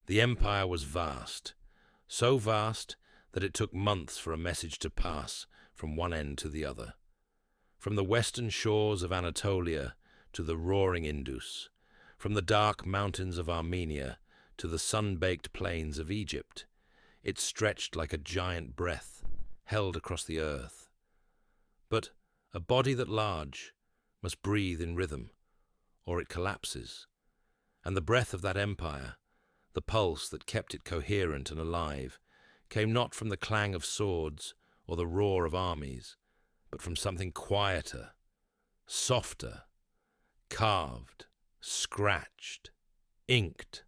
The empire was vast, so vast that it took months for a message to pass from one end to the other. From the western shores of Anatolia to the roaring Indus, from the dark mountains of Armenia to the sun-baked plains of Egypt, it stretched like a giant breath, held across the earth. But a body that large must breathe in rhythm, or it collapses, and the breath of that empire, the pulse that kept it coherent and alive, came not from the clang of swords or the roar of armies, but from something quieter, softer, carved, scratched, inked,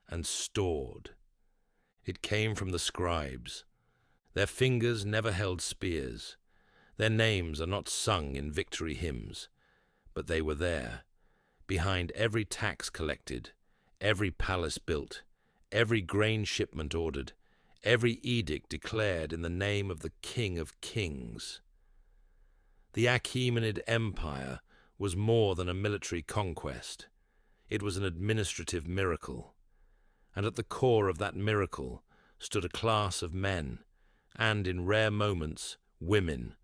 and stored. It came from the scribes. Their fingers never held spears. Their names are not sung in victory hymns, but they were there, behind every tax collected, every palace built, every grain shipment ordered, every edict declared in the name of the King of Kings. The Achaemenid Empire was more than a military conquest. It was an administrative miracle. And at the core of that miracle stood a class of men, and in rare moments, women,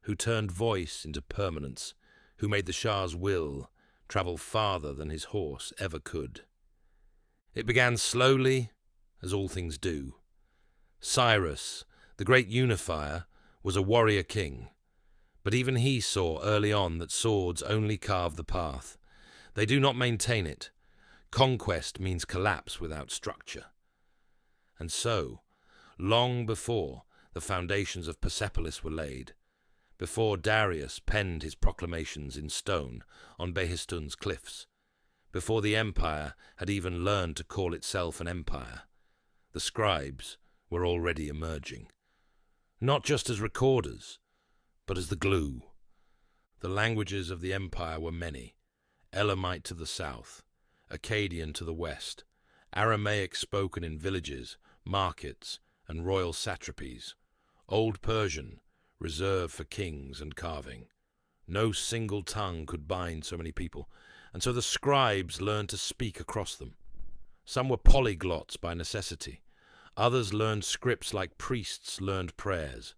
who turned voice into permanence, who made the Shah's will travel farther than his horse ever could. It began slowly, as all things do. Cyrus, the great unifier, was a warrior king, but even he saw early on that swords only carve the path. They do not maintain it. Conquest means collapse without structure. And so, long before the foundations of Persepolis were laid, before Darius penned his proclamations in stone on Behistун's cliffs, before the empire had even learned to call itself an empire, the scribes were already emerging, not just as recorders, but as the glue. The languages of the empire were many: Elamite to the south, Akkadian to the west, Aramaic spoken in villages, markets, and royal satrapies, Old Persian, reserved for kings and carving. No single tongue could bind so many people, and so the scribes learned to speak across them. Some were polyglots by necessity. Others learned scripts like priests learned prayers,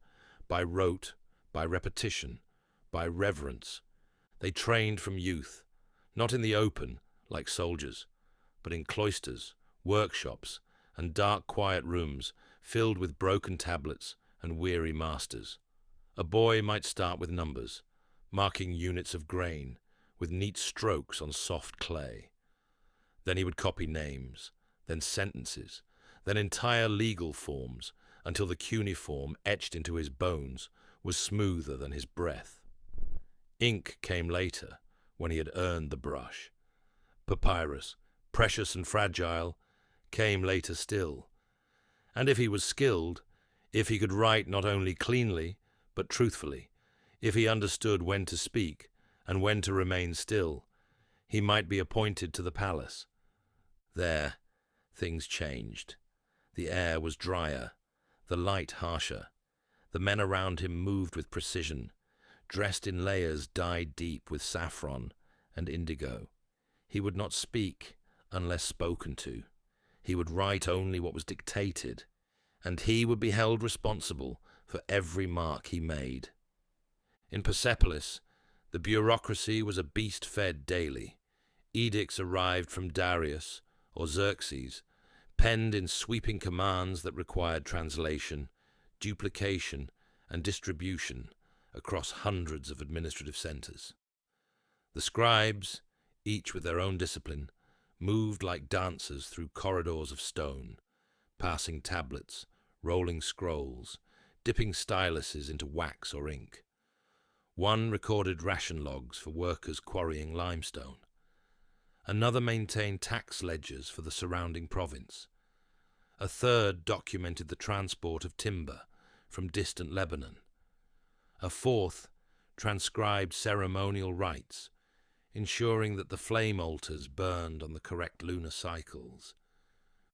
by rote, by repetition, by reverence. They trained from youth, not in the open, like soldiers, but in cloisters, workshops, and dark, quiet rooms filled with broken tablets and weary masters. A boy might start with numbers, marking units of grain, with neat strokes on soft clay. Then he would copy names, then sentences, then entire legal forms, until the cuneiform etched into his bones was smoother than his breath. Ink came later, when he had earned the brush. Papyrus, precious and fragile, came later still. And if he was skilled, if he could write not only cleanly, but truthfully, if he understood when to speak and when to remain still, he might be appointed to the palace. There, things changed. The air was drier, the light harsher. The men around him moved with precision, dressed in layers dyed deep with saffron and indigo. He would not speak unless spoken to. He would write only what was dictated, and he would be held responsible for every mark he made. In Persepolis, the bureaucracy was a beast fed daily. Edicts arrived from Darius or Xerxes, penned in sweeping commands that required translation, duplication, and distribution across hundreds of administrative centers. The scribes, each with their own discipline, moved like dancers through corridors of stone, passing tablets, rolling scrolls, dipping styluses into wax or ink. One recorded ration logs for workers quarrying limestone. Another maintained tax ledgers for the surrounding province. A third documented the transport of timber from distant Lebanon. A fourth transcribed ceremonial rites, ensuring that the flame altars burned on the correct lunar cycles.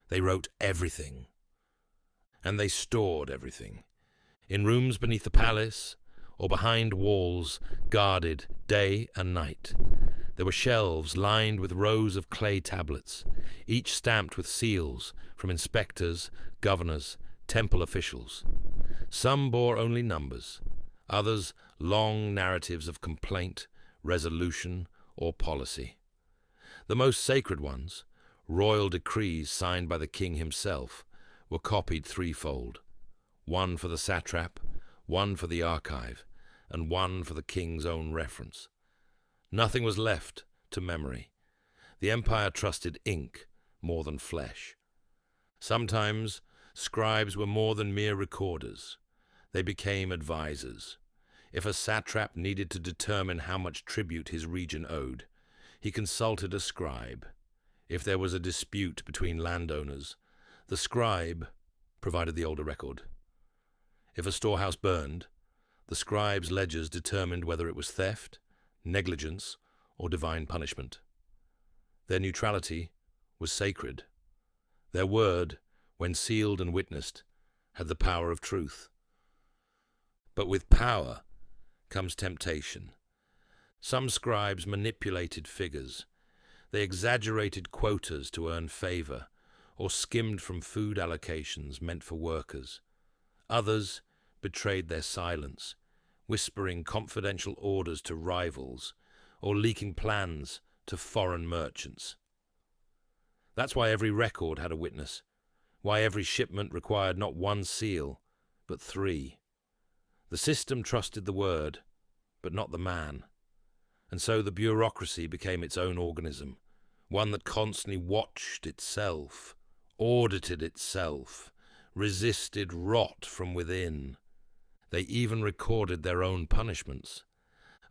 They wrote everything, and they stored everything, in rooms beneath the palace or behind walls guarded day and night. There were shelves lined with rows of clay tablets, each stamped with seals from inspectors, governors, temple officials. Some bore only numbers, others long narratives of complaint, resolution, or policy. The most sacred ones, royal decrees signed by the king himself, were copied threefold: one for the satrap, one for the archive, and one for the king's own reference. Nothing was left to memory. The empire trusted ink more than flesh. Sometimes scribes were more than mere recorders. They became advisors. If a satrap needed to determine how much tribute his region owed, he consulted a scribe. If there was a dispute between landowners, the scribe provided the older record. If a storehouse burned, the scribe's ledgers determined whether it was theft, negligence, or divine punishment. Their neutrality was sacred. Their word, when sealed and witnessed, had the power of truth. But with power comes temptation. Some scribes manipulated figures. They exaggerated quotas to earn favor, or skimmed from food allocations meant for workers. Others betrayed their silence, whispering confidential orders to rivals, or leaking plans to foreign merchants. That's why every record had a witness, why every shipment required not one seal, but three. The system trusted the word, but not the man. And so the bureaucracy became its own organism, one that constantly watched itself, audited itself, resisted rot from within. They even recorded their own punishments.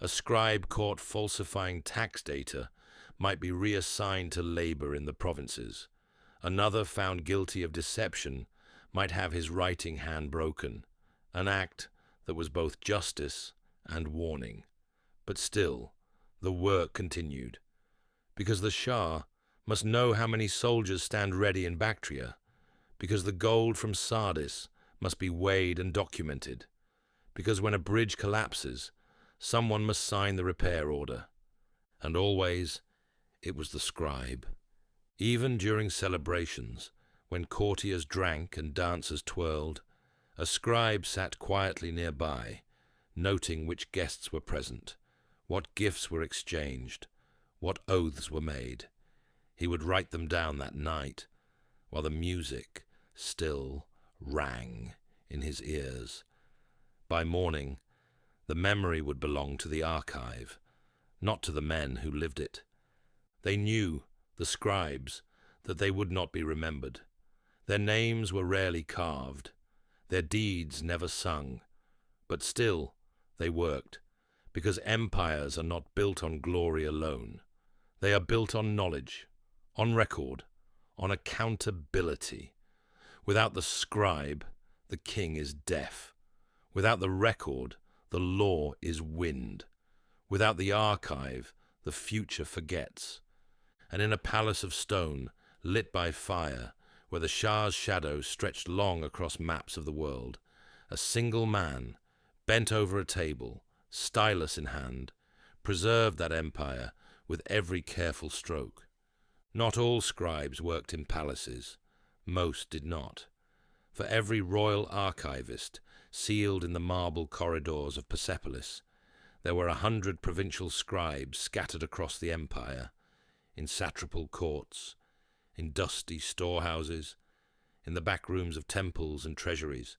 A scribe caught falsifying tax data might be reassigned to labor in the provinces. Another found guilty of deception might have his writing hand broken, an act that was both justice and warning. But still, the work continued, because the Shah must know how many soldiers stand ready in Bactria, because the gold from Sardis must be weighed and documented, because when a bridge collapses, someone must sign the repair order. And always, it was the scribe. Even during celebrations, when courtiers drank and dancers twirled, a scribe sat quietly nearby, noting which guests were present, what gifts were exchanged, what oaths were made. He would write them down that night, while the music still rang in his ears. By morning, the memory would belong to the archive, not to the men who lived it. They knew, the scribes, that they would not be remembered. Their names were rarely carved, their deeds never sung, but still they worked, because empires are not built on glory alone. They are built on knowledge, on record, on accountability. Without the scribe, the king is deaf. Without the record, the law is wind. Without the archive, the future forgets. And in a palace of stone, lit by fire, where the Shah's shadow stretched long across maps of the world, a single man, bent over a table, stylus in hand, preserved that empire with every careful stroke. Not all scribes worked in palaces. Most did not. For every royal archivist, sealed in the marble corridors of Persepolis, there were 100 provincial scribes scattered across the empire, in satrapal courts, in dusty storehouses, in the back rooms of temples and treasuries.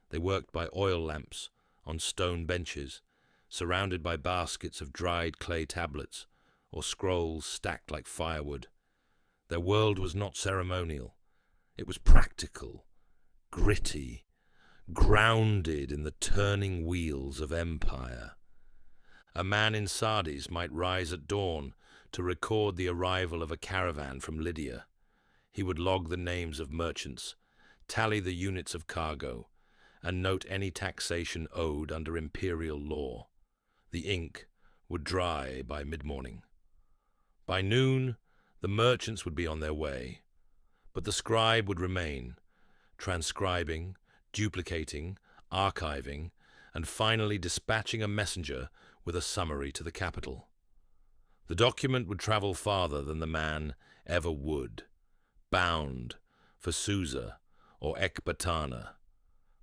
They worked by oil lamps, on stone benches, surrounded by baskets of dried clay tablets, or scrolls stacked like firewood. Their world was not ceremonial. It was practical, gritty, grounded in the turning wheels of empire. A man in Sardis might rise at dawn to record the arrival of a caravan from Lydia. He would log the names of merchants, tally the units of cargo, and note any taxation owed under imperial law. The ink would dry by mid-morning. By noon, the merchants would be on their way, but the scribe would remain, transcribing, duplicating, archiving, and finally dispatching a messenger with a summary to the capital. The document would travel farther than the man ever would, bound for Susa or Ecbatana,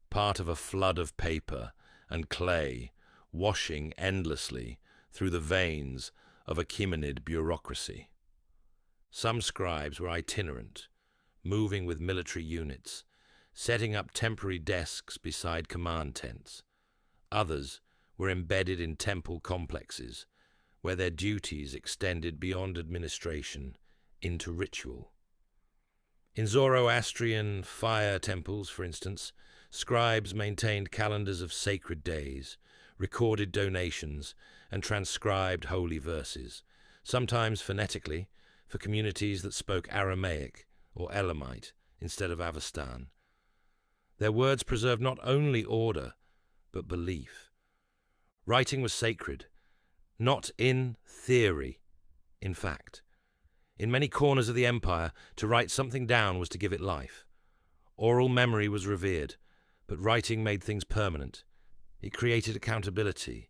part of a flood of paper and clay washing endlessly through the veins of Achaemenid bureaucracy. Some scribes were itinerant, moving with military units, setting up temporary desks beside command tents. Others were embedded in temple complexes, where their duties extended beyond administration into ritual. In Zoroastrian fire temples, for instance, scribes maintained calendars of sacred days, recorded donations, and transcribed holy verses, sometimes phonetically, for communities that spoke Aramaic or Elamite instead of Avestan. Their words preserved not only order, but belief. Writing was sacred, not in theory, in fact. In many corners of the empire, to write something down was to give it life. Oral memory was revered, but writing made things permanent. It created accountability.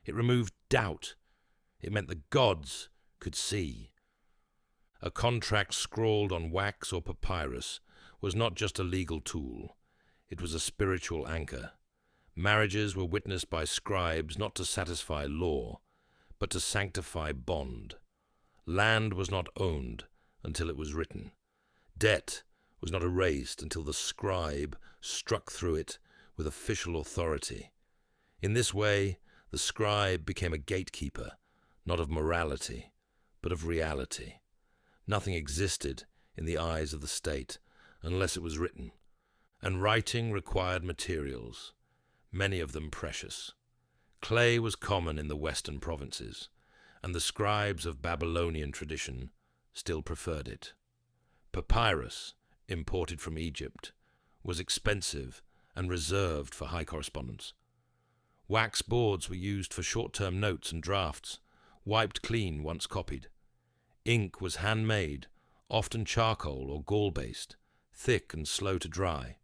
It removed doubt. It meant the gods could see. A contract scrawled on wax or papyrus was not just a legal tool. It was a spiritual anchor. Marriages were witnessed by scribes not to satisfy law, but to sanctify bond. Land was not owned until it was written. Debt was not erased until the scribe struck through it with official authority. In this way, the scribe became a gatekeeper, not of morality, but of reality. Nothing existed in the eyes of the state unless it was written, and writing required materials, many of them precious. Clay was common in the western provinces, and the scribes of Babylonian tradition still preferred it. Papyrus, imported from Egypt, was expensive and reserved for high correspondence. Wax boards were used for short-term notes and drafts, wiped clean once copied. Ink was handmade, often charcoal or gall-based, thick and slow to dry.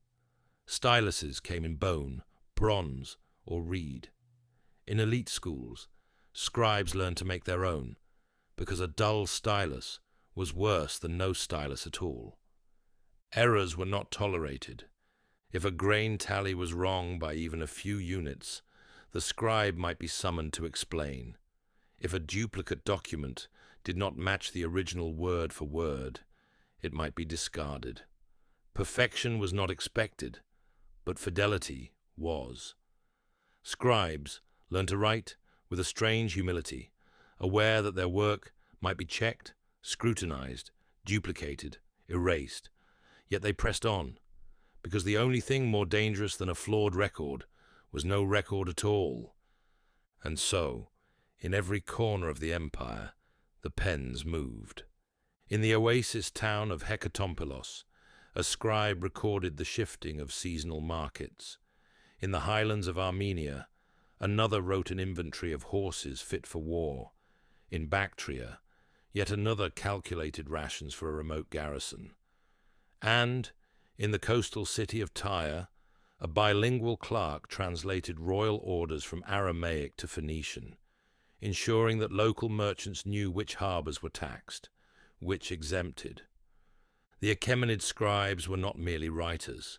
Styluses came in bone, bronze, or reed. In elite schools, scribes learned to make their own, because a dull stylus was worse than no stylus at all. Errors were not tolerated. If a grain tally was wrong by even a few units, the scribe might be summoned to explain. If a duplicate document did not match the original word for word, it might be discarded. Perfection was not expected, but fidelity was. Scribes learned to write with a strange humility, aware that their work might be checked, scrutinized, duplicated, erased. Yet they pressed on, because the only thing more dangerous than a flawed record was no record at all. And so, in every corner of the empire, the pens moved. In the oasis town of Hekatompelos, a scribe recorded the shifting of seasonal markets. In the highlands of Armenia, another wrote an inventory of horses fit for war. In Bactria, yet another calculated rations for a remote garrison. And, in the coastal city of Tyre, a bilingual clerk translated royal orders from Aramaic to Phoenician, ensuring that local merchants knew which harbors were taxed, which exempted. The Achaemenid scribes were not merely writers.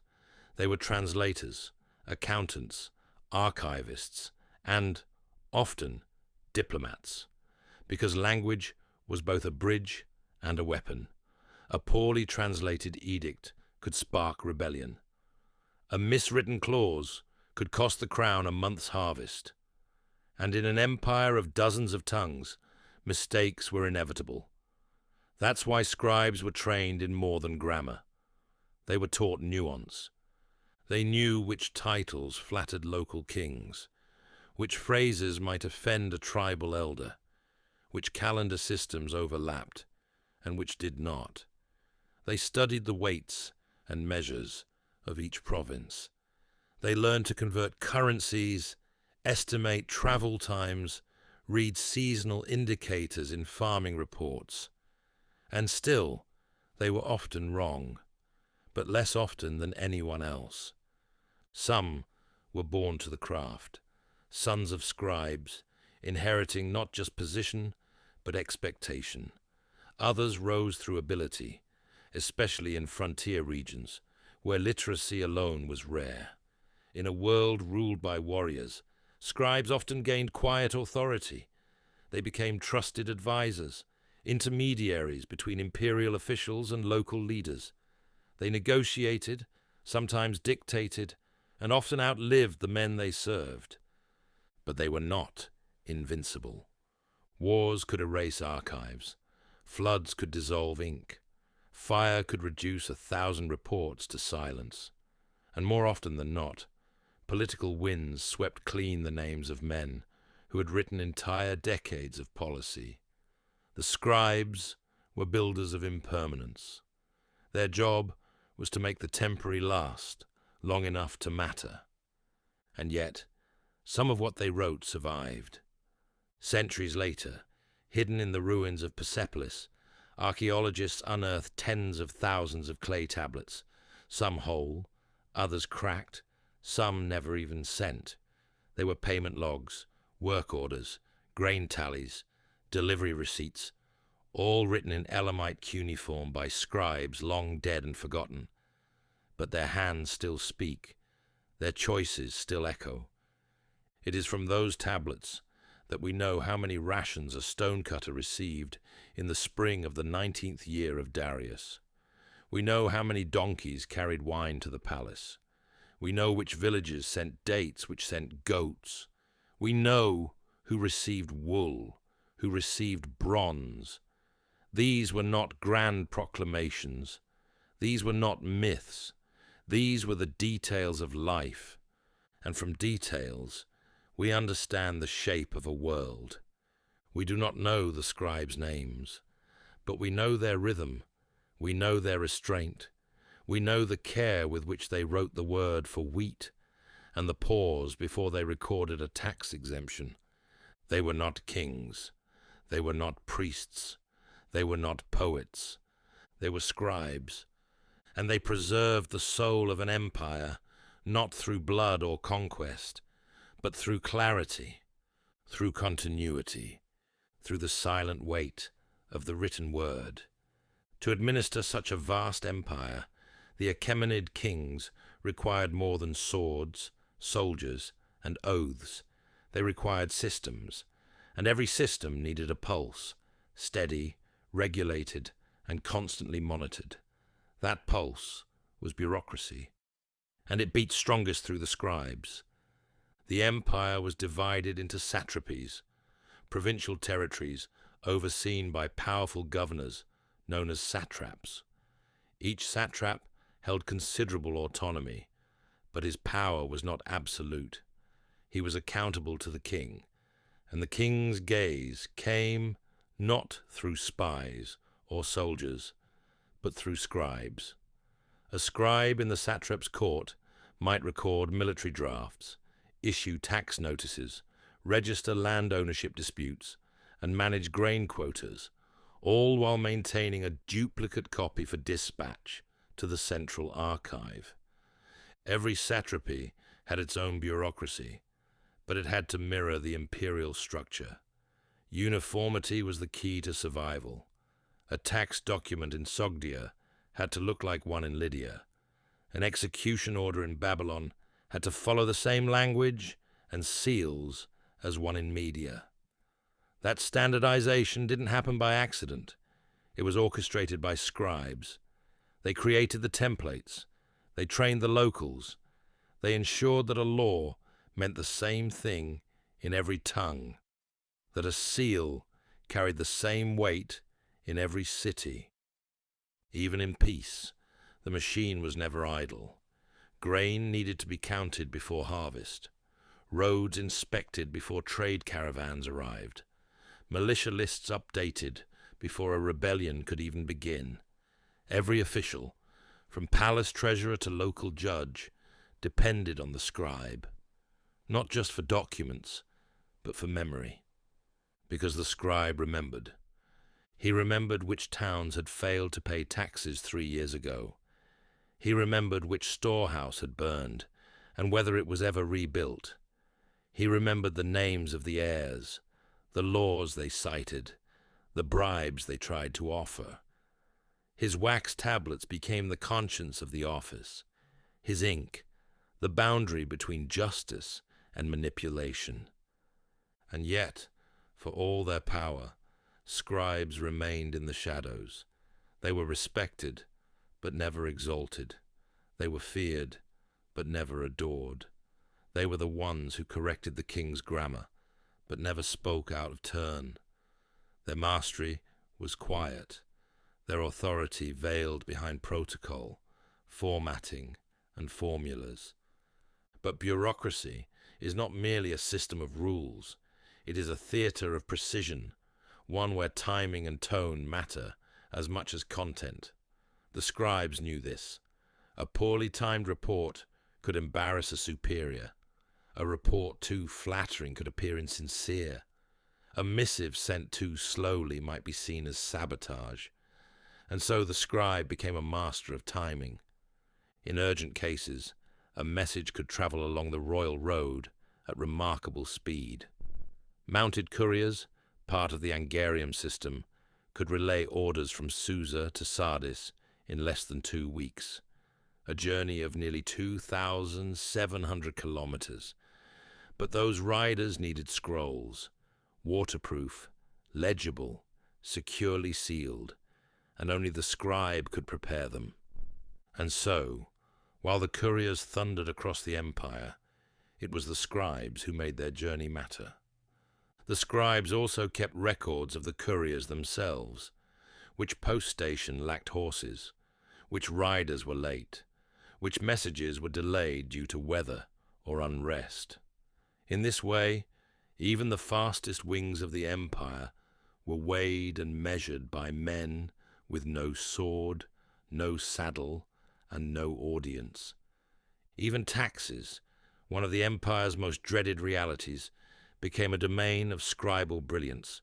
They were translators, accountants, archivists, and, often, diplomats, because language was both a bridge and a weapon. A poorly translated edict could spark rebellion. A miswritten clause could cost the crown a month's harvest. And in an empire of dozens of tongues, mistakes were inevitable. That's why scribes were trained in more than grammar. They were taught nuance. They knew which titles flattered local kings, which phrases might offend a tribal elder, which calendar systems overlapped, and which did not. They studied the weights and measures of each province. They learned to convert currencies, estimate travel times, read seasonal indicators in farming reports. And still, they were often wrong, but less often than anyone else. Some were born to the craft, sons of scribes, inheriting not just position, but expectation. Others rose through ability, especially in frontier regions, where literacy alone was rare. In a world ruled by warriors, scribes often gained quiet authority. They became trusted advisors, intermediaries between imperial officials and local leaders. They negotiated, sometimes dictated, and often outlived the men they served. But they were not invincible. Wars could erase archives. Floods could dissolve ink. Fire could reduce 1,000 reports to silence. And more often than not, political winds swept clean the names of men who had written entire decades of policy. The scribes were builders of impermanence. Their job was to make the temporary last long enough to matter. And yet, some of what they wrote survived. Centuries later, hidden in the ruins of Persepolis, archaeologists unearthed tens of thousands of clay tablets, some whole, others cracked, some never even sent. They were payment logs, work orders, grain tallies, delivery receipts, all written in Elamite cuneiform by scribes long dead and forgotten. But their hands still speak, their choices still echo. It is from those tablets that we know how many rations a stonecutter received in the spring of the 19th year of Darius. We know how many donkeys carried wine to the palace. We know which villages sent dates, which sent goats. We know who received wool, who received bronze. These were not grand proclamations. These were not myths. These were the details of life. And from details, we understand the shape of a world. We do not know the scribes' names, but we know their rhythm. We know their restraint. We know the care with which they wrote the word for wheat and the pause before they recorded a tax exemption. They were not kings. They were not priests. They were not poets. They were scribes. And they preserved the soul of an empire, not through blood or conquest, but through clarity, through continuity, through the silent weight of the written word. To administer such a vast empire, the Achaemenid kings required more than swords, soldiers, and oaths. They required systems, and every system needed a pulse, steady, regulated, and constantly monitored. That pulse was bureaucracy, and it beat strongest through the scribes. The empire was divided into satrapies, provincial territories overseen by powerful governors known as satraps. Each satrap held considerable autonomy, but his power was not absolute. He was accountable to the king, and the king's gaze came not through spies or soldiers, but through scribes. A scribe in the satrap's court might record military drafts, issue tax notices, register land ownership disputes, and manage grain quotas, all while maintaining a duplicate copy for dispatch to the central archive. Every satrapy had its own bureaucracy, but it had to mirror the imperial structure. Uniformity was the key to survival. A tax document in Sogdia had to look like one in Lydia. An execution order in Babylon had to follow the same language and seals as one in Media. That standardization didn't happen by accident. It was orchestrated by scribes. They created the templates. They trained the locals. They ensured that a law meant the same thing in every tongue, that a seal carried the same weight in every city. Even in peace, the machine was never idle. Grain needed to be counted before harvest. Roads inspected before trade caravans arrived. Militia lists updated before a rebellion could even begin. Every official, from palace treasurer to local judge, depended on the scribe, not just for documents, but for memory. Because the scribe remembered. He remembered which towns had failed to pay taxes 3 years ago. He remembered which storehouse had burned, and whether it was ever rebuilt. He remembered the names of the heirs, the laws they cited, the bribes they tried to offer. His wax tablets became the conscience of the office, his ink, the boundary between justice and manipulation. And yet, for all their power, scribes remained in the shadows. They were respected, but never exalted. They were feared, but never adored. They were the ones who corrected the king's grammar, but never spoke out of turn. Their mastery was quiet, their authority veiled behind protocol, formatting, and formulas. But bureaucracy is not merely a system of rules. It is a theater of precision, one where timing and tone matter as much as content. The scribes knew this. A poorly timed report could embarrass a superior. A report too flattering could appear insincere. A missive sent too slowly might be seen as sabotage. And so the scribe became a master of timing. In urgent cases, a message could travel along the royal road at remarkable speed. Mounted couriers, part of the Angarium system, could relay orders from Susa to Sardis in less than 2 weeks. A journey of nearly 2,700 kilometers. But those riders needed scrolls, waterproof, legible, securely sealed, and only the scribe could prepare them. And so, while the couriers thundered across the empire, it was the scribes who made their journey matter. The scribes also kept records of the couriers themselves, which post station lacked horses, which riders were late, which messages were delayed due to weather or unrest. In this way, even the fastest wings of the empire were weighed and measured by men with no sword, no saddle, and no audience. Even taxes, one of the empire's most dreaded realities, became a domain of scribal brilliance.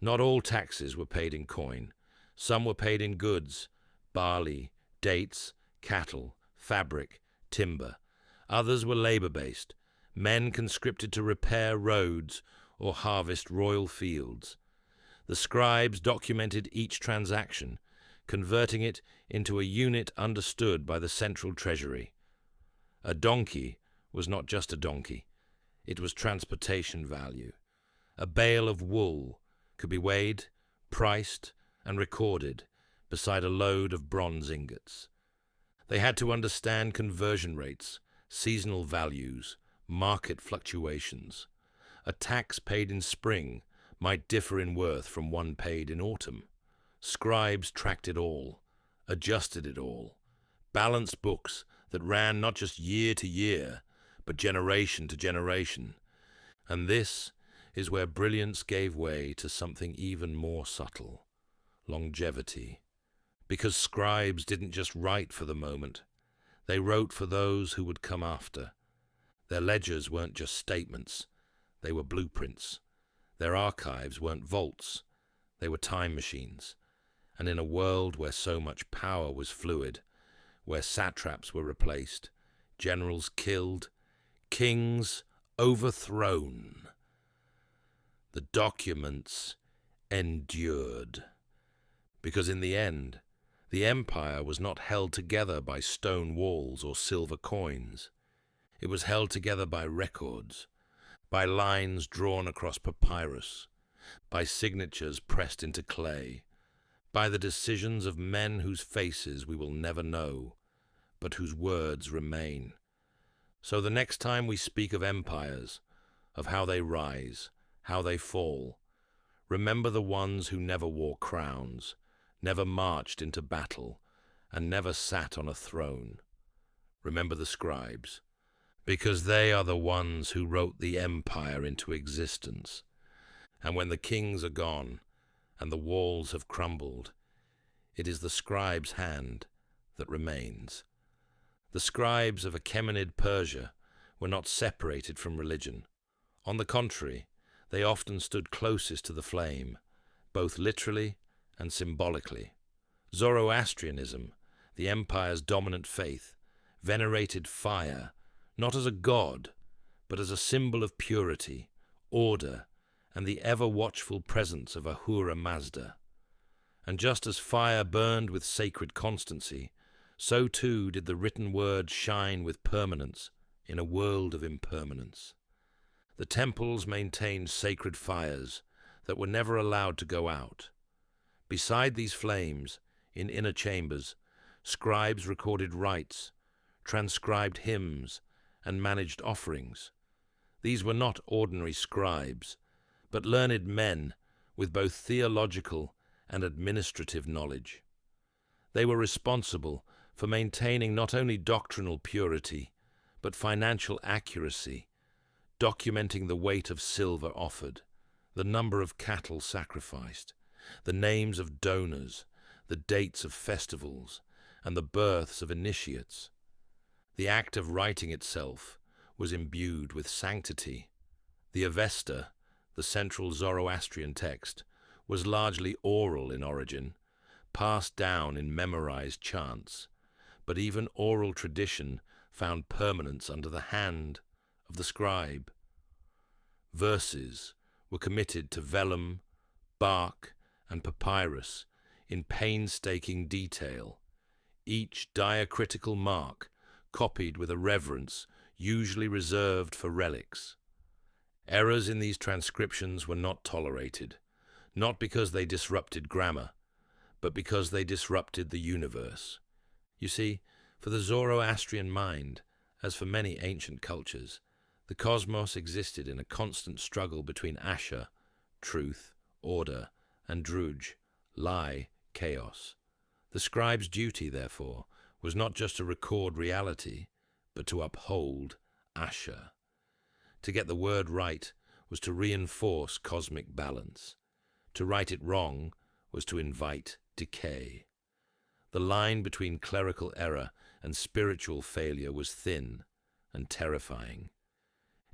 Not all taxes were paid in coin. Some were paid in goods, barley, dates, cattle, fabric, timber. Others were labor-based, men conscripted to repair roads or harvest royal fields. The scribes documented each transaction, converting it into a unit understood by the central treasury. A donkey was not just a donkey. It was transportation value. A bale of wool could be weighed, priced, and recorded beside a load of bronze ingots. They had to understand conversion rates, seasonal values, market fluctuations. A tax paid in spring might differ in worth from one paid in autumn. Scribes tracked it all, adjusted it all, balanced books that ran not just year to year, but generation to generation. And this is where brilliance gave way to something even more subtle: longevity. Because scribes didn't just write for the moment, they wrote for those who would come after. Their ledgers weren't just statements, they were blueprints. Their archives weren't vaults, they were time machines. And in a world where so much power was fluid, where satraps were replaced, generals killed, kings overthrown, the documents endured. Because in the end, the empire was not held together by stone walls or silver coins. It was held together by records, by lines drawn across papyrus, by signatures pressed into clay, by the decisions of men whose faces we will never know, but whose words remain. So the next time we speak of empires, of how they rise, how they fall, remember the ones who never wore crowns, never marched into battle, and never sat on a throne. Remember the scribes, because they are the ones who wrote the empire into existence. And when the kings are gone, and the walls have crumbled, it is the scribe's hand that remains. The scribes of Achaemenid Persia were not separated from religion. On the contrary, they often stood closest to the flame, both literally and symbolically. Zoroastrianism, the empire's dominant faith, venerated fire not as a god, but as a symbol of purity, order, and the ever-watchful presence of Ahura Mazda. And just as fire burned with sacred constancy, so too did the written word shine with permanence in a world of impermanence. The temples maintained sacred fires that were never allowed to go out. Beside these flames, in inner chambers, scribes recorded rites, transcribed hymns, and managed offerings. These were not ordinary scribes, but learned men with both theological and administrative knowledge. They were responsible for maintaining not only doctrinal purity, but financial accuracy, documenting the weight of silver offered, the number of cattle sacrificed, the names of donors, the dates of festivals, and the births of initiates. The act of writing itself was imbued with sanctity. The Avesta, the central Zoroastrian text, was largely oral in origin, passed down in memorized chants, but even oral tradition found permanence under the hand of the scribe. Verses were committed to vellum, bark, and papyrus in painstaking detail, each diacritical mark copied with a reverence usually reserved for relics. Errors in these transcriptions were not tolerated, not because they disrupted grammar, but because they disrupted the universe. You see, for the Zoroastrian mind, as for many ancient cultures, the cosmos existed in a constant struggle between Asher, truth, order, and Druj, lie, chaos. The scribe's duty, therefore, was not just to record reality, but to uphold Asher. To get the word right was to reinforce cosmic balance. To write it wrong was to invite decay. The line between clerical error and spiritual failure was thin and terrifying.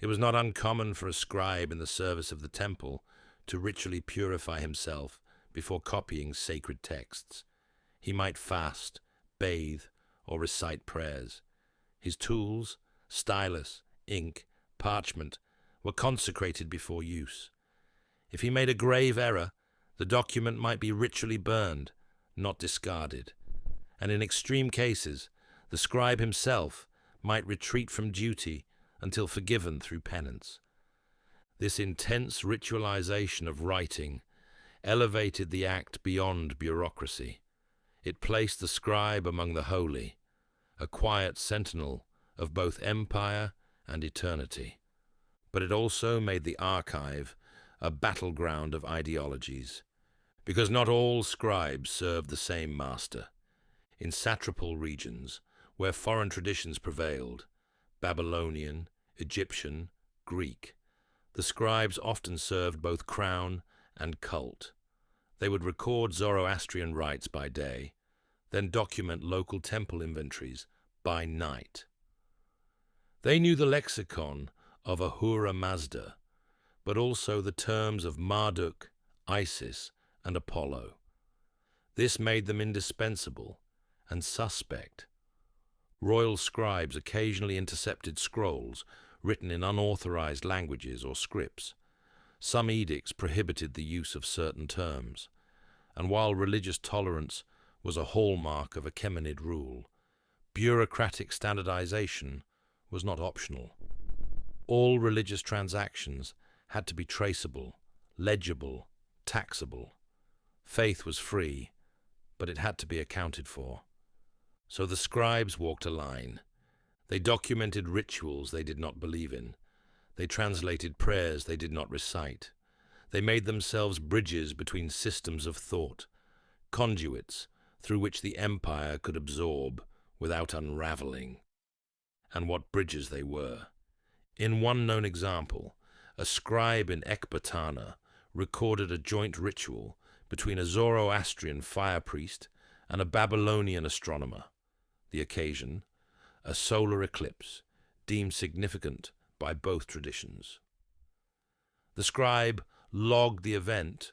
It was not uncommon for a scribe in the service of the temple to ritually purify himself before copying sacred texts. He might fast, bathe, or recite prayers. His tools, stylus, ink, parchment, were consecrated before use. If he made a grave error, the document might be ritually burned, not discarded. And in extreme cases, the scribe himself might retreat from duty until forgiven through penance. This intense ritualization of writing elevated the act beyond bureaucracy. It placed the scribe among the holy, a quiet sentinel of both empire and eternity. But it also made the archive a battleground of ideologies, because not all scribes served the same master. In satrapal regions, where foreign traditions prevailed, Babylonian, Egyptian, Greek, the scribes often served both crown and cult. They would record Zoroastrian rites by day, then document local temple inventories by night. They knew the lexicon of Ahura Mazda, but also the terms of Marduk, Isis, and Apollo. This made them indispensable and suspect. Royal scribes occasionally intercepted scrolls written in unauthorized languages or scripts. Some edicts prohibited the use of certain terms, and while religious tolerance was a hallmark of Achaemenid rule, bureaucratic standardization was not optional. All religious transactions had to be traceable, legible, taxable. Faith was free, but it had to be accounted for. So the scribes walked a line. They documented rituals they did not believe in. They translated prayers they did not recite. They made themselves bridges between systems of thought, conduits through which the empire could absorb without unraveling. And what bridges they were. In one known example, a scribe in Ecbatana recorded a joint ritual between a Zoroastrian fire priest and a Babylonian astronomer. The occasion, a solar eclipse, deemed significant by both traditions. The scribe logged the event,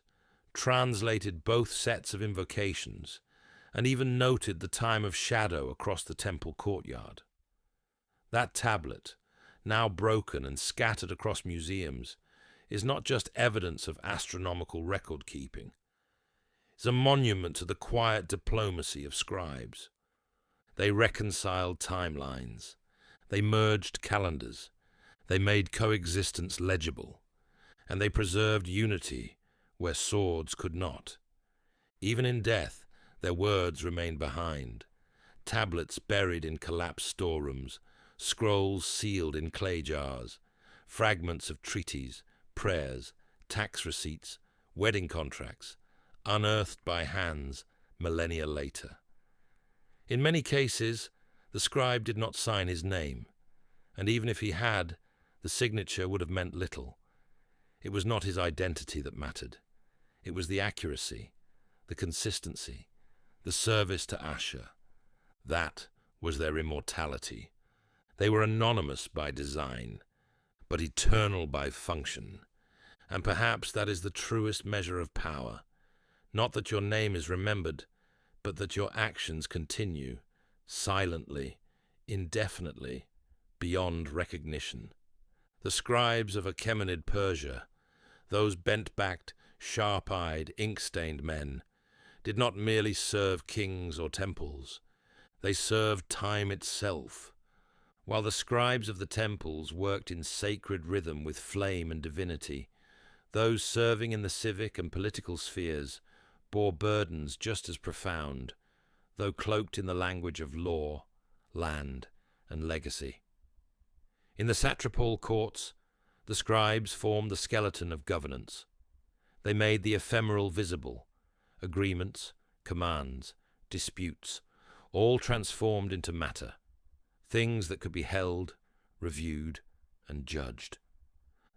translated both sets of invocations, and even noted the time of shadow across the temple courtyard. That tablet, now broken and scattered across museums, is not just evidence of astronomical record-keeping. It's a monument to the quiet diplomacy of scribes. They reconciled timelines. They merged calendars. They made coexistence legible. And they preserved unity where swords could not. Even in death, their words remained behind. Tablets buried in collapsed storerooms, scrolls sealed in clay jars, fragments of treaties, prayers, tax receipts, wedding contracts, unearthed by hands millennia later. In many cases, the scribe did not sign his name, and even if he had, the signature would have meant little. It was not his identity that mattered. It was the accuracy, the consistency, the service to Asher. That was their immortality. They were anonymous by design, but eternal by function. And perhaps that is the truest measure of power. Not that your name is remembered, but that your actions continue, silently, indefinitely, beyond recognition. The scribes of Achaemenid Persia, those bent-backed, sharp-eyed, ink-stained men, did not merely serve kings or temples. They served time itself. While the scribes of the temples worked in sacred rhythm with flame and divinity, those serving in the civic and political spheres bore burdens just as profound, though cloaked in the language of law, land, and legacy. In the satrapal courts, the scribes formed the skeleton of governance. They made the ephemeral visible, agreements, commands, disputes, all transformed into matter, things that could be held, reviewed, and judged.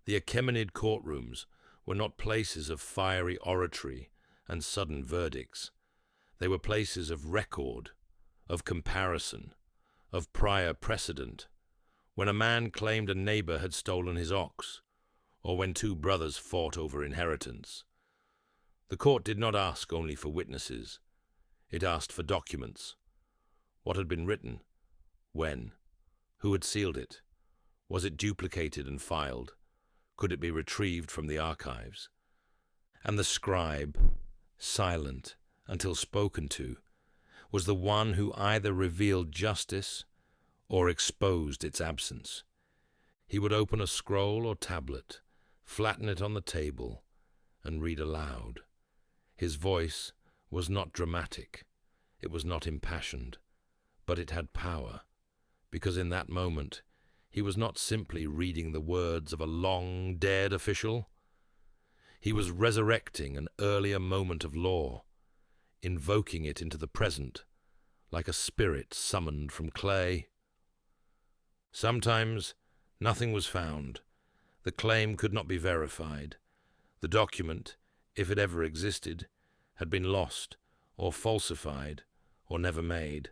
The Achaemenid courtrooms were not places of fiery oratory and sudden verdicts. They were places of record, of comparison, of prior precedent. When a man claimed a neighbor had stolen his ox, or when two brothers fought over inheritance. The court did not ask only for witnesses. It asked for documents. What had been written? When? Who had sealed it? Was it duplicated and filed? Could it be retrieved from the archives? And the scribe, silent until spoken to, was the one who either revealed justice or exposed its absence. He would open a scroll or tablet, flatten it on the table, and read aloud. His voice was not dramatic, it was not impassioned, but it had power, because in that moment he was not simply reading the words of a long-dead official. He was resurrecting an earlier moment of law, invoking it into the present, like a spirit summoned from clay. Sometimes nothing was found. The claim could not be verified. The document, if it ever existed, had been lost, or falsified, or never made.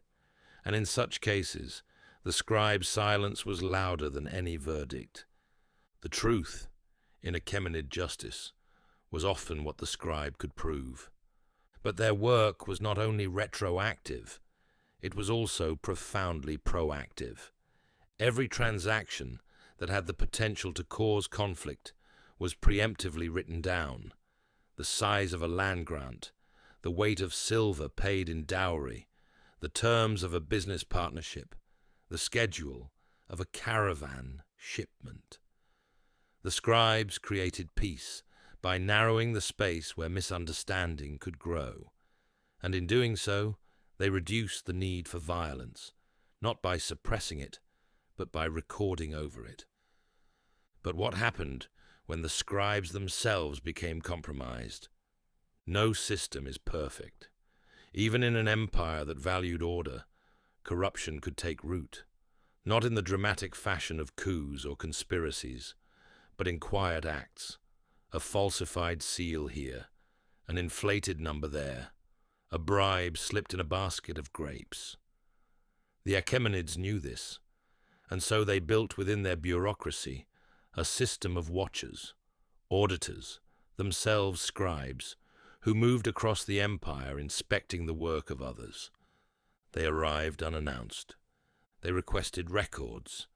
And in such cases, the scribe's silence was louder than any verdict. The truth, in Achaemenid justice, was often what the scribe could prove. But their work was not only retroactive, it was also profoundly proactive. Every transaction that had the potential to cause conflict was preemptively written down. The size of a land grant, the weight of silver paid in dowry, the terms of a business partnership, the schedule of a caravan shipment. The scribes created peace by narrowing the space where misunderstanding could grow, and in doing so, they reduced the need for violence, not by suppressing it, but by recording over it. But what happened when the scribes themselves became compromised? No system is perfect. Even in an empire that valued order, corruption could take root, not in the dramatic fashion of coups or conspiracies, but in quiet acts, a falsified seal here, an inflated number there, a bribe slipped in a basket of grapes. The Achaemenids knew this, and so they built within their bureaucracy a system of watchers, auditors, themselves scribes, who moved across the empire inspecting the work of others. They arrived unannounced. They requested records,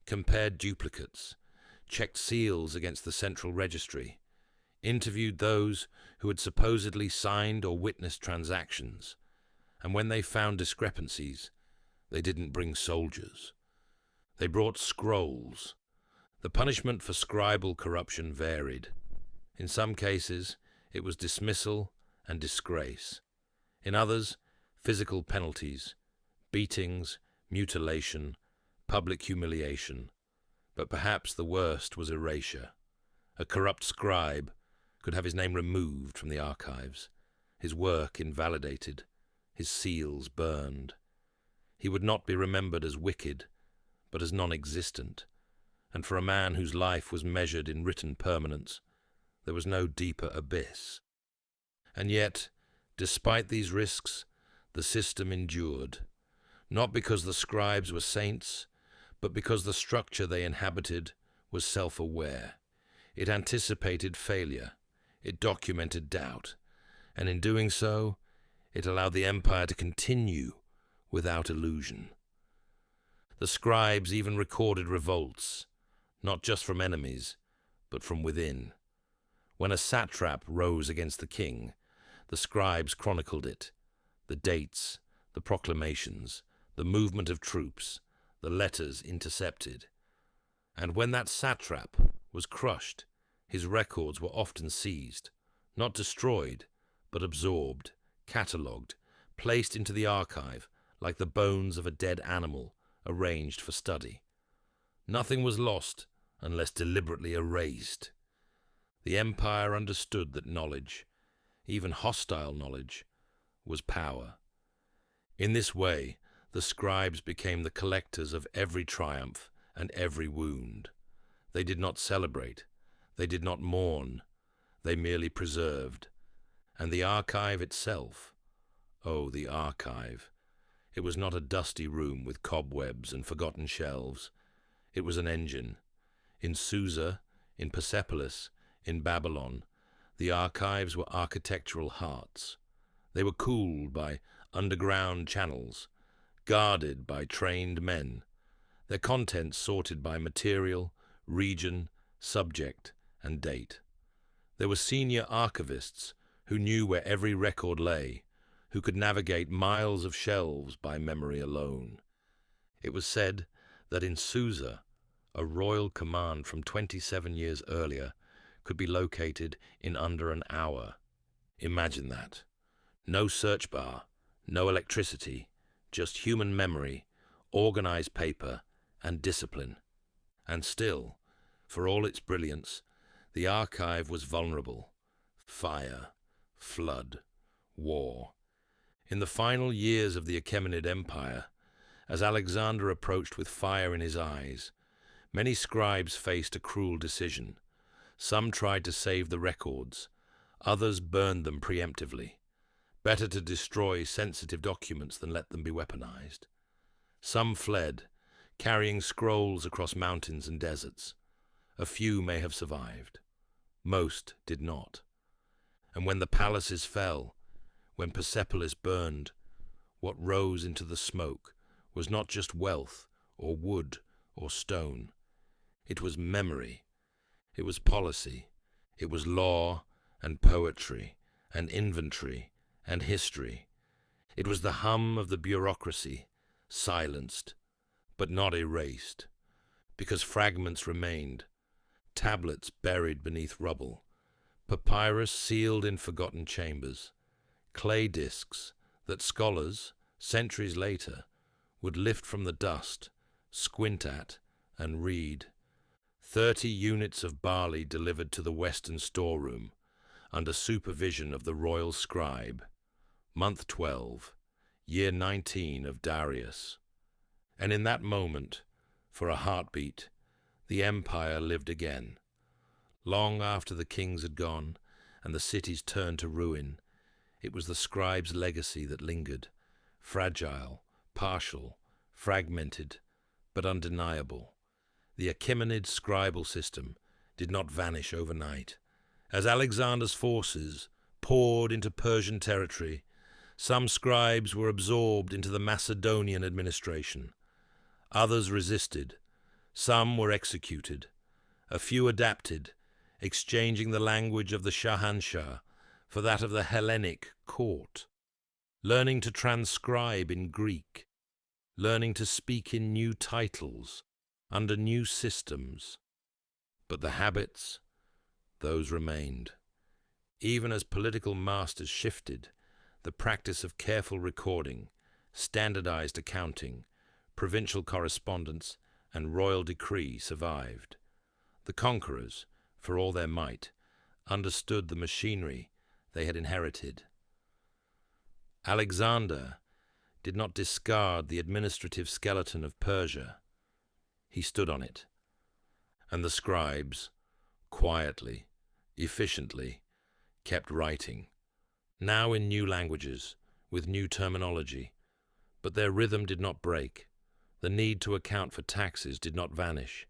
compared duplicates, checked seals against the central registry, interviewed those who had supposedly signed or witnessed transactions, and when they found discrepancies, they didn't bring soldiers. They brought scrolls. The punishment for scribal corruption varied. In some cases, it was dismissal and disgrace. In others, physical penalties, beatings, mutilation, public humiliation. But perhaps the worst was erasure. A corrupt scribe could have his name removed from the archives, his work invalidated, his seals burned. He would not be remembered as wicked, but as non-existent, and for a man whose life was measured in written permanence, there was no deeper abyss. And yet, despite these risks, the system endured, not because the scribes were saints, but because the structure they inhabited was self-aware. It anticipated failure, it documented doubt, and in doing so, it allowed the empire to continue without illusion. The scribes even recorded revolts, not just from enemies, but from within. When a satrap rose against the king, the scribes chronicled it, the dates, the proclamations, the movement of troops, the letters intercepted. And when that satrap was crushed, his records were often seized, not destroyed, but absorbed, catalogued, placed into the archive like the bones of a dead animal arranged for study. Nothing was lost unless deliberately erased. The empire understood that knowledge, even hostile knowledge, was power. In this way, the scribes became the collectors of every triumph and every wound. They did not celebrate, they did not mourn, they merely preserved. And the archive itself, oh, the archive, it was not a dusty room with cobwebs and forgotten shelves. It was an engine. In Susa, in Persepolis, in Babylon, the archives were architectural hearts. They were cooled by underground channels, guarded by trained men, their contents sorted by material, region, subject, and date. There were senior archivists who knew where every record lay, who could navigate miles of shelves by memory alone. It was said that in Susa, a royal command from 27 years earlier could be located in under an hour. Imagine that. No search bar, no electricity, just human memory, organized paper, and discipline. And still, for all its brilliance, the archive was vulnerable. Fire, flood, war. In the final years of the Achaemenid Empire, as Alexander approached with fire in his eyes, many scribes faced a cruel decision. Some tried to save the records, others burned them preemptively. Better to destroy sensitive documents than let them be weaponized. Some fled, carrying scrolls across mountains and deserts. A few may have survived. Most did not. And when the palaces fell, when Persepolis burned, what rose into the smoke was not just wealth or wood or stone. It was memory. It was policy. It was law and poetry and inventory and history. It was the hum of the bureaucracy, silenced, but not erased, because fragments remained, tablets buried beneath rubble, papyrus sealed in forgotten chambers, clay discs that scholars, centuries later, would lift from the dust, squint at, and read. 30 units of barley delivered to the western storeroom, under supervision of the royal scribe. Month 12, year 19 of Darius. And in that moment, for a heartbeat, the empire lived again. Long after the kings had gone and the cities turned to ruin, it was the scribe's legacy that lingered, fragile, partial, fragmented, but undeniable. The Achaemenid scribal system did not vanish overnight. As Alexander's forces poured into Persian territory, some scribes were absorbed into the Macedonian administration. Others resisted. Some were executed, A few adapted, exchanging the language of the Shahanshah for that of the Hellenic court, learning to transcribe in Greek, learning to speak in new titles, under new systems. But the habits, those remained. Even as political masters shifted, the practice of careful recording, standardized accounting, provincial correspondence, and royal decree survived. The conquerors, for all their might, understood the machinery they had inherited. Alexander did not discard the administrative skeleton of Persia. He stood on it. And the scribes, quietly, efficiently, kept writing, now in new languages, with new terminology. But their rhythm did not break. The need to account for taxes did not vanish.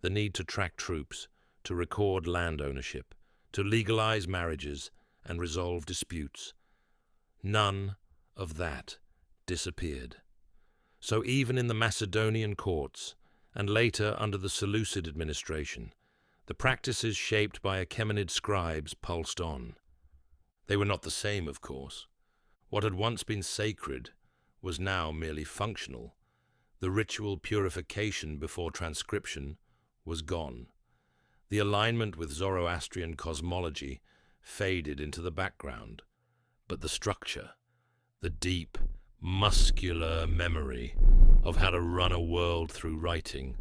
The need to track troops, to record land ownership, to legalize marriages and resolve disputes. None of that disappeared. So even in the Macedonian courts, and later under the Seleucid administration, the practices shaped by Achaemenid scribes pulsed on. They were not the same, of course. What had once been sacred was now merely functional. The ritual purification before transcription was gone. The alignment with Zoroastrian cosmology faded into the background. But the structure, the deep, muscular memory of how to run a world through writing,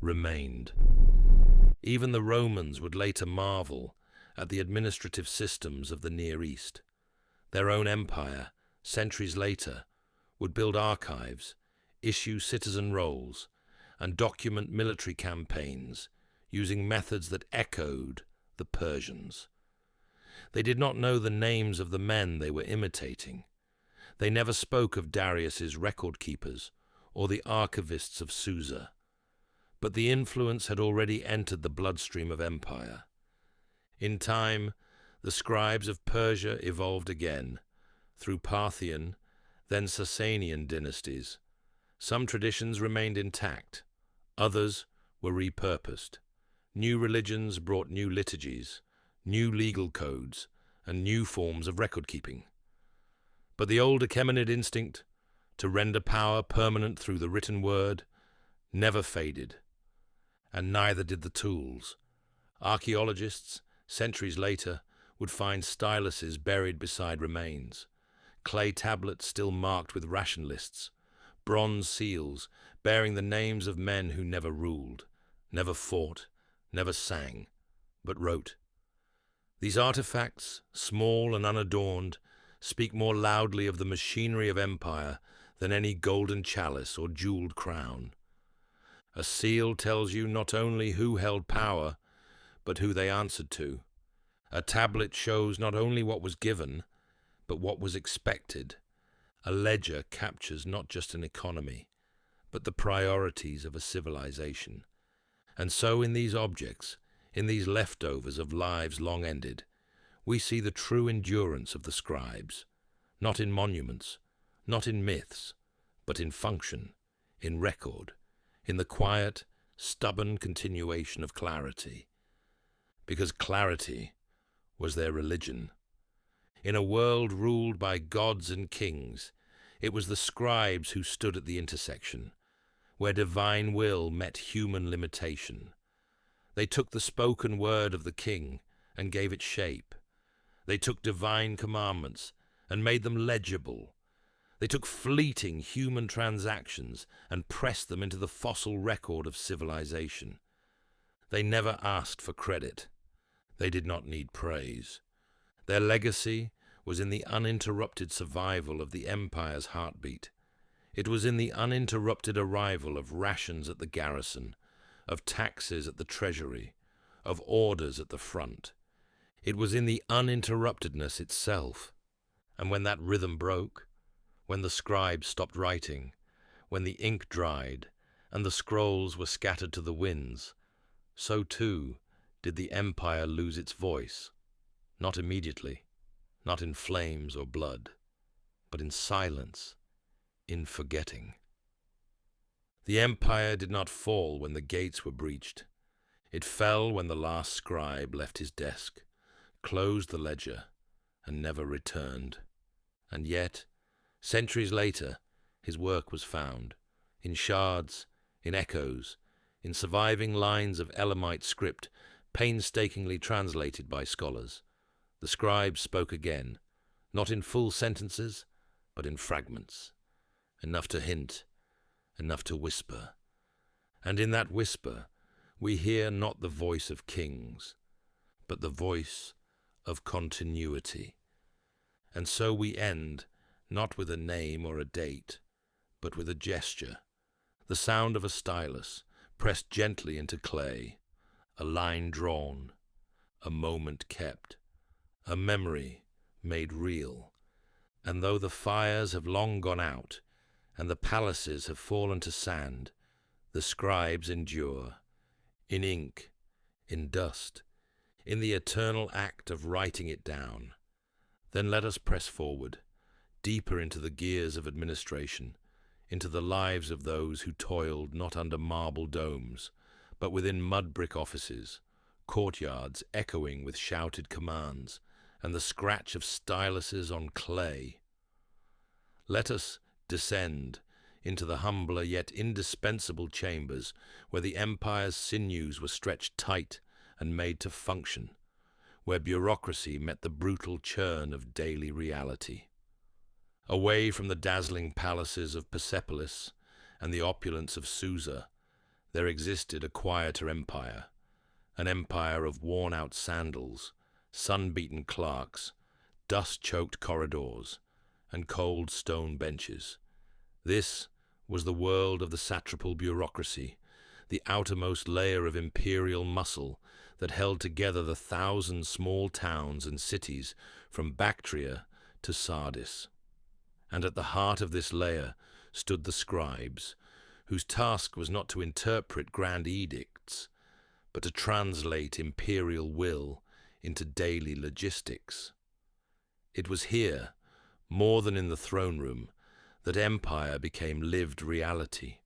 remained. Even the Romans would later marvel at the administrative systems of the Near East. Their own empire, centuries later, would build archives, issue citizen rolls, and document military campaigns using methods that echoed the Persians. They did not know the names of the men they were imitating. They never spoke of Darius's record keepers or the archivists of Susa. But the influence had already entered the bloodstream of empire. In time, the scribes of Persia evolved again, through Parthian, then Sasanian dynasties. Some traditions remained intact, others were repurposed. New religions brought new liturgies, new legal codes, and new forms of record-keeping. But the old Achaemenid instinct, to render power permanent through the written word, never faded, and neither did the tools. Archaeologists, centuries later, would find styluses buried beside remains, clay tablets still marked with ration lists, bronze seals bearing the names of men who never ruled, never fought, never sang, but wrote. These artifacts, small and unadorned, speak more loudly of the machinery of empire than any golden chalice or jeweled crown. A seal tells you not only who held power, but who they answered to. A tablet shows not only what was given, but what was expected. A ledger captures not just an economy, but the priorities of a civilization. And so in these objects, in these leftovers of lives long ended, we see the true endurance of the scribes, not in monuments, not in myths, but in function, in record, in the quiet, stubborn continuation of clarity. Because clarity was their religion. In a world ruled by gods and kings, it was the scribes who stood at the intersection, where divine will met human limitation. They took the spoken word of the king and gave it shape. They took divine commandments and made them legible. They took fleeting human transactions and pressed them into the fossil record of civilization. They never asked for credit. They did not need praise. Their legacy was in the uninterrupted survival of the empire's heartbeat. It was in the uninterrupted arrival of rations at the garrison, of taxes at the treasury, of orders at the front. It was in the uninterruptedness itself. And when that rhythm broke, when the scribes stopped writing, when the ink dried, and the scrolls were scattered to the winds, so too did the empire lose its voice, not immediately, not in flames or blood, but in silence, in forgetting. The empire did not fall when the gates were breached. It fell when the last scribe left his desk, closed the ledger, and never returned. And yet, centuries later, his work was found, in shards, in echoes, in surviving lines of Elamite script, painstakingly translated by scholars. The scribe spoke again, not in full sentences, but in fragments, enough to hint, enough to whisper. And in that whisper, we hear not the voice of kings, but the voice of continuity. And so we end, not with a name or a date, but with a gesture, the sound of a stylus pressed gently into clay, a line drawn, a moment kept, a memory made real. And though the fires have long gone out, and the palaces have fallen to sand, the scribes endure, in ink, in dust, in the eternal act of writing it down. Then let us press forward, deeper into the gears of administration, into the lives of those who toiled not under marble domes, but within mud-brick offices, courtyards echoing with shouted commands, and the scratch of styluses on clay. Let us descend into the humbler yet indispensable chambers where the empire's sinews were stretched tight and made to function, where bureaucracy met the brutal churn of daily reality. Away from the dazzling palaces of Persepolis and the opulence of Susa, there existed a quieter empire, an empire of worn-out sandals, sun-beaten clerks, dust-choked corridors, and cold stone benches. This was the world of the satrapal bureaucracy, the outermost layer of imperial muscle that held together the 1,000 small towns and cities from Bactria to Sardis. And at the heart of this layer stood the scribes, whose task was not to interpret grand edicts, but to translate imperial will into daily logistics. It was here, more than in the throne room, that empire became lived reality.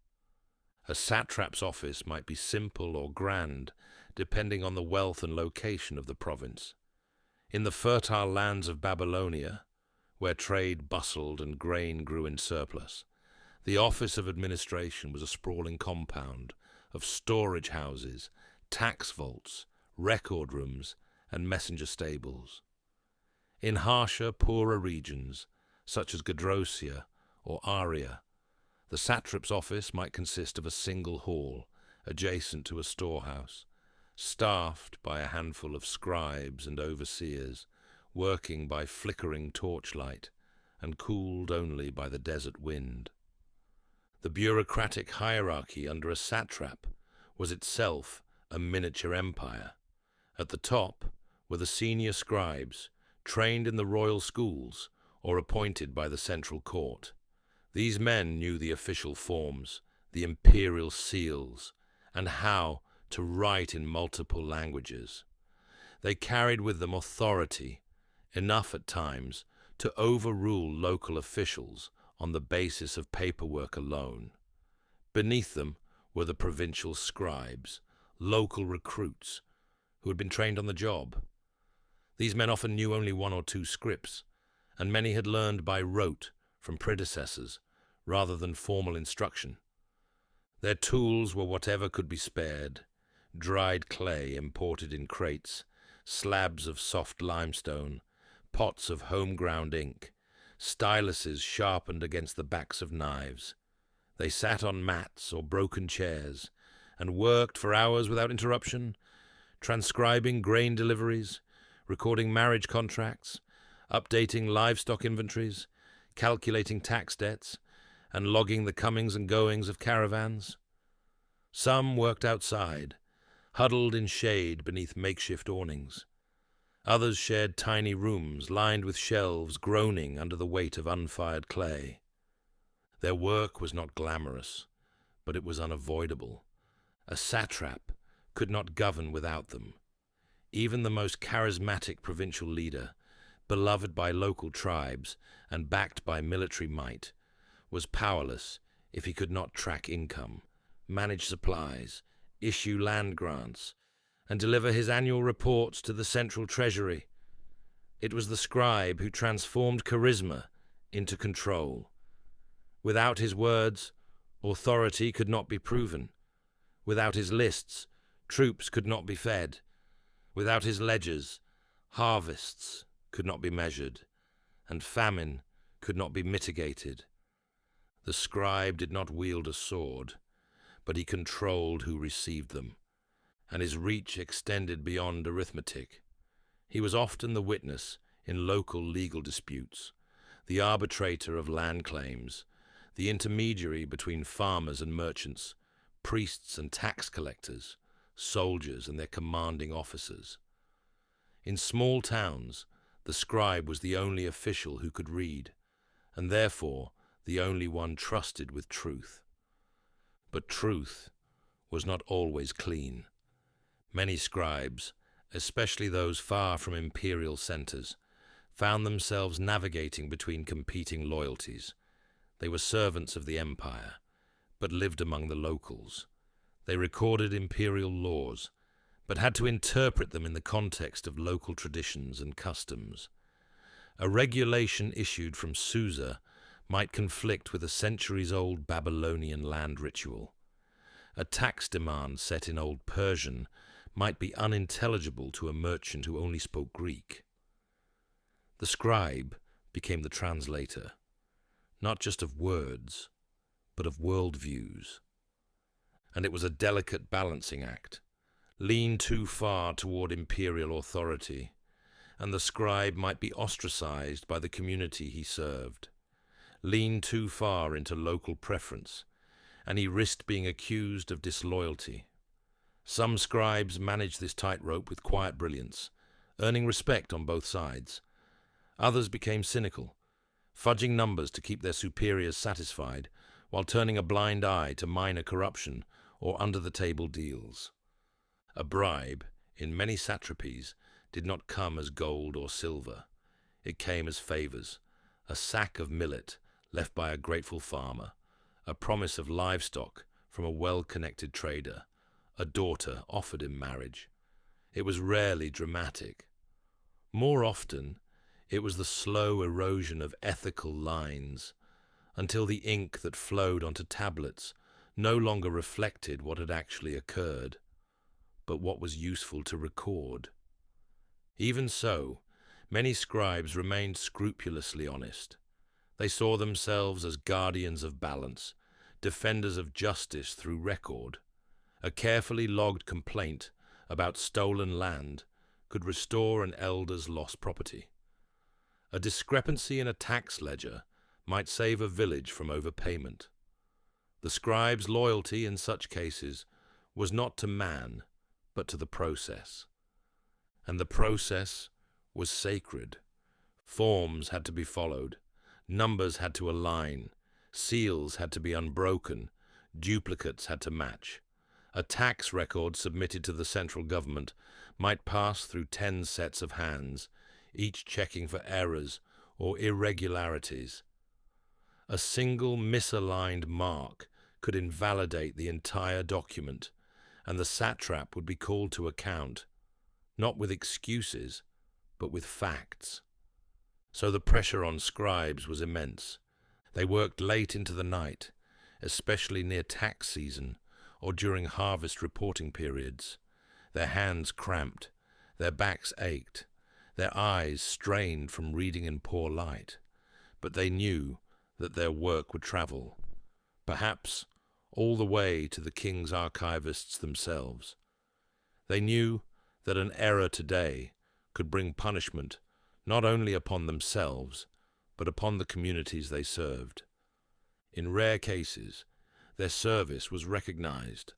A satrap's office might be simple or grand, depending on the wealth and location of the province. In the fertile lands of Babylonia, where trade bustled and grain grew in surplus, the office of administration was a sprawling compound of storage houses, tax vaults, record rooms, and messenger stables. In harsher, poorer regions, such as Gadrosia or Aria, the satrap's office might consist of a single hall adjacent to a storehouse, staffed by a handful of scribes and overseers, working by flickering torchlight and cooled only by the desert wind. The bureaucratic hierarchy under a satrap was itself a miniature empire. At the top were the senior scribes, trained in the royal schools or appointed by the central court. These men knew the official forms, the imperial seals, and how to write in multiple languages. They carried with them authority, enough at times to overrule local officials on the basis of paperwork alone. Beneath them were the provincial scribes, local recruits, who had been trained on the job. These men often knew only one or two scripts, and many had learned by rote from predecessors rather than formal instruction. Their tools were whatever could be spared: dried clay imported in crates, slabs of soft limestone, pots of home-ground ink, styluses sharpened against the backs of knives. They sat on mats or broken chairs and worked for hours without interruption, transcribing grain deliveries, recording marriage contracts, updating livestock inventories, calculating tax debts, and logging the comings and goings of caravans. Some worked outside, huddled in shade beneath makeshift awnings. Others shared tiny rooms lined with shelves, groaning under the weight of unfired clay. Their work was not glamorous, but it was unavoidable. A satrap could not govern without them. Even the most charismatic provincial leader, beloved by local tribes and backed by military might, was powerless if he could not track income, manage supplies, issue land grants, and deliver his annual reports to the central treasury. It was the scribe who transformed charisma into control. Without his words, authority could not be proven. Without his lists, troops could not be fed. Without his ledgers, harvests could not be measured, and famine could not be mitigated. The scribe did not wield a sword, but he controlled who received them, and his reach extended beyond arithmetic. He was often the witness in local legal disputes, the arbitrator of land claims, the intermediary between farmers and merchants, priests and tax collectors, soldiers and their commanding officers. In small towns, the scribe was the only official who could read, and therefore the only one trusted with truth. But truth was not always clean. Many scribes, especially those far from imperial centers, found themselves navigating between competing loyalties. They were servants of the empire, but lived among the locals. They recorded imperial laws, but had to interpret them in the context of local traditions and customs. A regulation issued from Susa might conflict with a centuries-old Babylonian land ritual. A tax demand set in old Persian might be unintelligible to a merchant who only spoke Greek. The scribe became the translator, not just of words, but of worldviews. And it was a delicate balancing act. Lean too far toward imperial authority, and the scribe might be ostracized by the community he served. Lean too far into local preference, and he risked being accused of disloyalty. Some scribes managed this tightrope with quiet brilliance, earning respect on both sides. Others became cynical, fudging numbers to keep their superiors satisfied, while turning a blind eye to minor corruption or under-the-table deals. A bribe, in many satrapies, did not come as gold or silver. It came as favors, a sack of millet left by a grateful farmer, a promise of livestock from a well-connected trader, a daughter offered in marriage. It was rarely dramatic. More often, it was the slow erosion of ethical lines, until the ink that flowed onto tablets no longer reflected what had actually occurred, but what was useful to record. Even so, many scribes remained scrupulously honest. They saw themselves as guardians of balance, defenders of justice through record. A carefully logged complaint about stolen land could restore an elder's lost property. A discrepancy in a tax ledger might save a village from overpayment. The scribe's loyalty in such cases was not to man, but to the process. And the process was sacred. Forms had to be followed, numbers had to align, seals had to be unbroken, duplicates had to match. A tax record submitted to the central government might pass through 10 sets of hands, each checking for errors or irregularities. A single misaligned mark could invalidate the entire document, and the satrap would be called to account, not with excuses, but with facts. So the pressure on scribes was immense. They worked late into the night, especially near tax season or during harvest reporting periods. Their hands cramped, their backs ached, their eyes strained from reading in poor light, but they knew that their work would travel, perhaps all the way to the king's archivists themselves. They knew that an error today could bring punishment not only upon themselves, but upon the communities they served. In rare cases, their service was recognized.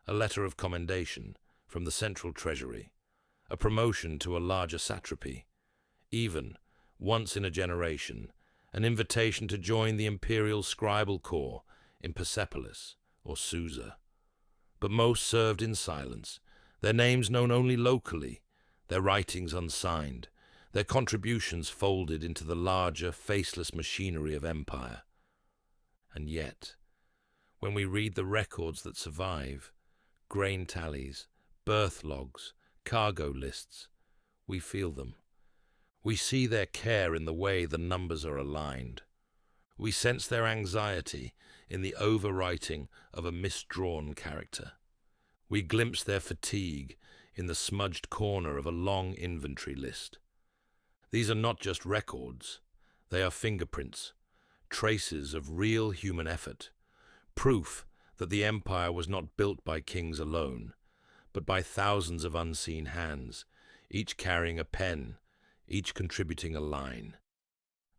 A letter of commendation from the central treasury, a promotion to a larger satrapy, even, once in a generation, an invitation to join the imperial scribal corps in Persepolis or Susa. But most served in silence, their names known only locally, their writings unsigned, their contributions folded into the larger, faceless machinery of empire. And yet, when we read the records that survive, grain tallies, birth logs, cargo lists. We feel them. We see their care in the way the numbers are aligned. We sense their anxiety in the overwriting of a misdrawn character. We glimpse their fatigue in the smudged corner of a long inventory list. These are not just records. They are fingerprints, traces of real human effort, proof that the empire was not built by kings alone, but by thousands of unseen hands, each carrying a pen, each contributing a line.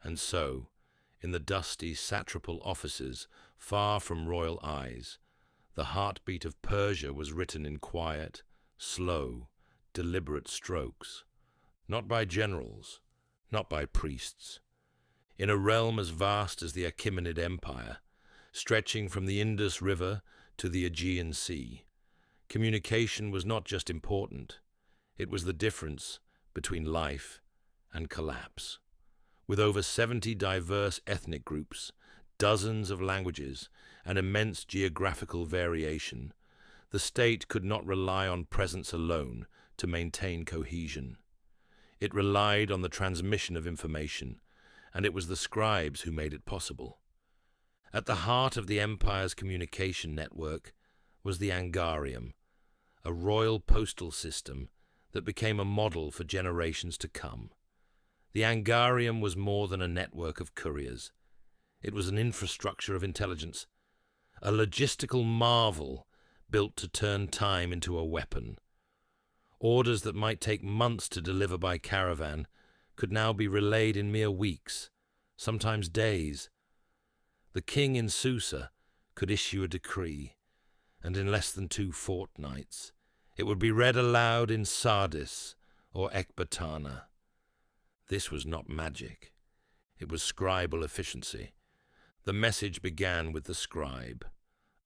And so, in the dusty satrapal offices, far from royal eyes, the heartbeat of Persia was written in quiet, slow, deliberate strokes, not by generals, not by priests. In a realm as vast as the Achaemenid Empire, stretching from the Indus River to the Aegean Sea, communication was not just important, it was the difference between life and collapse. With over 70 diverse ethnic groups, dozens of languages, and immense geographical variation, the state could not rely on presence alone to maintain cohesion. It relied on the transmission of information, and it was the scribes who made it possible. At the heart of the empire's communication network was the Angarium, a royal postal system that became a model for generations to come. The Angarium was more than a network of couriers. It was an infrastructure of intelligence, a logistical marvel built to turn time into a weapon. Orders that might take months to deliver by caravan could now be relayed in mere weeks, sometimes days. The king in Susa could issue a decree, and in less than 2 fortnights it would be read aloud in Sardis or Ecbatana. This was not magic. It was scribal efficiency. The message began with the scribe.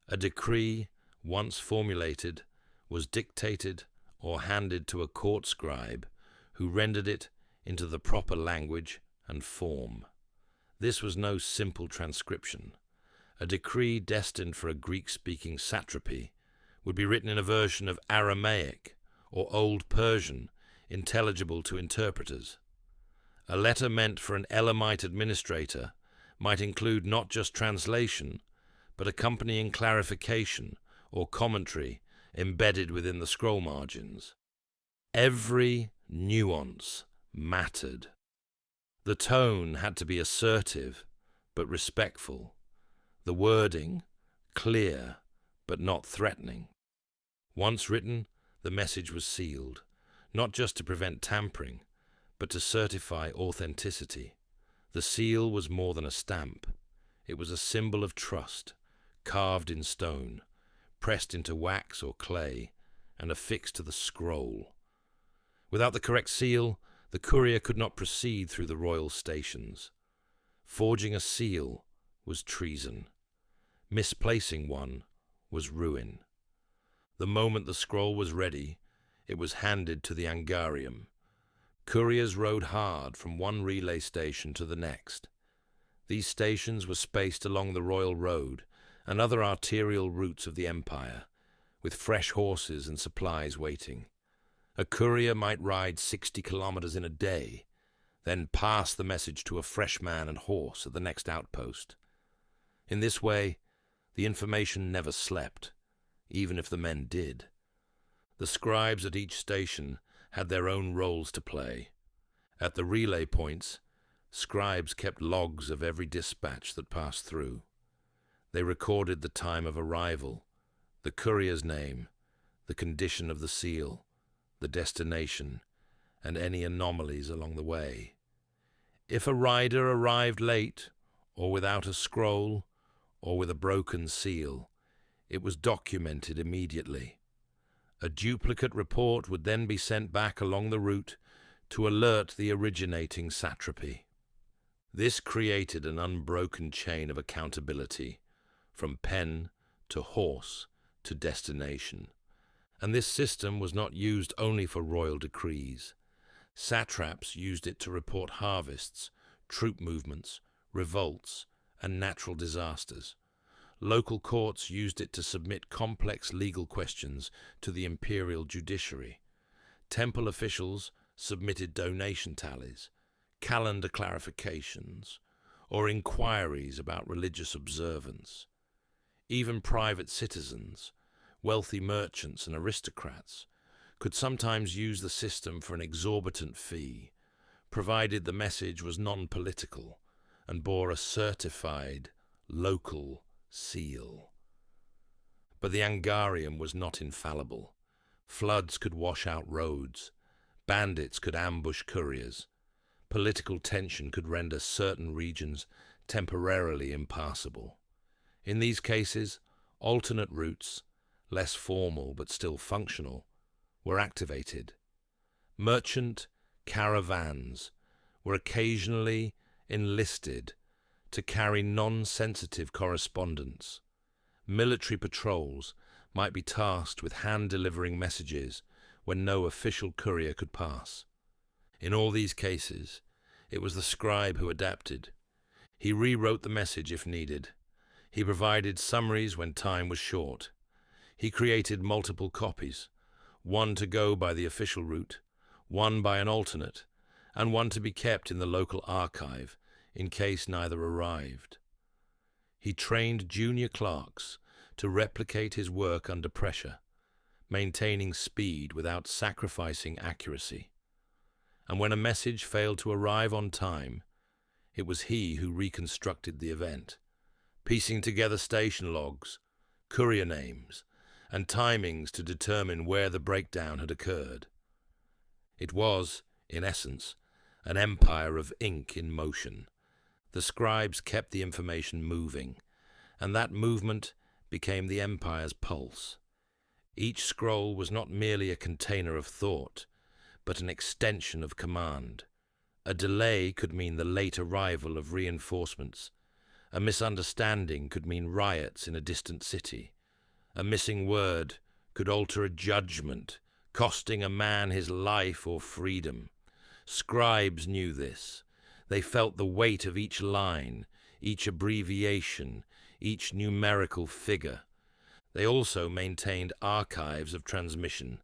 A decree, once formulated, was dictated or handed to a court scribe who rendered it into the proper language and form. This was no simple transcription. A decree destined for a Greek-speaking satrapy would be written in a version of Aramaic or Old Persian, intelligible to interpreters. A letter meant for an Elamite administrator might include not just translation, but accompanying clarification or commentary embedded within the scroll margins. Every nuance mattered. The tone had to be assertive but respectful. The wording clear but not threatening. Once written, the message was sealed, not just to prevent tampering, but to certify authenticity. The seal was more than a stamp. It was a symbol of trust, carved in stone, pressed into wax or clay, and affixed to the scroll. Without the correct seal, the courier could not proceed through the royal stations. Forging a seal was treason. Misplacing one was ruin. The moment the scroll was ready, it was handed to the Angarium. Couriers rode hard from one relay station to the next. These stations were spaced along the royal road and other arterial routes of the empire, with fresh horses and supplies waiting. A courier might ride 60 kilometers in a day, then pass the message to a fresh man and horse at the next outpost. In this way, the information never slept, even if the men did. The scribes at each station had their own roles to play. At the relay points, scribes kept logs of every dispatch that passed through. They recorded the time of arrival, the courier's name, the condition of the seal, the destination, and any anomalies along the way. If a rider arrived late, or without a scroll, or with a broken seal, it was documented immediately. A duplicate report would then be sent back along the route to alert the originating satrapy. This created an unbroken chain of accountability, from pen to horse to destination. And this system was not used only for royal decrees. Satraps used it to report harvests, troop movements, revolts, and natural disasters. Local courts used it to submit complex legal questions to the imperial judiciary. Temple officials submitted donation tallies, calendar clarifications, or inquiries about religious observance. Even private citizens, wealthy merchants and aristocrats, could sometimes use the system for an exorbitant fee, provided the message was non-political and bore a certified local seal. But the Angarium was not infallible. Floods could wash out roads, bandits could ambush couriers, political tension could render certain regions temporarily impassable. In these cases, alternate routes, less formal but still functional, were activated. Merchant caravans were occasionally enlisted to carry non-sensitive correspondence. Military patrols might be tasked with hand-delivering messages when no official courier could pass. In all these cases, it was the scribe who adapted. He rewrote the message if needed. He provided summaries when time was short. He created multiple copies, one to go by the official route, one by an alternate, and one to be kept in the local archive in case neither arrived. He trained junior clerks to replicate his work under pressure, maintaining speed without sacrificing accuracy. And when a message failed to arrive on time, it was he who reconstructed the event, piecing together station logs, courier names, and timings to determine where the breakdown had occurred. It was, in essence, an empire of ink in motion. The scribes kept the information moving, and that movement became the empire's pulse. Each scroll was not merely a container of thought, but an extension of command. A delay could mean the late arrival of reinforcements. A misunderstanding could mean riots in a distant city. A missing word could alter a judgment, costing a man his life or freedom. Scribes knew this. They felt the weight of each line, each abbreviation, each numerical figure. They also maintained archives of transmission.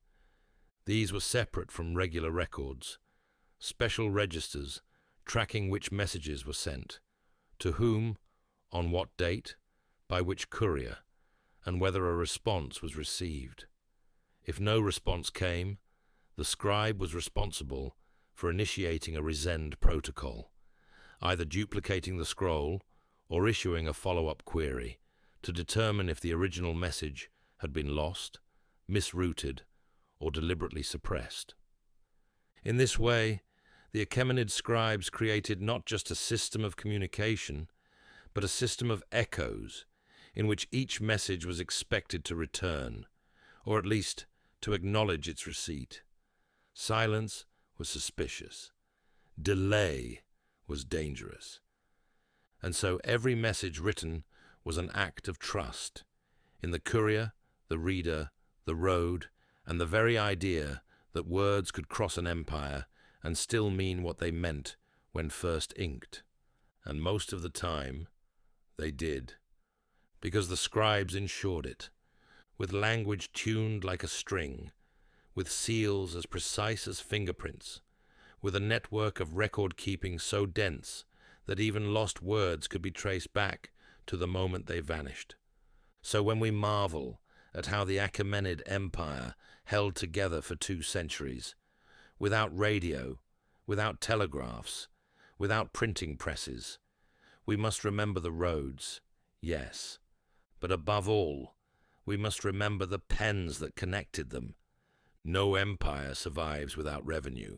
These were separate from regular records, special registers tracking which messages were sent, to whom, on what date, by which courier, and whether a response was received. If no response came, the scribe was responsible for initiating a resend protocol, either duplicating the scroll or issuing a follow-up query to determine if the original message had been lost, misrouted, or deliberately suppressed. In this way, the Achaemenid scribes created not just a system of communication, but a system of echoes in which each message was expected to return, or at least to acknowledge its receipt. Silence was suspicious. Delay was dangerous. And so every message written was an act of trust in the courier, the reader, the road, and the very idea that words could cross an empire and still mean what they meant when first inked. And most of the time, they did, because the scribes ensured it, with language tuned like a string, with seals as precise as fingerprints, with a network of record-keeping so dense that even lost words could be traced back to the moment they vanished. So when we marvel at how the Achaemenid Empire held together for 2 centuries, without radio, without telegraphs, without printing presses, we must remember the roads, yes, but above all, we must remember the pens that connected them. No empire survives without revenue.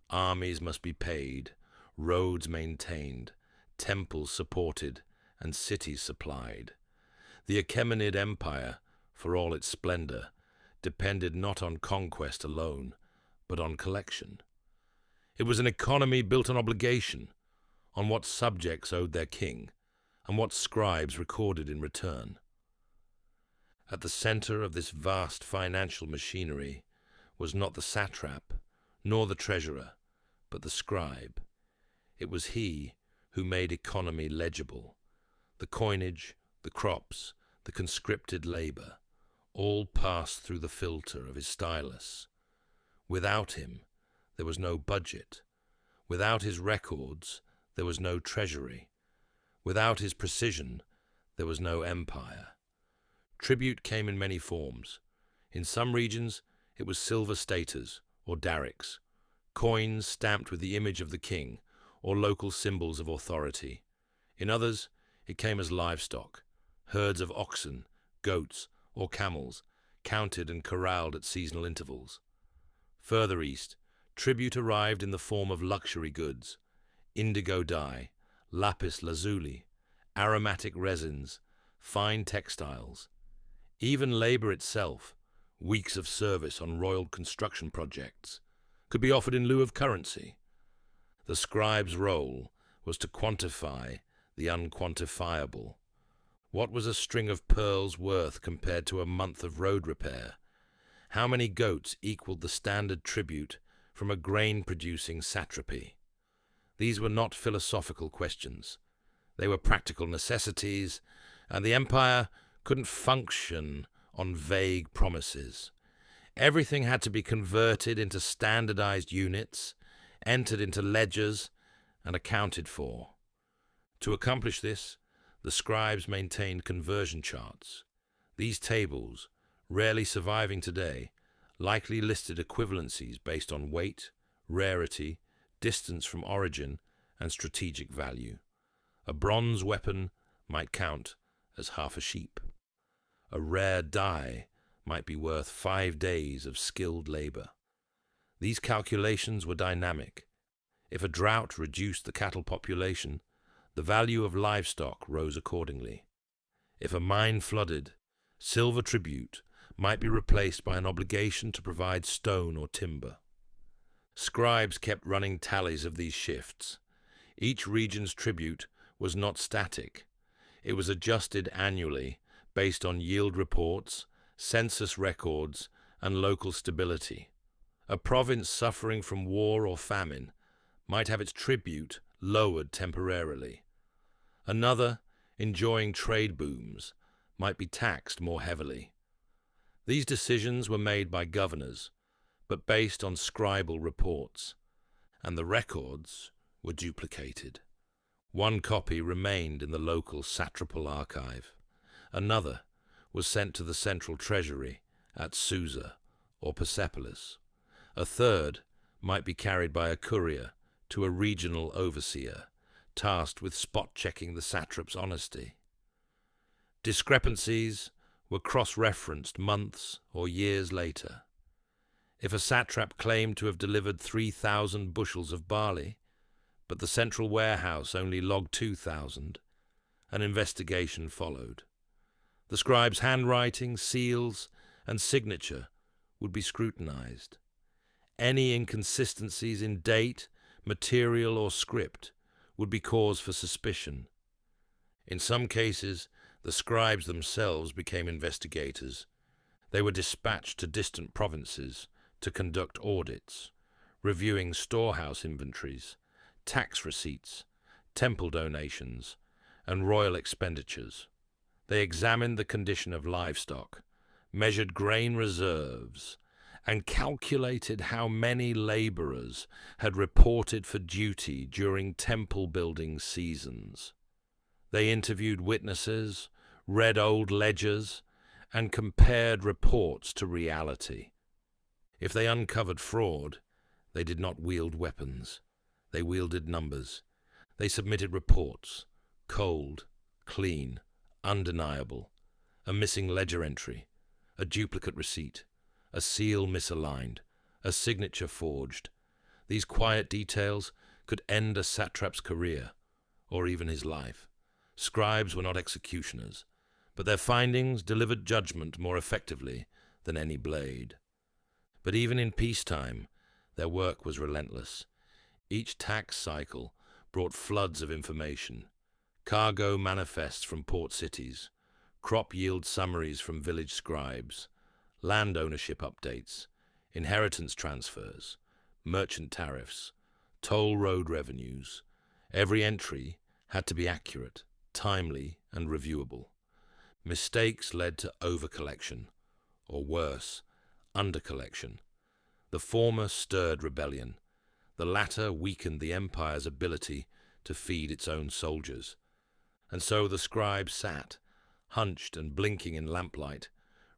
Armies must be paid, roads maintained, temples supported, and cities supplied. The Achaemenid Empire, for all its splendor, depended not on conquest alone, but on collection. It was an economy built on obligation, on what subjects owed their king, and what scribes recorded in return. At the center of this vast financial machinery was not the satrap, nor the treasurer, but the scribe. It was he who made economy legible. The coinage, the crops, the conscripted labor, all passed through the filter of his stylus. Without him, there was no budget. Without his records, there was no treasury. Without his precision, there was no empire. Tribute came in many forms. In some regions, it was silver staters or darics, coins stamped with the image of the king, or local symbols of authority. In others, it came as livestock, herds of oxen, goats, or camels, counted and corralled at seasonal intervals. Further east, tribute arrived in the form of luxury goods, indigo dye, lapis lazuli, aromatic resins, fine textiles. Even labor itself, weeks of service on royal construction projects, could be offered in lieu of currency. The scribe's role was to quantify the unquantifiable. What was a string of pearls worth compared to a month of road repair? How many goats equaled the standard tribute from a grain-producing satrapy? These were not philosophical questions. They were practical necessities, and the empire couldn't function on vague promises. Everything had to be converted into standardized units, entered into ledgers, and accounted for. To accomplish this, the scribes maintained conversion charts. These tables, rarely surviving today, likely listed equivalencies based on weight, rarity, distance from origin, and strategic value. A bronze weapon might count as half a sheep. A rare dye might be worth 5 days of skilled labor. These calculations were dynamic. If a drought reduced the cattle population, the value of livestock rose accordingly. If a mine flooded, silver tribute might be replaced by an obligation to provide stone or timber. Scribes kept running tallies of these shifts. Each region's tribute was not static. It was adjusted annually based on yield reports, census records, and local stability. A province suffering from war or famine might have its tribute lowered temporarily. Another, enjoying trade booms, might be taxed more heavily. These decisions were made by governors, but based on scribal reports, and the records were duplicated. One copy remained in the local satrapal archive. Another was sent to the central treasury at Susa or Persepolis. A third might be carried by a courier to a regional overseer, tasked with spot-checking the satrap's honesty. Discrepancies were cross-referenced months or years later. If a satrap claimed to have delivered 3,000 bushels of barley, but the central warehouse only logged 2,000, an investigation followed. The scribe's handwriting, seals, and signature would be scrutinized. Any inconsistencies in date, material, or script would be cause for suspicion. In some cases, the scribes themselves became investigators. They were dispatched to distant provinces to conduct audits, reviewing storehouse inventories, tax receipts, temple donations, and royal expenditures. They examined the condition of livestock, measured grain reserves, and calculated how many laborers had reported for duty during temple-building seasons. They interviewed witnesses, read old ledgers, and compared reports to reality. If they uncovered fraud, they did not wield weapons. They wielded numbers. They submitted reports, cold, clean, undeniable, a missing ledger entry, a duplicate receipt, a seal misaligned, a signature forged. These quiet details could end a satrap's career, or even his life. Scribes were not executioners, but their findings delivered judgment more effectively than any blade. But even in peacetime, their work was relentless. Each tax cycle brought floods of information. Cargo manifests from port cities, crop yield summaries from village scribes, land ownership updates, inheritance transfers, merchant tariffs, toll road revenues. Every entry had to be accurate, timely, and reviewable. Mistakes led to overcollection, or worse, undercollection. The former stirred rebellion. The latter weakened the empire's ability to feed its own soldiers. And so the scribe sat, hunched and blinking in lamplight,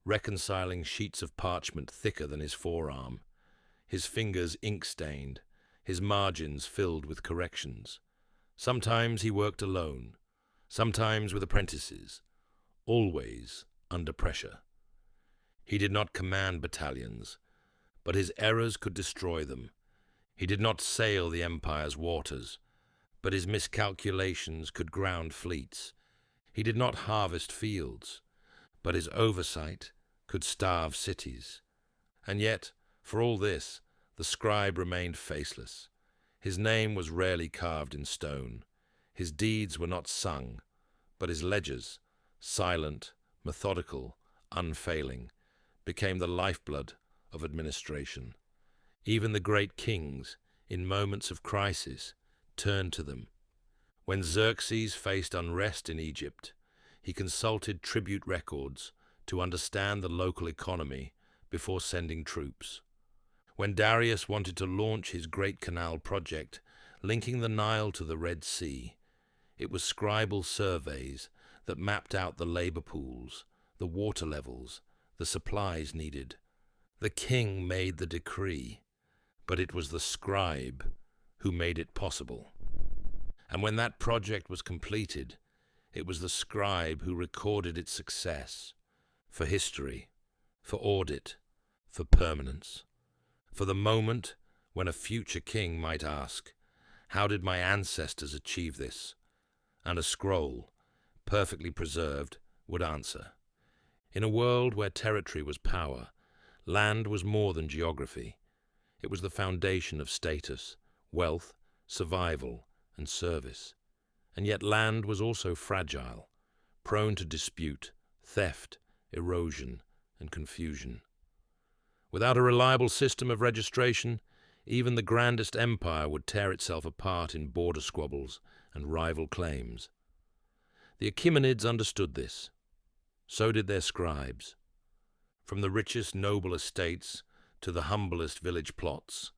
reconciling sheets of parchment thicker than his forearm, his fingers ink-stained, his margins filled with corrections. Sometimes he worked alone, sometimes with apprentices, always under pressure. He did not command battalions, but his errors could destroy them. He did not sail the empire's waters, but his miscalculations could ground fleets. He did not harvest fields, but his oversight could starve cities. And yet, for all this, the scribe remained faceless. His name was rarely carved in stone. His deeds were not sung, but his ledgers, silent, methodical, unfailing, became the lifeblood of administration. Even the great kings, in moments of crisis, turned to them. When Xerxes faced unrest in Egypt, he consulted tribute records to understand the local economy before sending troops. When Darius wanted to launch his Great Canal project, linking the Nile to the Red Sea, it was scribal surveys that mapped out the labor pools, the water levels, the supplies needed. The king made the decree, but it was the scribe who made it possible. And when that project was completed, it was the scribe who recorded its success, for history, for audit, for permanence, for the moment when a future king might ask, "How did my ancestors achieve this?" And a scroll, perfectly preserved, would answer. In a world where territory was power, land was more than geography. It was the foundation of status, wealth, survival, and service. And yet land was also fragile, prone to dispute, theft, erosion, and confusion. Without a reliable system of registration, even the grandest empire would tear itself apart in border squabbles and rival claims. The Achaemenids understood this. So did their scribes. From the richest noble estates to the humblest village plots,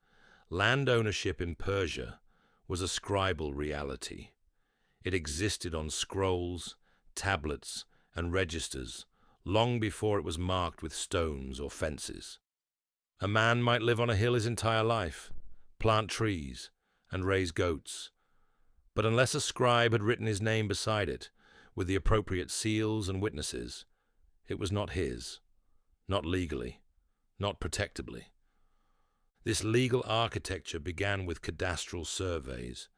land ownership in Persia was a scribal reality. It existed on scrolls, tablets, and registers long before it was marked with stones or fences. A man might live on a hill his entire life, plant trees, and raise goats, but unless a scribe had written his name beside it, with the appropriate seals and witnesses, it was not his, not legally, not protectably. This legal architecture began with cadastral surveys,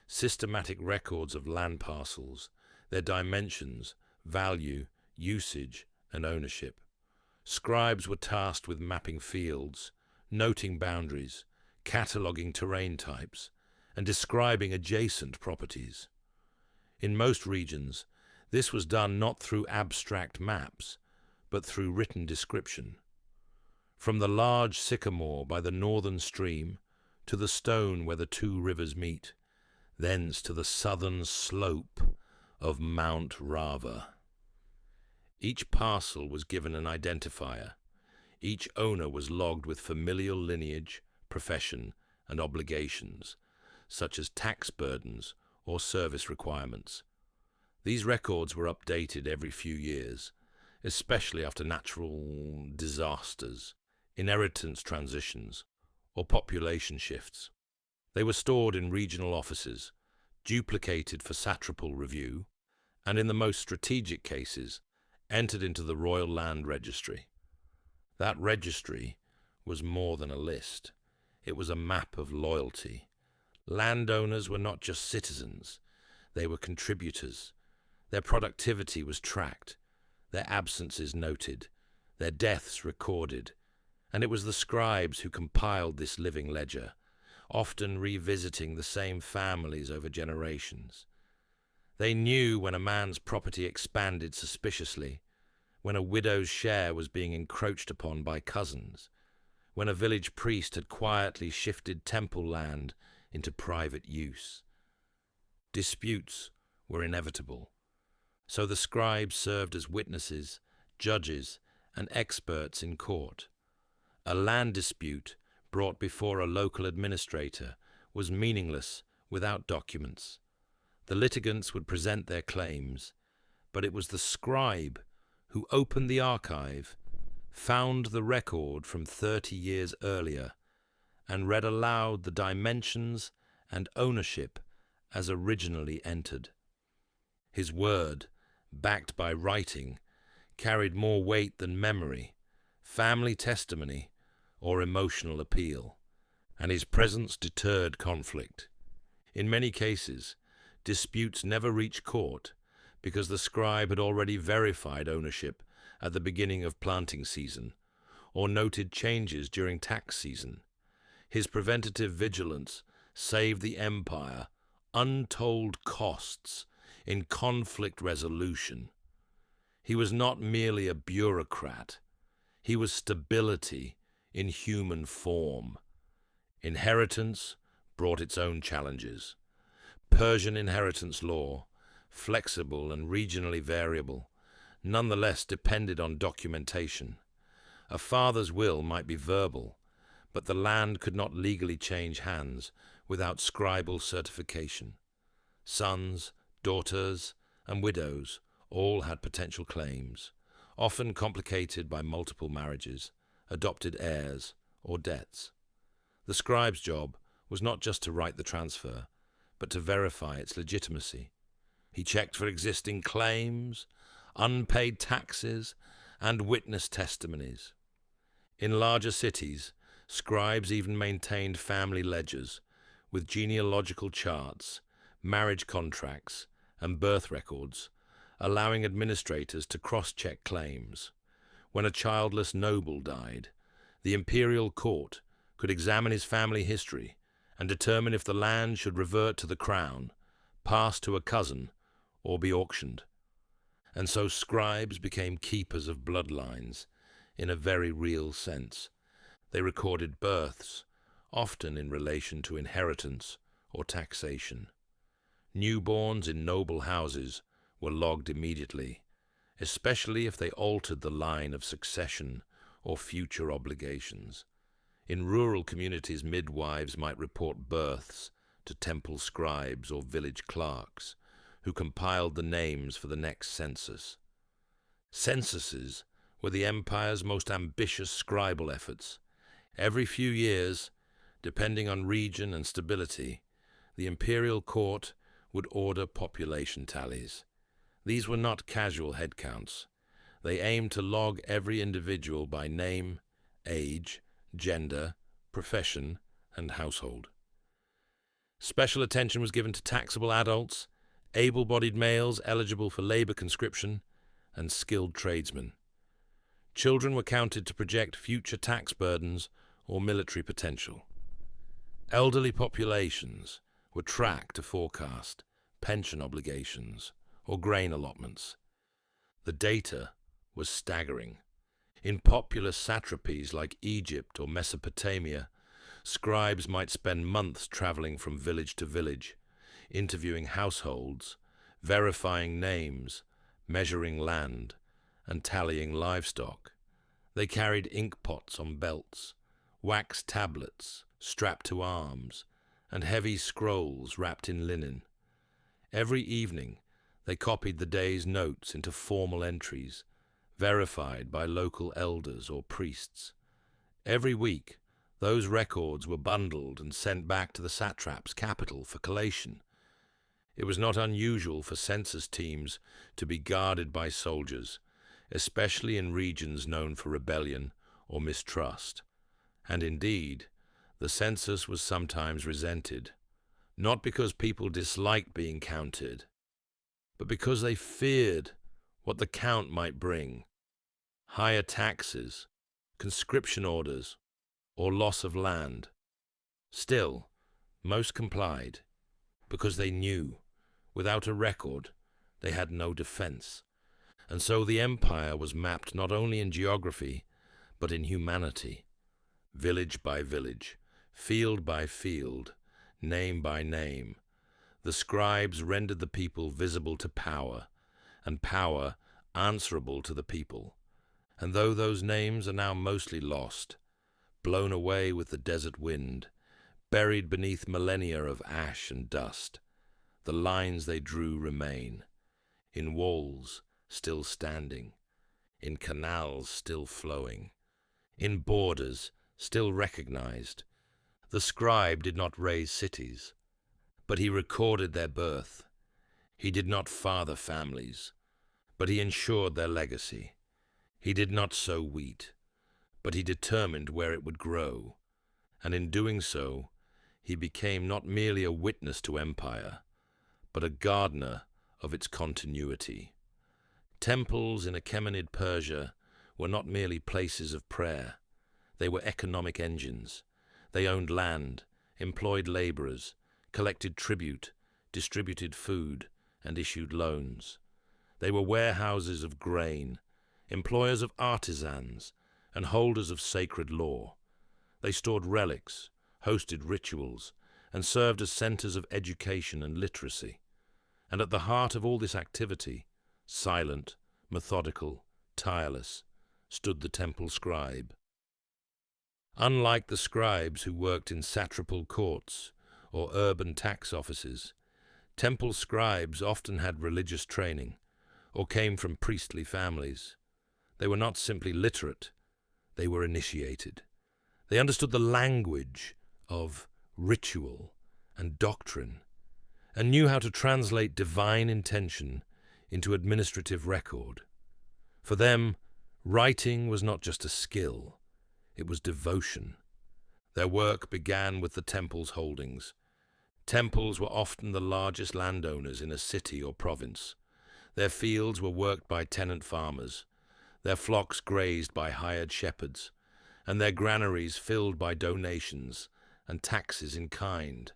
systematic records of land parcels, their dimensions, value, usage, and ownership. Scribes were tasked with mapping fields, noting boundaries, cataloguing terrain types, and describing adjacent properties. In most regions, this was done not through abstract maps, but through written description. From the large sycamore by the northern stream to the stone where the two rivers meet, thence to the southern slope of Mount Rava. Each parcel was given an identifier. Each owner was logged with familial lineage, profession, and obligations, such as tax burdens or service requirements. These records were updated every few years, especially after natural disasters, inheritance transitions, or population shifts. They were stored in regional offices, duplicated for satrapal review, and in the most strategic cases, entered into the Royal Land Registry. That registry was more than a list. It was a map of loyalty. Landowners were not just citizens, they were contributors. Their productivity was tracked, their absences noted, their deaths recorded, and it was the scribes who compiled this living ledger, often revisiting the same families over generations. They knew when a man's property expanded suspiciously, when a widow's share was being encroached upon by cousins, when a village priest had quietly shifted temple land into private use. Disputes were inevitable. So the scribes served as witnesses, judges, and experts in court. A land dispute brought before a local administrator was meaningless without documents. The litigants would present their claims, but it was the scribe who opened the archive, found the record from 30 years earlier, and read aloud the dimensions and ownership as originally entered. His word, backed by writing, carried more weight than memory, family testimony, or emotional appeal, and his presence deterred conflict. In many cases, disputes never reached court because the scribe had already verified ownership at the beginning of planting season or noted changes during tax season. His preventative vigilance saved the empire untold costs in conflict resolution. He was not merely a bureaucrat. He was stability in human form. Inheritance brought its own challenges. Persian inheritance law, flexible and regionally variable, nonetheless depended on documentation. A father's will might be verbal, but the land could not legally change hands without scribal certification. Sons, daughters, and widows all had potential claims, often complicated by multiple marriages, adopted heirs, or debts. The scribe's job was not just to write the transfer, but to verify its legitimacy. He checked for existing claims, unpaid taxes, and witness testimonies. In larger cities, scribes even maintained family ledgers with genealogical charts, marriage contracts, and birth records, allowing administrators to cross-check claims. When a childless noble died, the imperial court could examine his family history and determine if the land should revert to the crown, pass to a cousin, or be auctioned. And so scribes became keepers of bloodlines in a very real sense. They recorded births, often in relation to inheritance or taxation. Newborns in noble houses were logged immediately, especially if they altered the line of succession or future obligations. In rural communities, midwives might report births to temple scribes or village clerks, who compiled the names for the next census. Censuses were the empire's most ambitious scribal efforts. Every few years, depending on region and stability, the imperial court would order population tallies. These were not casual headcounts. They aimed to log every individual by name, age, gender, profession, and household. Special attention was given to taxable adults, able-bodied males eligible for labor conscription, and skilled tradesmen. Children were counted to project future tax burdens or military potential. Elderly populations were tracked to forecast pension obligations or grain allotments. The data was staggering. In populous satrapies like Egypt or Mesopotamia, scribes might spend months traveling from village to village, interviewing households, verifying names, measuring land, and tallying livestock. They carried ink pots on belts, wax tablets strapped to arms, and heavy scrolls wrapped in linen. Every evening, they copied the day's notes into formal entries, verified by local elders or priests. Every week, those records were bundled and sent back to the satrap's capital for collation. It was not unusual for census teams to be guarded by soldiers, especially in regions known for rebellion or mistrust. And indeed, the census was sometimes resented, not because people disliked being counted, but because they feared what the count might bring: higher taxes, conscription orders, or loss of land. Still, most complied, because they knew, without a record, they had no defense. And so the empire was mapped not only in geography, but in humanity. Village by village, field by field, name by name, the scribes rendered the people visible to power, and power answerable to the people. And though those names are now mostly lost, blown away with the desert wind, buried beneath millennia of ash and dust, the lines they drew remain, in walls still standing, in canals still flowing, in borders still recognized. The scribe did not raise cities, but he recorded their birth. He did not father families, but he ensured their legacy. He did not sow wheat, but he determined where it would grow, and in doing so, he became not merely a witness to empire, but a gardener of its continuity. Temples in Achaemenid Persia were not merely places of prayer. They were economic engines. They owned land, employed laborers, collected tribute, distributed food, and issued loans. They were warehouses of grain, employers of artisans, and holders of sacred law. They stored relics, hosted rituals, and served as centers of education and literacy. And at the heart of all this activity, silent, methodical, tireless, stood the temple scribe. Unlike the scribes who worked in satrapal courts or urban tax offices, temple scribes often had religious training or came from priestly families. They were not simply literate, they were initiated. They understood the language of ritual and doctrine, and knew how to translate divine intention into administrative record. For them, writing was not just a skill, it was devotion. Their work began with the temple's holdings. Temples were often the largest landowners in a city or province. Their fields were worked by tenant farmers, their flocks grazed by hired shepherds, and their granaries filled by donations and taxes in kind.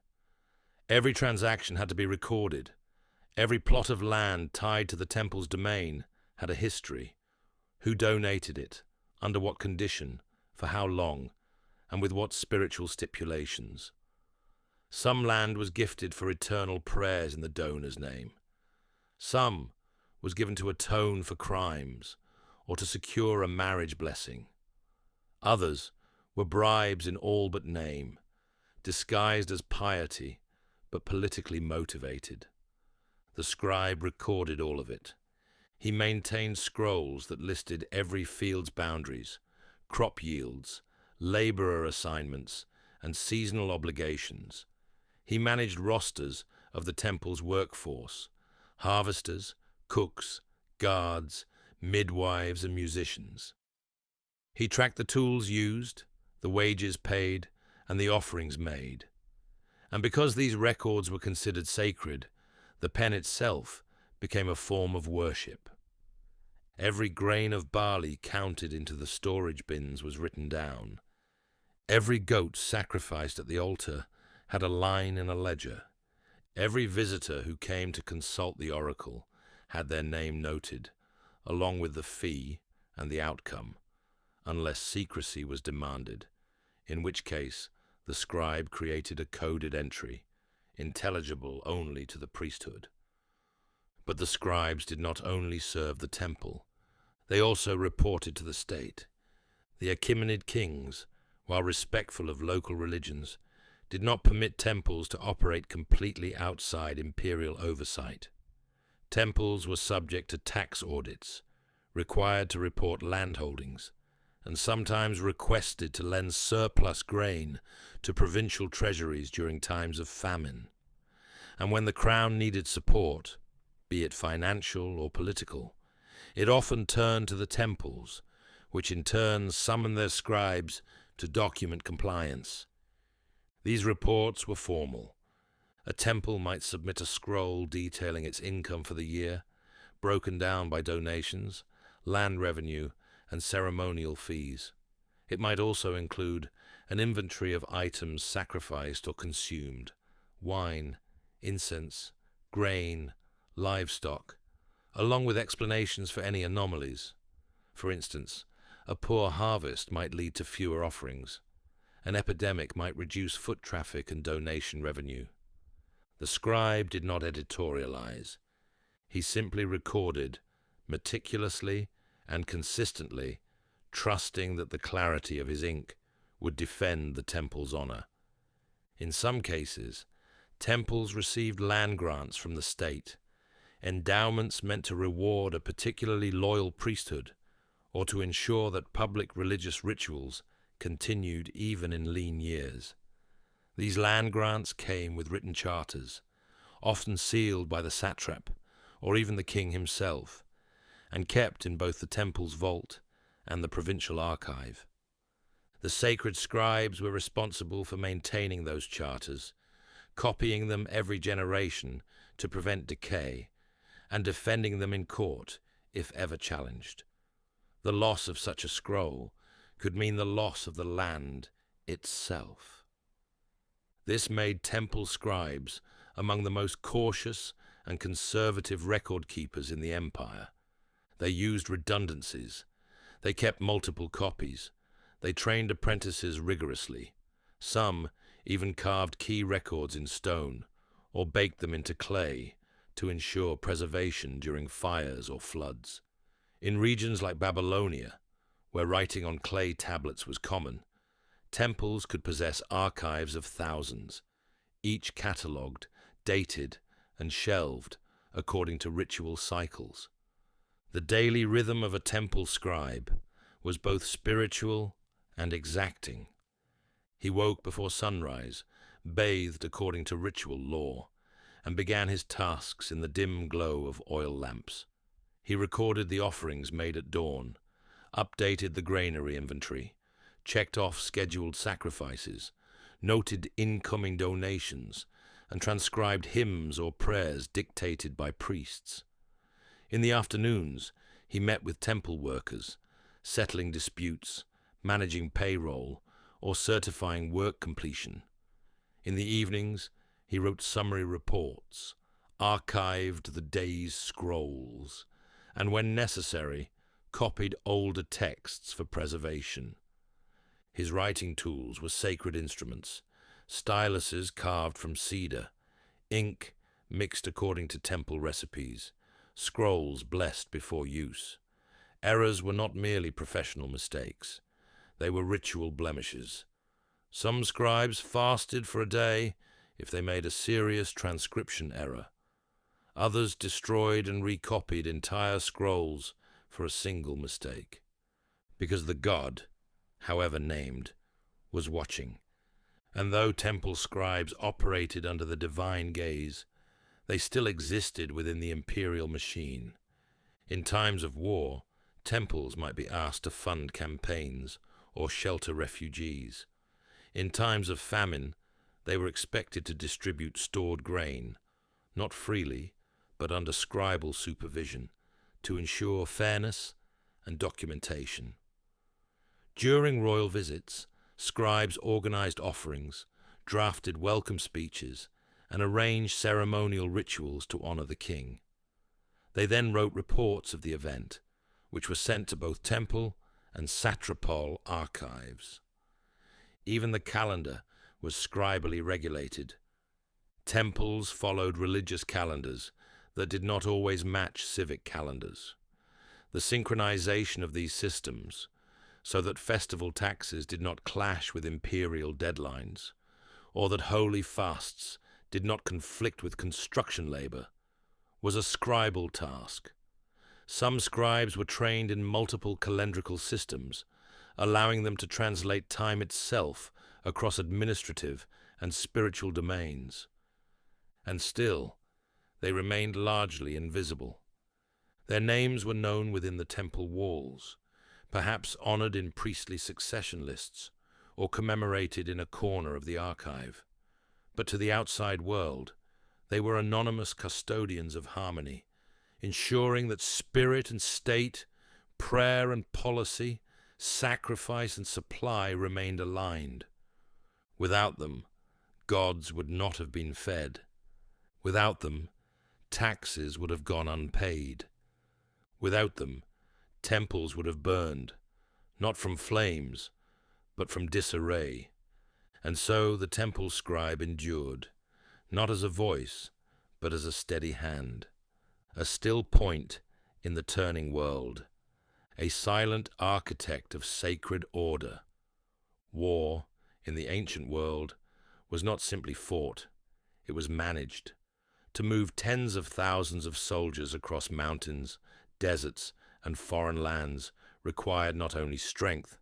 Every transaction had to be recorded. Every plot of land tied to the temple's domain had a history. Who donated it, under what condition, for how long, and with what spiritual stipulations. Some land was gifted for eternal prayers in the donor's name. Some was given to atone for crimes or to secure a marriage blessing. Others were bribes in all but name, disguised as piety but politically motivated. The scribe recorded all of it. He maintained scrolls that listed every field's boundaries, crop yields, laborer assignments, and seasonal obligations. He managed rosters of the temple's workforce, harvesters, cooks, guards, midwives, and musicians. He tracked the tools used, the wages paid, and the offerings made. And because these records were considered sacred, the pen itself became a form of worship. Every grain of barley counted into the storage bins was written down. Every goat sacrificed at the altar had a line in a ledger. Every visitor who came to consult the oracle had their name noted, along with the fee and the outcome, unless secrecy was demanded, in which case the scribe created a coded entry, intelligible only to the priesthood. But the scribes did not only serve the temple, they also reported to the state. The Achaemenid kings, while respectful of local religions, did not permit temples to operate completely outside imperial oversight. Temples were subject to tax audits, required to report landholdings, and sometimes requested to lend surplus grain to provincial treasuries during times of famine. And when the crown needed support, be it financial or political, it often turned to the temples, which in turn summoned their scribes to document compliance. These reports were formal. A temple might submit a scroll detailing its income for the year, broken down by donations, land revenue, and ceremonial fees. It might also include an inventory of items sacrificed or consumed, wine, incense, grain, livestock, along with explanations for any anomalies. For instance, a poor harvest might lead to fewer offerings. An epidemic might reduce foot traffic and donation revenue. The scribe did not editorialize. He simply recorded, meticulously and consistently, trusting that the clarity of his ink would defend the temple's honor. In some cases, temples received land grants from the state, endowments meant to reward a particularly loyal priesthood or to ensure that public religious rituals continued even in lean years. These land grants came with written charters, often sealed by the satrap or even the king himself, and kept in both the temple's vault and the provincial archive. The sacred scribes were responsible for maintaining those charters, copying them every generation to prevent decay, and defending them in court if ever challenged. The loss of such a scroll could mean the loss of the land itself. This made temple scribes among the most cautious and conservative record keepers in the empire. They used redundancies. They kept multiple copies. They trained apprentices rigorously. Some even carved key records in stone or baked them into clay to ensure preservation during fires or floods. In regions like Babylonia, where writing on clay tablets was common, temples could possess archives of thousands, each catalogued, dated, and shelved according to ritual cycles. The daily rhythm of a temple scribe was both spiritual and exacting. He woke before sunrise, bathed according to ritual law, and began his tasks in the dim glow of oil lamps. He recorded the offerings made at dawn, updated the granary inventory, checked off scheduled sacrifices, noted incoming donations, and transcribed hymns or prayers dictated by priests. In the afternoons, he met with temple workers, settling disputes, managing payroll, or certifying work completion. In the evenings, he wrote summary reports, archived the day's scrolls, and when necessary, copied older texts for preservation. His writing tools were sacred instruments, styluses carved from cedar, ink mixed according to temple recipes, scrolls blessed before use. Errors were not merely professional mistakes. They were ritual blemishes. Some scribes fasted for a day if they made a serious transcription error. Others destroyed and recopied entire scrolls for a single mistake. Because the god, however named, was watching. And though temple scribes operated under the divine gaze, they still existed within the imperial machine. In times of war, temples might be asked to fund campaigns or shelter refugees. In times of famine, they were expected to distribute stored grain, not freely, but under scribal supervision, to ensure fairness and documentation. During royal visits, scribes organized offerings, drafted welcome speeches, and arranged ceremonial rituals to honor the king. They then wrote reports of the event, which were sent to both temple and satrapal archives. Even the calendar was scribally regulated. Temples followed religious calendars that did not always match civic calendars. The synchronization of these systems, so that festival taxes did not clash with imperial deadlines, or that holy fasts did not conflict with construction labor, was a scribal task. Some scribes were trained in multiple calendrical systems, allowing them to translate time itself across administrative and spiritual domains. And still, they remained largely invisible. Their names were known within the temple walls, perhaps honored in priestly succession lists, or commemorated in a corner of the archive. But to the outside world, they were anonymous custodians of harmony, ensuring that spirit and state, prayer and policy, sacrifice and supply remained aligned. Without them, gods would not have been fed. Without them, taxes would have gone unpaid. Without them, temples would have burned, not from flames, but from disarray. And so the temple scribe endured, not as a voice, but as a steady hand. a still point in the turning world, a silent architect of sacred order. War, in the ancient world, was not simply fought, it was managed. To move tens of thousands of soldiers across mountains, deserts, and foreign lands required not only strength,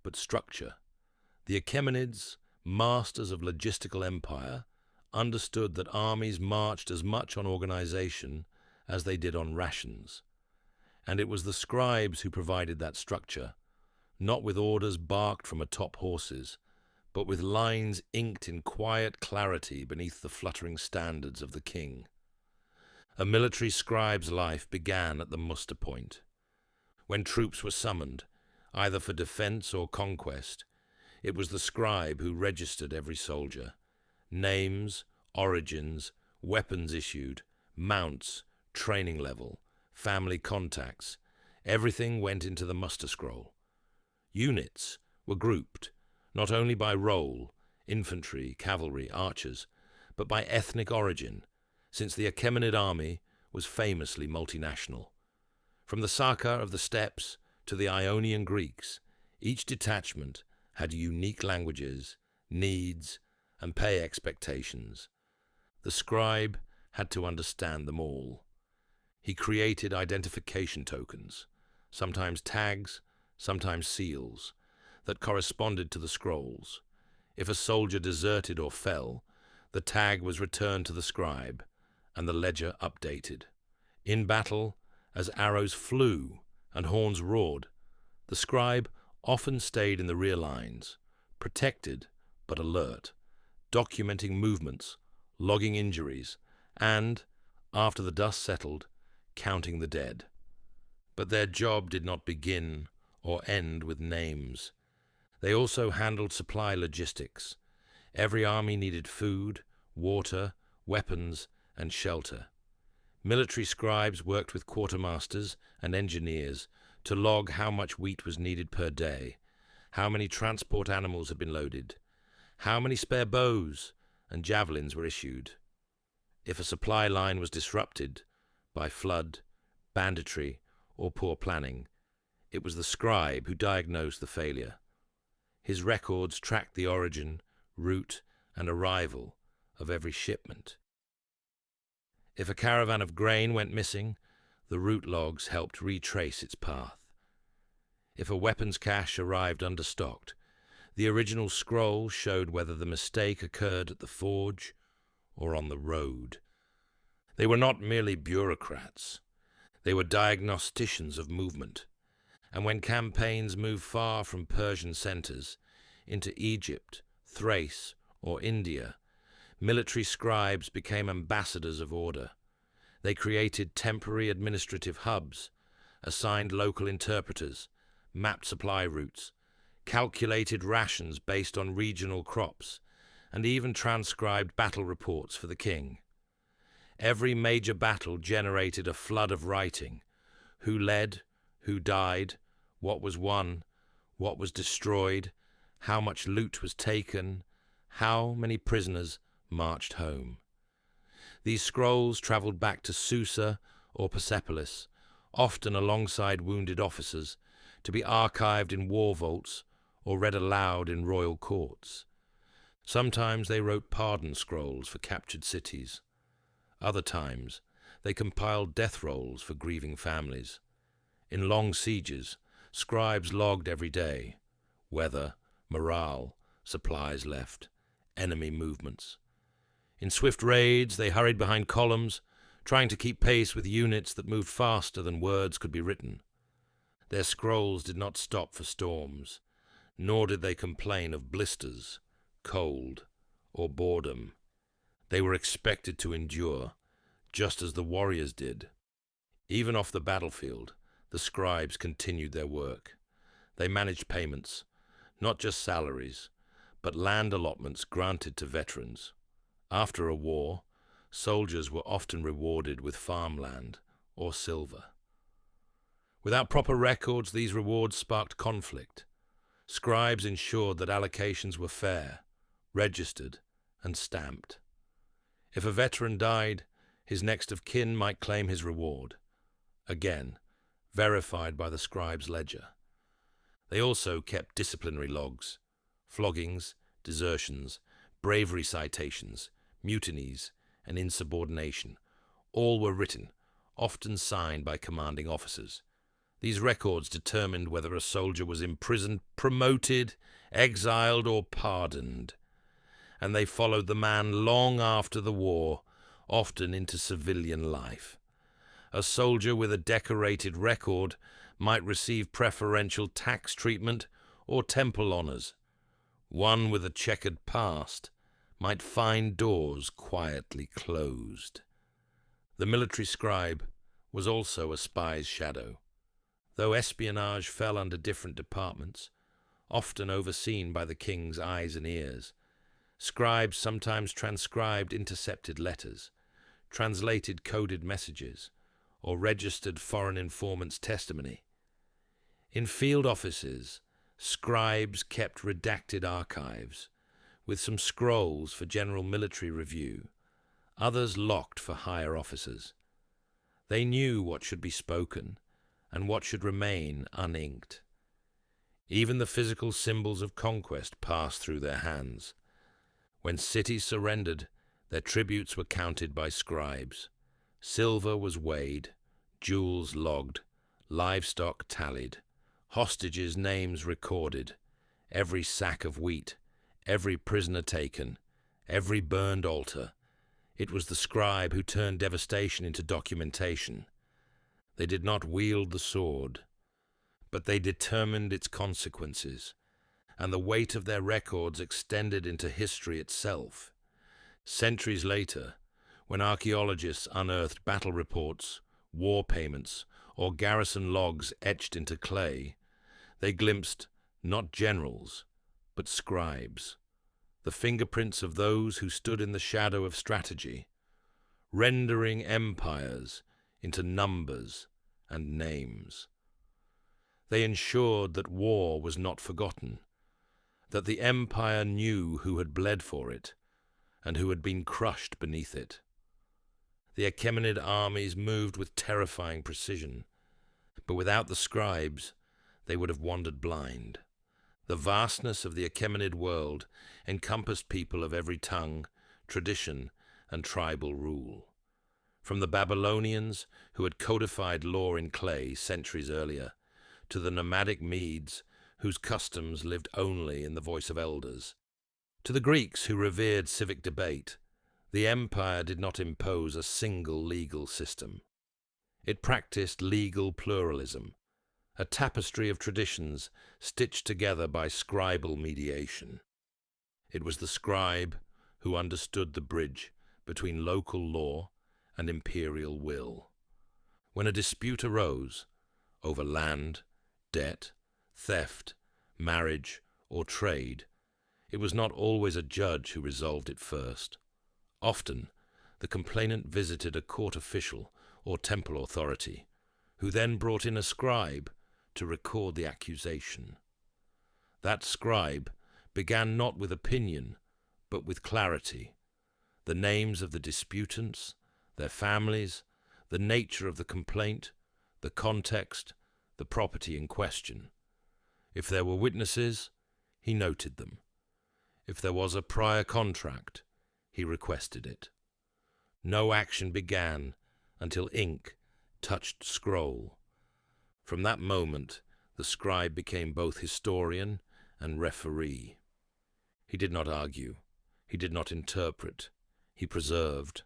but structure. The Achaemenids, masters of logistical empire, understood that armies marched as much on organization as they did on rations. And it was the scribes who provided that structure, not with orders barked from atop horses, but with lines inked in quiet clarity beneath the fluttering standards of the king. A military scribe's life began at the muster point. When troops were summoned, either for defense or conquest, it was the scribe who registered every soldier. Names, origins, weapons issued, mounts, training level, family contacts, everything went into the muster scroll. Units were grouped, not only by role, infantry, cavalry, archers, but by ethnic origin, since the Achaemenid army was famously multinational. From the Saka of the steppes to the Ionian Greeks, each detachment had unique languages, needs, and pay expectations. The scribe had to understand them all. He created identification tokens, sometimes tags, sometimes seals, that corresponded to the scrolls. If a soldier deserted or fell, the tag was returned to the scribe, and the ledger updated. In battle, as arrows flew and horns roared, the scribe often stayed in the rear lines, protected but alert, documenting movements, logging injuries, and, after the dust settled, counting the dead. But their job did not begin or end with names. They also handled supply logistics. Every army needed food, water, weapons, and shelter. Military scribes worked with quartermasters and engineers to log how much wheat was needed per day, how many transport animals had been loaded, how many spare bows and javelins were issued. If a supply line was disrupted by flood, banditry, or poor planning, it was the scribe who diagnosed the failure. His records tracked the origin, route, and arrival of every shipment. If a caravan of grain went missing, the route logs helped retrace its path. If a weapons cache arrived understocked, the original scroll showed whether the mistake occurred at the forge or on the road. They were not merely bureaucrats. They were diagnosticians of movement. And when campaigns moved far from Persian centers into Egypt, Thrace, or India, military scribes became ambassadors of order. They created temporary administrative hubs, assigned local interpreters, mapped supply routes, calculated rations based on regional crops, and even transcribed battle reports for the king. Every major battle generated a flood of writing: who led, who died, what was won, what was destroyed, how much loot was taken, how many prisoners marched home. These scrolls travelled back to Susa or Persepolis, often alongside wounded officers, to be archived in war vaults or read aloud in royal courts. Sometimes they wrote pardon scrolls for captured cities. Other times, they compiled death rolls for grieving families. In long sieges, scribes logged every day: weather, morale, supplies left, enemy movements. In swift raids, they hurried behind columns, trying to keep pace with units that moved faster than words could be written. Their scrolls did not stop for storms, nor did they complain of blisters, cold, or boredom. They were expected to endure, just as the warriors did. Even off the battlefield, the scribes continued their work. They managed payments, not just salaries, but land allotments granted to veterans. After a war, soldiers were often rewarded with farmland or silver. Without proper records, these rewards sparked conflict. Scribes ensured that allocations were fair, registered, and stamped. If a veteran died, His next of kin might claim his reward, again verified by the scribe's ledger. They also kept disciplinary logs, floggings, desertions, bravery citations, mutinies, and insubordination. All were written, often signed by commanding officers. These records determined whether a soldier was imprisoned, promoted, exiled, or pardoned, and they followed the man long after the war, often into civilian life. A soldier with a decorated record might receive preferential tax treatment or temple honors. One with a checkered past might find doors quietly closed. The military scribe was also a spy's shadow. Though espionage fell under different departments, often overseen by the king's eyes and ears, scribes sometimes transcribed intercepted letters, translated coded messages, or registered foreign informants' testimony. In field offices, scribes kept redacted archives, with some scrolls for general military review, others locked for higher officers. They knew what should be spoken and what should remain uninked. Even the physical symbols of conquest passed through their hands. When cities surrendered, their tributes were counted by scribes. Silver was weighed, jewels logged, livestock tallied, hostages' names recorded, every sack of wheat, every prisoner taken, every burned altar. It was the scribe who turned devastation into documentation. They did not wield the sword, but they determined its consequences, and the weight of their records extended into history itself. Centuries later, when archaeologists unearthed battle reports, war payments, or garrison logs etched into clay, they glimpsed not generals, but scribes, the fingerprints of those who stood in the shadow of strategy, rendering empires into numbers and names. They ensured that war was not forgotten, that the empire knew who had bled for it and who had been crushed beneath it. The Achaemenid armies moved with terrifying precision, but without the scribes, they would have wandered blind. The vastness of the Achaemenid world encompassed people of every tongue, tradition, and tribal rule. From the Babylonians, who had codified law in clay centuries earlier, to the nomadic Medes, whose customs lived only in the voice of elders, to the Greeks who revered civic debate, the empire did not impose a single legal system. It practiced legal pluralism, a tapestry of traditions stitched together by scribal mediation. It was the scribe who understood the bridge between local law and imperial will. When a dispute arose over land, debt, theft, marriage, or trade, it was not always a judge who resolved it first. Often, the complainant visited a court official or temple authority, who then brought in a scribe to record the accusation. That scribe began not with opinion, but with clarity, the names of the disputants, their families, the nature of the complaint, the context, the property in question. If there were witnesses, he noted them. If there was a prior contract, he requested it. No action began until ink touched scroll. From that moment, the scribe became both historian and referee. He did not argue, he did not interpret, he preserved,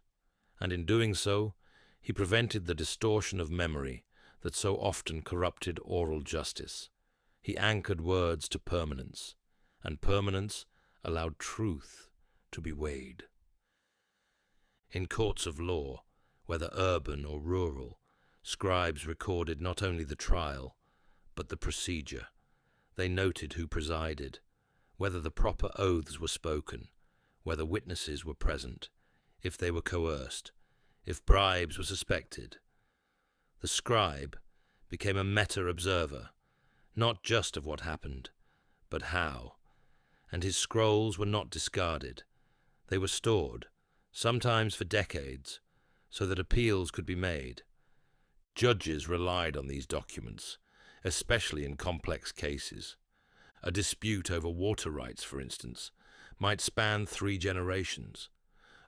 and in doing so, he prevented the distortion of memory that so often corrupted oral justice. He anchored words to permanence, and permanence allowed truth to be weighed. In courts of law, whether urban or rural, scribes recorded not only the trial, but the procedure. They noted who presided, whether the proper oaths were spoken, whether witnesses were present, if they were coerced, if bribes were suspected. The scribe became a meta-observer, not just of what happened, but how, and his scrolls were not discarded. They were stored, sometimes for decades, so that appeals could be made. Judges relied on these documents, especially in complex cases. A dispute over water rights, for instance, might span 3 generations.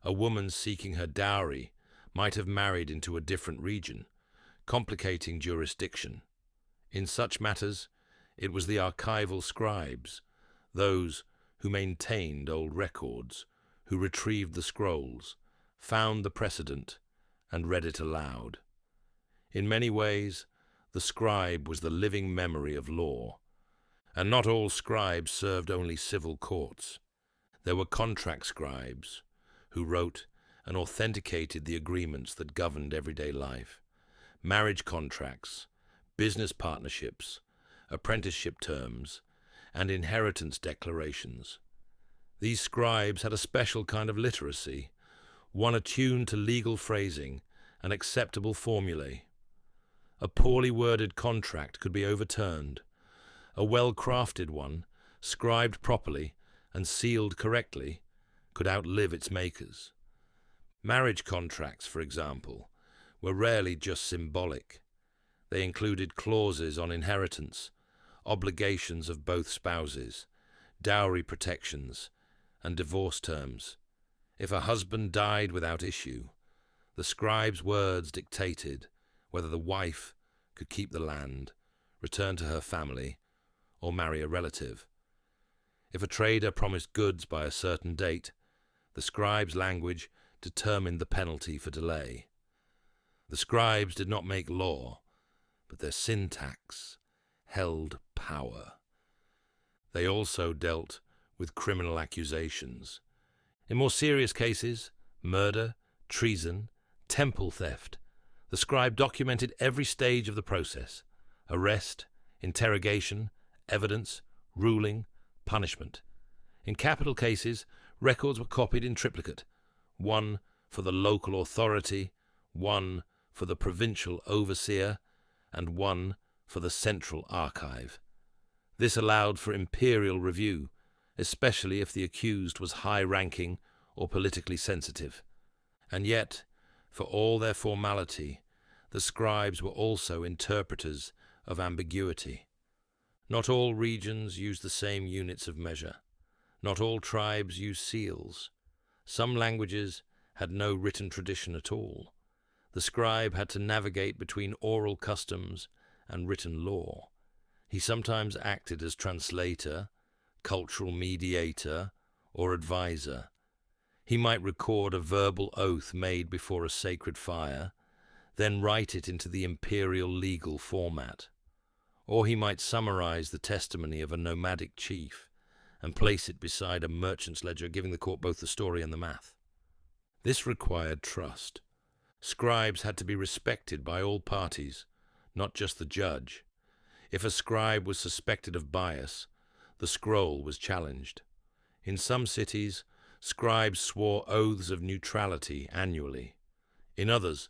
A woman seeking her dowry might have married into a different region, complicating jurisdiction. In such matters, it was the archival scribes, those who maintained old records, who retrieved the scrolls, found the precedent, and read it aloud. In many ways, the scribe was the living memory of law, and not all scribes served only civil courts. There were contract scribes, who wrote and authenticated the agreements that governed everyday life, marriage contracts, business partnerships, apprenticeship terms, and inheritance declarations. These scribes had a special kind of literacy, one attuned to legal phrasing and acceptable formulae. A poorly worded contract could be overturned. A well-crafted one, scribed properly and sealed correctly, could outlive its makers. Marriage contracts, for example, were rarely just symbolic. They included clauses on inheritance, obligations of both spouses, dowry protections, and divorce terms. If a husband died without issue, the scribe's words dictated whether the wife could keep the land, return to her family, or marry a relative. If a trader promised goods by a certain date, the scribe's language determined the penalty for delay. The scribes did not make law, but their syntax held power. They also dealt with criminal accusations. In more serious cases, murder, treason, temple theft, the scribe documented every stage of the process: arrest, interrogation, evidence, ruling, punishment. In capital cases, records were copied in triplicate, one for the local authority, one for the provincial overseer, and one for the central archive. This allowed for imperial review, especially if the accused was high-ranking or politically sensitive. And yet, for all their formality, the scribes were also interpreters of ambiguity. Not all regions used the same units of measure. Not all tribes used seals. Some languages had no written tradition at all. The scribe had to navigate between oral customs and written law. He sometimes acted as translator, cultural mediator, or advisor. He might record a verbal oath made before a sacred fire, then write it into the imperial legal format. Or he might summarize the testimony of a nomadic chief and place it beside a merchant's ledger, giving the court both the story and the math. This required trust. Scribes had to be respected by all parties, not just the judge. If a scribe was suspected of bias, the scroll was challenged. In some cities, scribes swore oaths of neutrality annually. In others,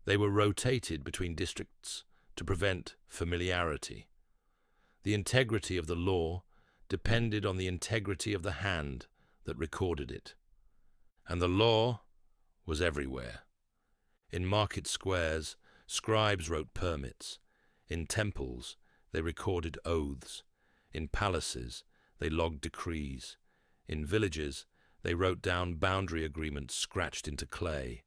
they were rotated between districts to prevent familiarity. The integrity of the law depended on the integrity of the hand that recorded it. And the law was everywhere. In market squares, scribes wrote permits. In temples, they recorded oaths. In palaces, they logged decrees. In villages, they wrote down boundary agreements scratched into clay.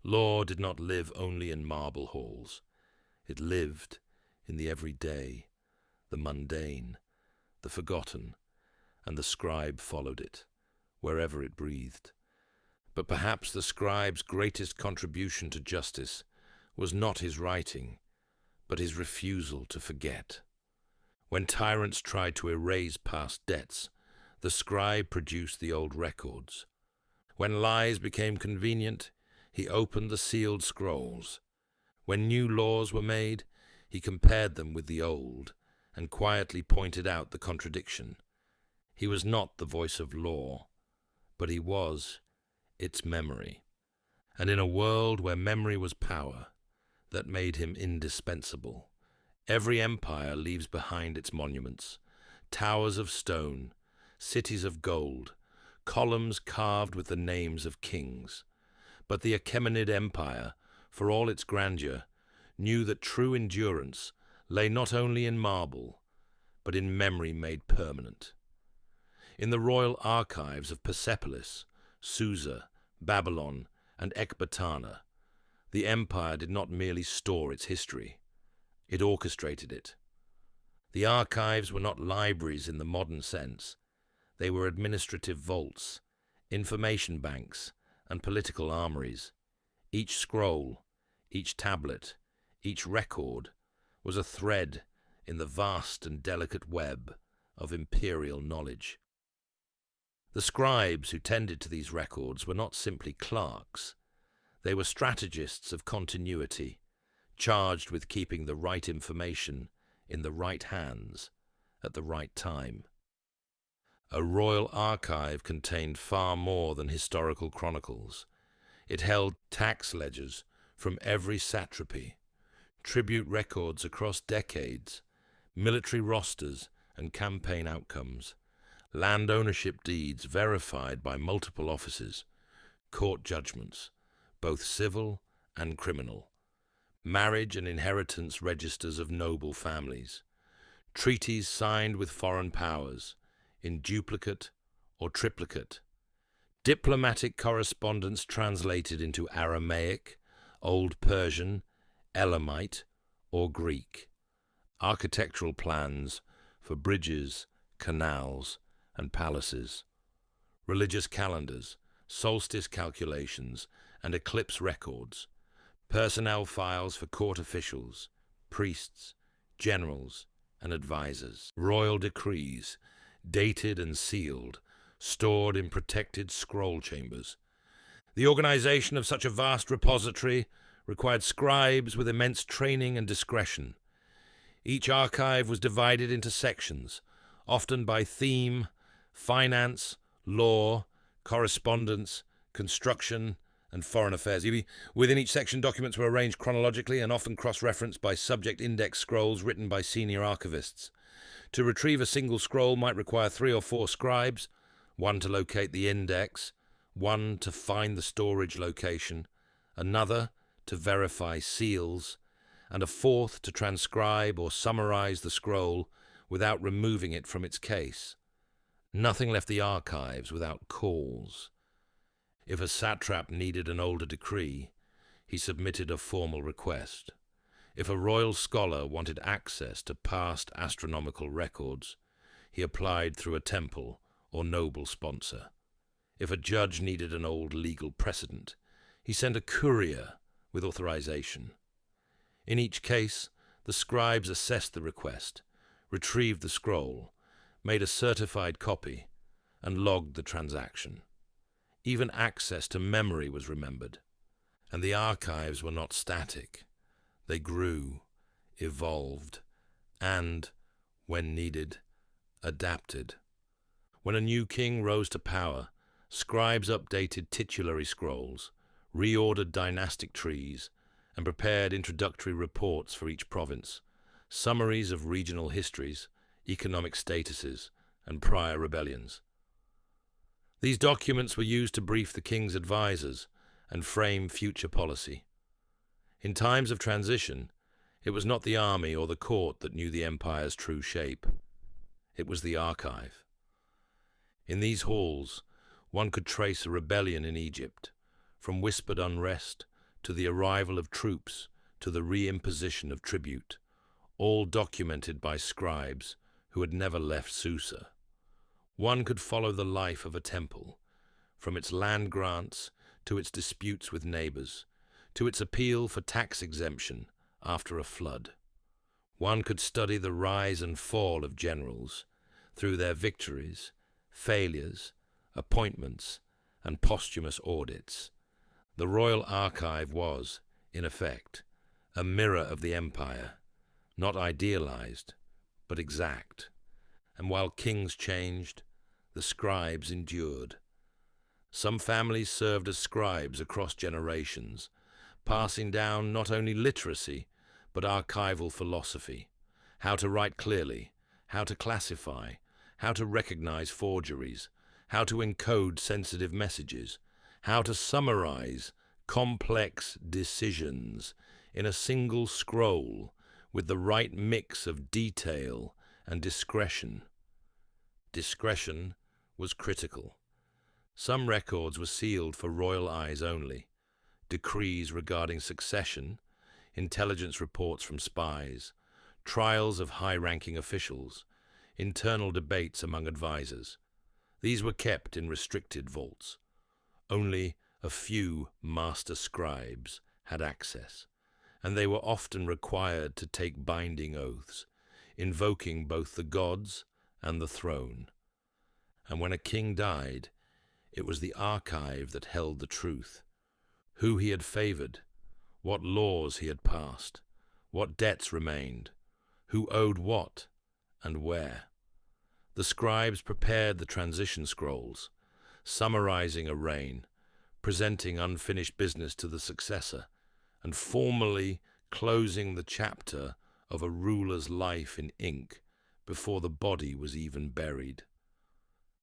Law did not live only in marble halls. It lived in the everyday, the mundane, the forgotten, and the scribe followed it, wherever it breathed. But perhaps the scribe's greatest contribution to justice was not his writing, but his refusal to forget. When tyrants tried to erase past debts, the scribe produced the old records. When lies became convenient, he opened the sealed scrolls. When new laws were made, he compared them with the old and quietly pointed out the contradiction. He was not the voice of law, but he was its memory. And in a world where memory was power, that made him indispensable. Every empire leaves behind its monuments, towers of stone, cities of gold, columns carved with the names of kings. But the Achaemenid Empire, for all its grandeur, knew that true endurance lay not only in marble, but in memory made permanent. In the royal archives of Persepolis, Susa, Babylon, and Ecbatana, the empire did not merely store its history, it orchestrated it. The archives were not libraries in the modern sense. They were administrative vaults, information banks, and political armories. Each scroll, each tablet, each record was a thread in the vast and delicate web of imperial knowledge. The scribes who tended to these records were not simply clerks. They were strategists of continuity, charged with keeping the right information in the right hands at the right time. A royal archive contained far more than historical chronicles. It held tax ledgers from every satrapy, tribute records across decades, military rosters and campaign outcomes, land ownership deeds verified by multiple officers, court judgments, both civil and criminal, marriage and inheritance registers of noble families, treaties signed with foreign powers, in duplicate or triplicate, diplomatic correspondence translated into Aramaic, Old Persian, Elamite, or Greek, architectural plans for bridges, canals, and palaces, religious calendars, solstice calculations, and eclipse records, personnel files for court officials, priests, generals, and advisors, royal decrees, dated and sealed, stored in protected scroll chambers. The organization of such a vast repository required scribes with immense training and discretion. Each archive was divided into sections, often by theme, finance, law, correspondence, construction, and foreign affairs. Within each section, documents were arranged chronologically and often cross-referenced by subject index scrolls written by senior archivists. To retrieve a single scroll might require 3 or 4 scribes, one to locate the index, one to find the storage location, another to verify seals, and a fourth to transcribe or summarize the scroll without removing it from its case. Nothing left the archives without calls. If a satrap needed an older decree, he submitted a formal request. If a royal scholar wanted access to past astronomical records, he applied through a temple or noble sponsor. If a judge needed an old legal precedent, he sent a courier with authorization. In each case, the scribes assessed the request, retrieved the scroll, made a certified copy, and logged the transaction. Even access to memory was remembered, and the archives were not static. They grew, evolved, and, when needed, adapted. When a new king rose to power, scribes updated titulary scrolls, reordered dynastic trees, and prepared introductory reports for each province, summaries of regional histories, economic statuses, and prior rebellions. These documents were used to brief the king's advisors and frame future policy. In times of transition, it was not the army or the court that knew the empire's true shape. It was the archive. In these halls, one could trace a rebellion in Egypt, from whispered unrest to the arrival of troops to the reimposition of tribute, all documented by scribes who had never left Susa. One could follow the life of a temple, from its land grants to its disputes with neighbors, to its appeal for tax exemption after a flood. One could study the rise and fall of generals through their victories, failures, appointments, and posthumous audits. The royal archive was, in effect, a mirror of the empire, not idealized, but exact. And while kings changed, the scribes endured. Some families served as scribes across generations, passing down not only literacy, but archival philosophy, how to write clearly, how to classify, how to recognize forgeries, how to encode sensitive messages, how to summarize complex decisions in a single scroll with the right mix of detail and discretion. Discretion was critical. Some records were sealed for royal eyes only. Decrees regarding succession, intelligence reports from spies, trials of high-ranking officials, internal debates among advisors. These were kept in restricted vaults. Only a few master scribes had access, and they were often required to take binding oaths, invoking both the gods and the throne. And when a king died, it was the archive that held the truth. Who he had favored, what laws he had passed, what debts remained, who owed what, and where. The scribes prepared the transition scrolls, summarizing a reign, presenting unfinished business to the successor, and formally closing the chapter of a ruler's life in ink before the body was even buried.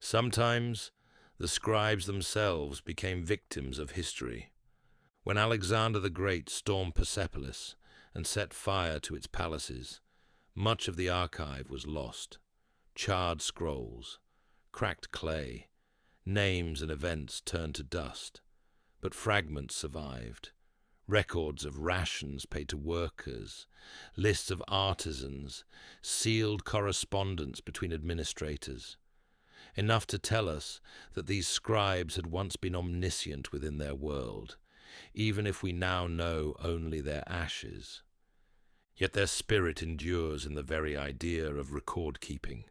Sometimes the scribes themselves became victims of history. When Alexander the Great stormed Persepolis and set fire to its palaces, much of the archive was lost. Charred scrolls, cracked clay, names and events turned to dust, but fragments survived. Records of rations paid to workers, lists of artisans, sealed correspondence between administrators. Enough to tell us that these scribes had once been omniscient within their world, even if we now know only their ashes. Yet their spirit endures in the very idea of record-keeping.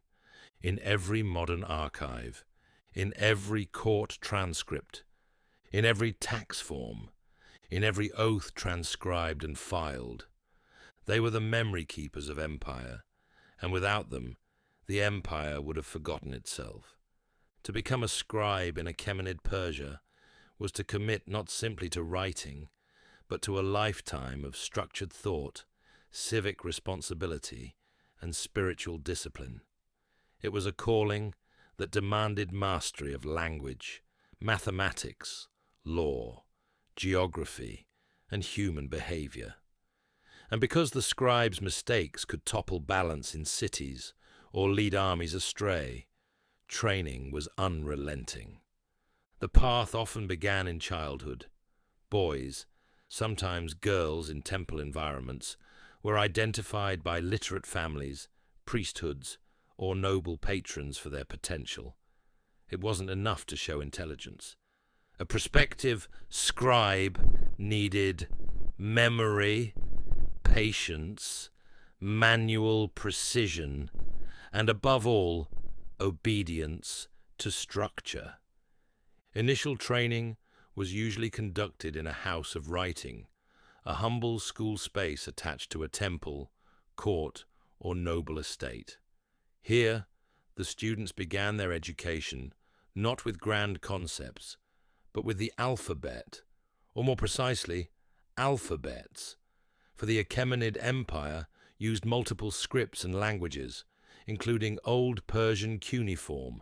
In every modern archive, in every court transcript, in every tax form, in every oath transcribed and filed. They were the memory keepers of empire, and without them, the empire would have forgotten itself. To become a scribe in Achaemenid Persia was to commit not simply to writing, but to a lifetime of structured thought, civic responsibility, and spiritual discipline. It was a calling that demanded mastery of language, mathematics, law, geography, and human behavior. And because the scribes' mistakes could topple balance in cities or lead armies astray, training was unrelenting. The path often began in childhood. Boys, sometimes girls in temple environments, were identified by literate families, priesthoods, or noble patrons for their potential. It wasn't enough to show intelligence. A prospective scribe needed memory, patience, manual precision, and above all, obedience to structure. Initial training was usually conducted in a house of writing, a humble school space attached to a temple, court, or noble estate. Here, the students began their education not with grand concepts, but with the alphabet, or more precisely, alphabets. For the Achaemenid Empire used multiple scripts and languages, including Old Persian cuneiform,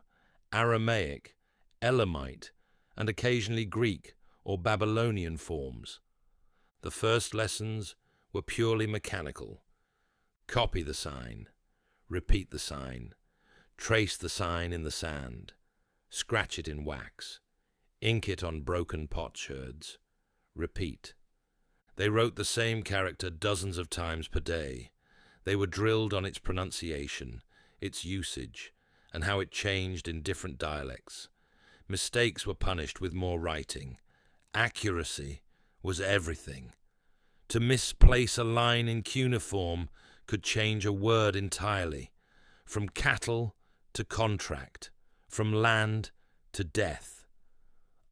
Aramaic, Elamite, and occasionally Greek or Babylonian forms. The first lessons were purely mechanical. Copy the sign, repeat the sign, trace the sign in the sand, scratch it in wax, ink it on broken potsherds, repeat. They wrote the same character dozens of times per day. They were drilled on its pronunciation, its usage, and how it changed in different dialects. Mistakes were punished with more writing. Accuracy was everything. To misplace a line in cuneiform could change a word entirely, from cattle to contract, from land to death.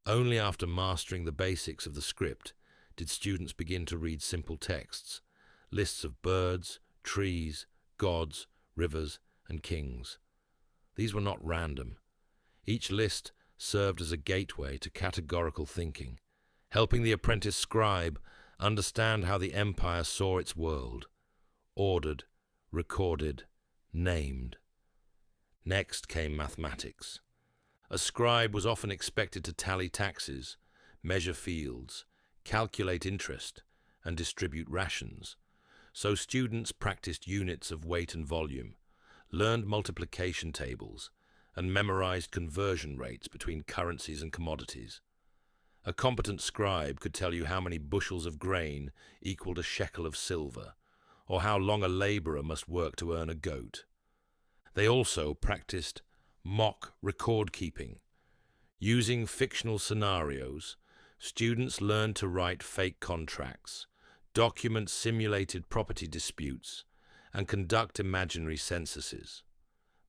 Only after mastering the basics of the script did students begin to read simple texts, lists of birds, trees, gods, rivers, and kings. These were not random. Each list served as a gateway to categorical thinking, helping the apprentice scribe understand how the empire saw its world, ordered, recorded, named. Next came mathematics. A scribe was often expected to tally taxes, measure fields, calculate interest, and distribute rations. So students practiced units of weight and volume, learned multiplication tables, and memorized conversion rates between currencies and commodities. A competent scribe could tell you how many bushels of grain equaled a shekel of silver, or how long a laborer must work to earn a goat. They also practiced mock record-keeping. Using fictional scenarios, students learned to write fake contracts, document simulated property disputes, and conduct imaginary censuses.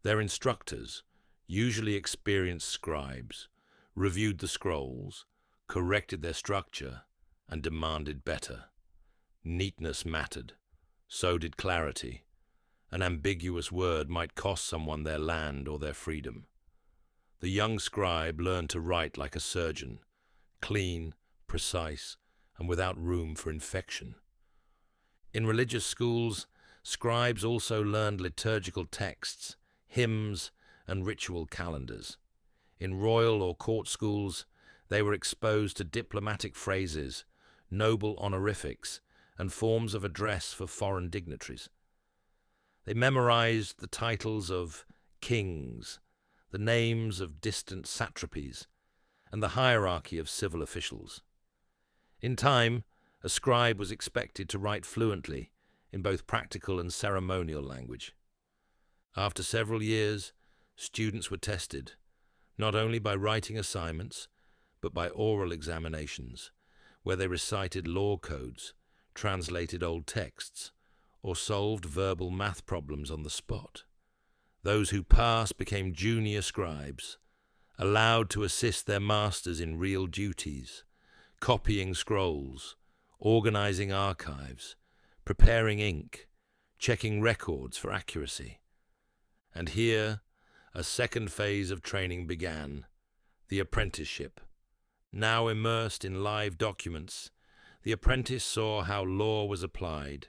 Their instructors, usually experienced scribes, reviewed the scrolls, corrected their structure, and demanded better. Neatness mattered. So did clarity. An ambiguous word might cost someone their land or their freedom. The young scribe learned to write like a surgeon, clean, precise, and without room for infection. In religious schools, scribes also learned liturgical texts, hymns, and ritual calendars. In royal or court schools, they were exposed to diplomatic phrases, noble honorifics, and forms of address for foreign dignitaries. They memorized the titles of kings, the names of distant satrapies, and the hierarchy of civil officials. In time, a scribe was expected to write fluently in both practical and ceremonial language. After several years, students were tested, not only by writing assignments, but by oral examinations, where they recited law codes, translated old texts, or solved verbal math problems on the spot. Those who passed became junior scribes, allowed to assist their masters in real duties, copying scrolls, organizing archives, preparing ink, checking records for accuracy. And here, a second phase of training began, the apprenticeship. Now immersed in live documents, the apprentice saw how law was applied,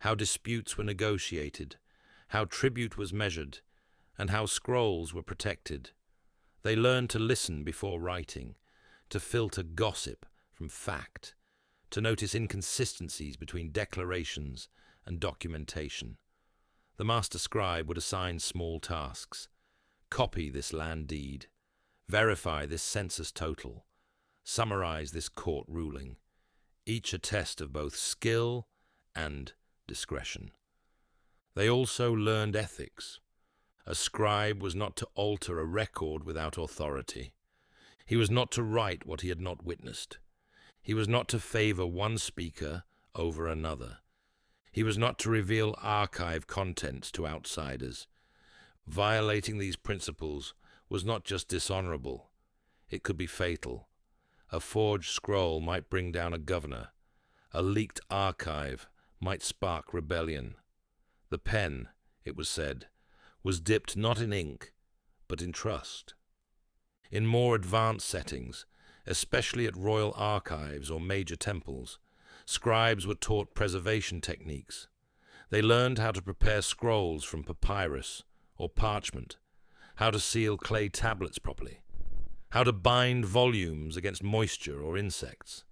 how disputes were negotiated, how tribute was measured, and how scrolls were protected. They learned to listen before writing, to filter gossip from fact, to notice inconsistencies between declarations and documentation. The master scribe would assign small tasks: copy this land deed, verify this census total, summarize this court ruling, each a test of both skill and discretion. They also learned ethics. A scribe was not to alter a record without authority. He was not to write what he had not witnessed. He was not to favor one speaker over another. He was not to reveal archive contents to outsiders. Violating these principles was not just dishonorable, it could be fatal. A forged scroll might bring down a governor. A leaked archive might spark rebellion. The pen, it was said, was dipped not in ink, but in trust. In more advanced settings, especially at royal archives or major temples, scribes were taught preservation techniques. They learned how to prepare scrolls from papyrus or parchment, how to seal clay tablets properly, how to bind volumes against moisture or insects.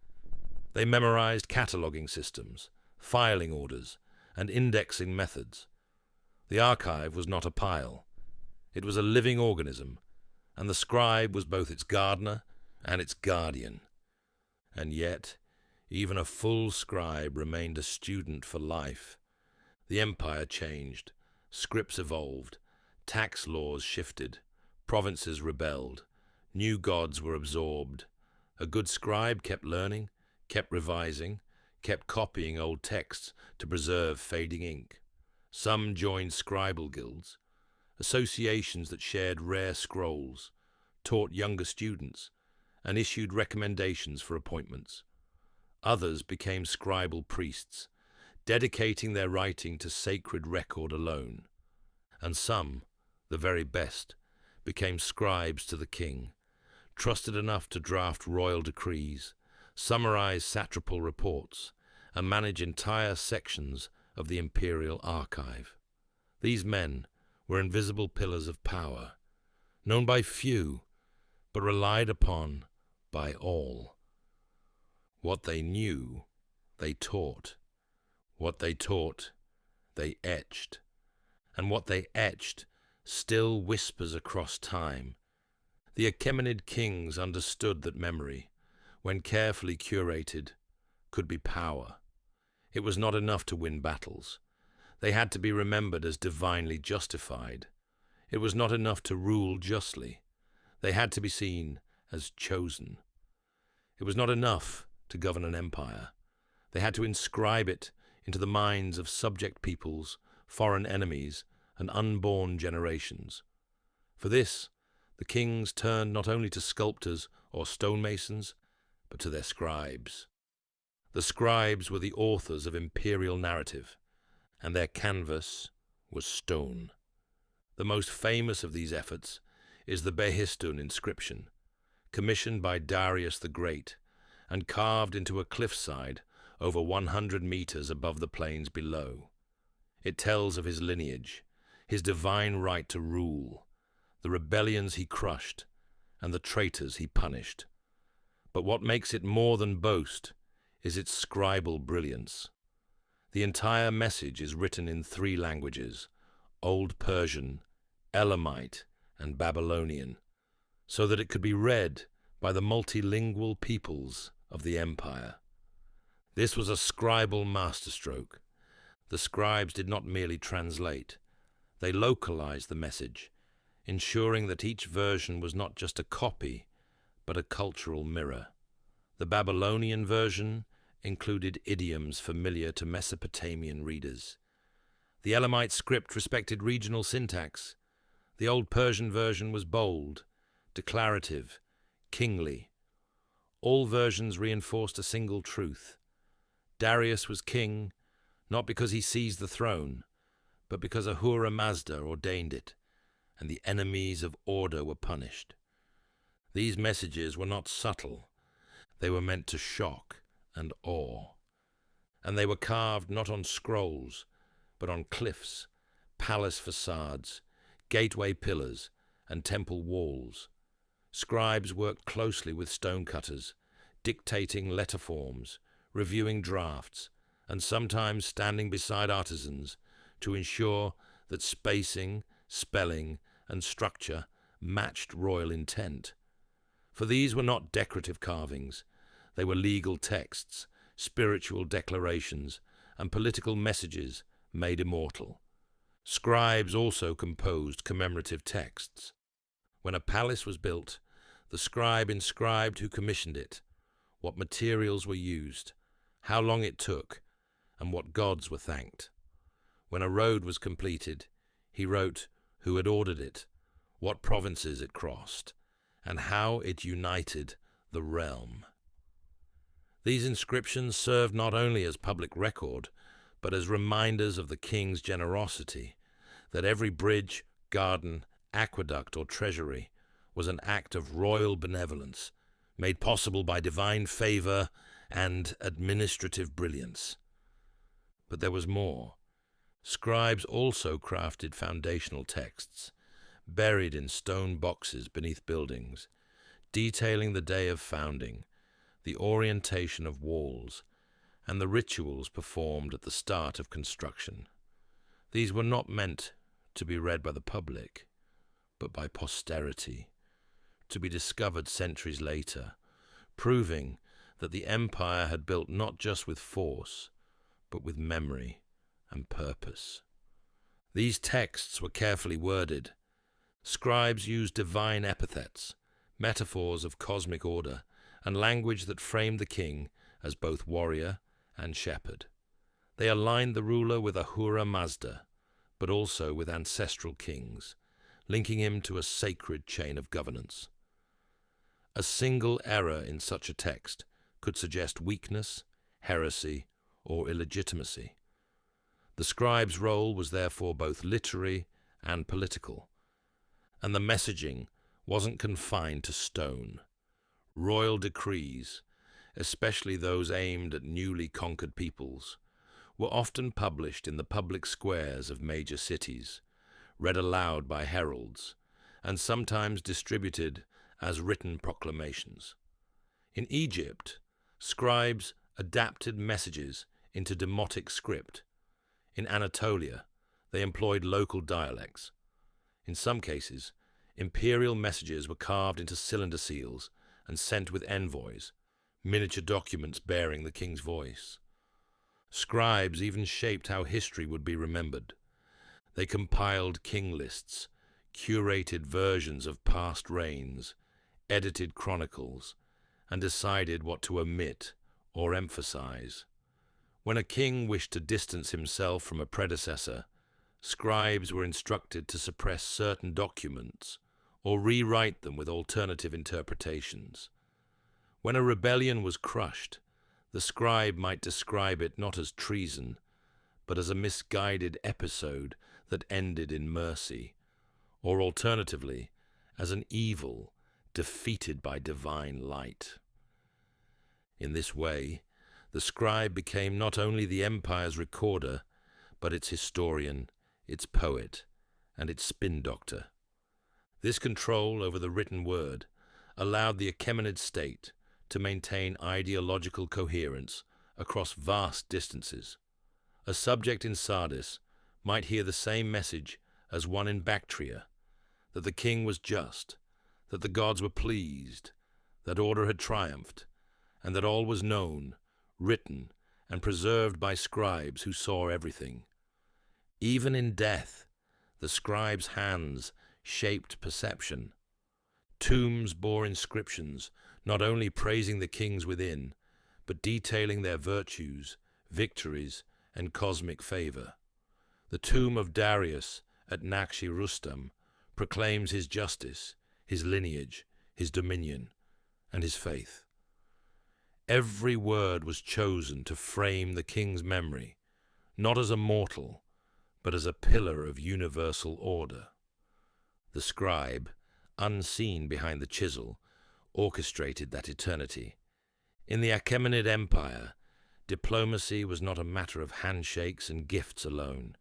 They memorized cataloging systems, filing orders, and indexing methods. The archive was not a pile. It was a living organism, and the scribe was both its gardener and its guardian. And yet, even a full scribe remained a student for life. The empire changed, scripts evolved, tax laws shifted, provinces rebelled, new gods were absorbed. A good scribe kept learning, kept revising, kept copying old texts to preserve fading ink. Some joined scribal guilds, associations that shared rare scrolls, taught younger students, and issued recommendations for appointments. Others became scribal priests, dedicating their writing to sacred record alone. And some, the very best, became scribes to the king, trusted enough to draft royal decrees, summarize satrapal reports, and manage entire sections of the imperial archive. These men were invisible pillars of power, known by few, but relied upon by all. What they knew, they taught. What they taught, they etched. And what they etched still whispers across time. The Achaemenid kings understood that memory, when carefully curated, could be power. It was not enough to win battles. They had to be remembered as divinely justified. It was not enough to rule justly. They had to be seen as chosen. It was not enough to govern an empire. They had to inscribe it into the minds of subject peoples, foreign enemies, and unborn generations. For this, the kings turned not only to sculptors or stonemasons, but to their scribes. The scribes were the authors of imperial narrative, and their canvas was stone. The most famous of these efforts is the Behistun inscription, commissioned by Darius the Great and carved into a cliffside over 100 meters above the plains below. It tells of his lineage, his divine right to rule, the rebellions he crushed, and the traitors he punished. But what makes it more than boast is its scribal brilliance. The entire message is written in 3 languages, Old Persian, Elamite, and Babylonian, so that it could be read by the multilingual peoples of the empire. This was a scribal masterstroke. The scribes did not merely translate. They localized the message, ensuring that each version was not just a copy, but a cultural mirror. The Babylonian version included idioms familiar to Mesopotamian readers. The Elamite script respected regional syntax. The Old Persian version was bold, declarative, kingly. All versions reinforced a single truth. Darius was king, not because he seized the throne, but because Ahura Mazda ordained it, and the enemies of order were punished. These messages were not subtle. They were meant to shock and awe. And they were carved not on scrolls, but on cliffs, palace facades, gateway pillars, and temple walls. Scribes worked closely with stonecutters, dictating letter forms, reviewing drafts, and sometimes standing beside artisans to ensure that spacing, spelling, and structure matched royal intent. For these were not decorative carvings. They were legal texts, spiritual declarations, and political messages made immortal. Scribes also composed commemorative texts. When a palace was built, the scribe inscribed who commissioned it, what materials were used, how long it took, and what gods were thanked. When a road was completed, he wrote who had ordered it, what provinces it crossed, and how it united the realm. These inscriptions served not only as public record, but as reminders of the king's generosity, that every bridge, garden, aqueduct, or treasury was an act of royal benevolence, made possible by divine favor and administrative brilliance. But there was more. Scribes also crafted foundational texts, buried in stone boxes beneath buildings, detailing the day of founding, the orientation of walls, and the rituals performed at the start of construction. These were not meant to be read by the public, but by posterity, to be discovered centuries later, proving that the empire had built not just with force, but with memory and purpose. These texts were carefully worded. Scribes used divine epithets, metaphors of cosmic order, and language that framed the king as both warrior and shepherd. They aligned the ruler with Ahura Mazda, but also with ancestral kings, linking him to a sacred chain of governance. A single error in such a text could suggest weakness, heresy, or illegitimacy. The scribe's role was therefore both literary and political, and the messaging wasn't confined to stone. Royal decrees, especially those aimed at newly conquered peoples, were often published in the public squares of major cities, read aloud by heralds, and sometimes distributed as written proclamations. In Egypt, Scribes adapted messages into demotic script. In Anatolia, they employed local dialects. In some cases, imperial messages were carved into cylinder seals and sent with envoys, miniature documents bearing the king's voice. Scribes even shaped how history would be remembered. They compiled king lists, curated versions of past reigns, edited chronicles, and decided what to omit or emphasize. When a king wished to distance himself from a predecessor, scribes were instructed to suppress certain documents or rewrite them with alternative interpretations. When a rebellion was crushed, the scribe might describe it not as treason, but as a misguided episode that ended in mercy, or alternatively, as an evil defeated by divine light. In this way, the scribe became not only the empire's recorder, but its historian, its poet, and its spin doctor. This control over the written word allowed the Achaemenid state to maintain ideological coherence across vast distances. A subject in Sardis might hear the same message as one in Bactria, that the king was just, that the gods were pleased, that order had triumphed, and that all was known, written, and preserved by scribes who saw everything. Even in death, the scribes' hands shaped perception. Tombs bore inscriptions, not only praising the kings within, but detailing their virtues, victories, and cosmic favor. The tomb of Darius at Nakshi Rustam proclaims his justice, his lineage, his dominion, and his faith. Every word was chosen to frame the king's memory, not as a mortal, but as a pillar of universal order. The scribe, unseen behind the chisel, orchestrated that eternity. In the Achaemenid Empire, diplomacy was not a matter of handshakes and gifts alone.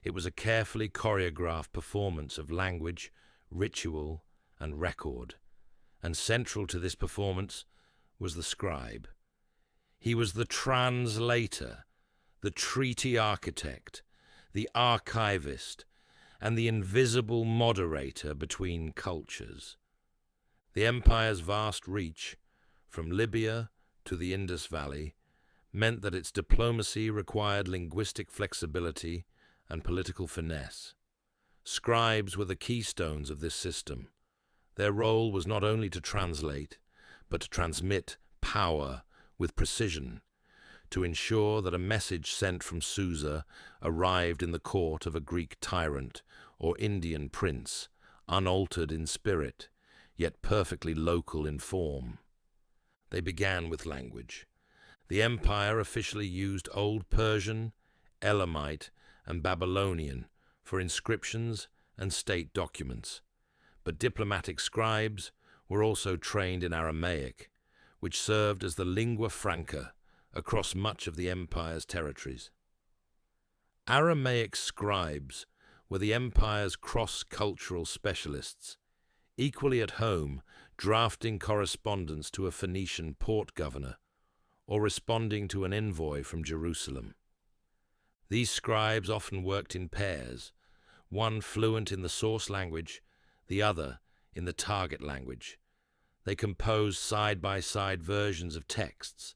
It was a carefully choreographed performance of language, ritual, and record. And central to this performance was the scribe. He was the translator, the treaty architect, the archivist, and the invisible moderator between cultures. The empire's vast reach, from Libya to the Indus Valley, meant that its diplomacy required linguistic flexibility and political finesse. Scribes were the keystones of this system. Their role was not only to translate, but to transmit power with precision, to ensure that a message sent from Susa arrived in the court of a Greek tyrant or Indian prince, unaltered in spirit, yet perfectly local in form. They began with language. The empire officially used Old Persian, Elamite, and Babylonian for inscriptions and state documents, but diplomatic scribes were also trained in Aramaic, which served as the lingua franca across much of the empire's territories. Aramaic scribes were the empire's cross-cultural specialists, equally at home drafting correspondence to a Phoenician port governor or responding to an envoy from Jerusalem. These scribes often worked in pairs, one fluent in the source language, the other in the target language. They composed side-by-side versions of texts,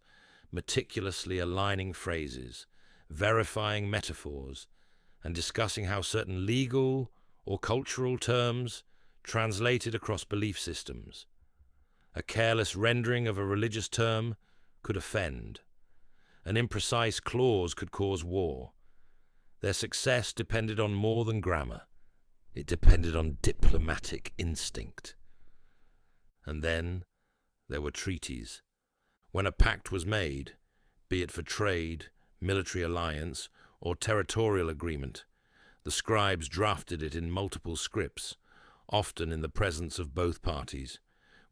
meticulously aligning phrases, verifying metaphors, and discussing how certain legal or cultural terms translated across belief systems. A careless rendering of a religious term could offend. An imprecise clause could cause war. Their success depended on more than grammar. It depended on diplomatic instinct. And then there were treaties. When a pact was made, be it for trade, military alliance, or territorial agreement, the scribes drafted it in multiple scripts, often in the presence of both parties,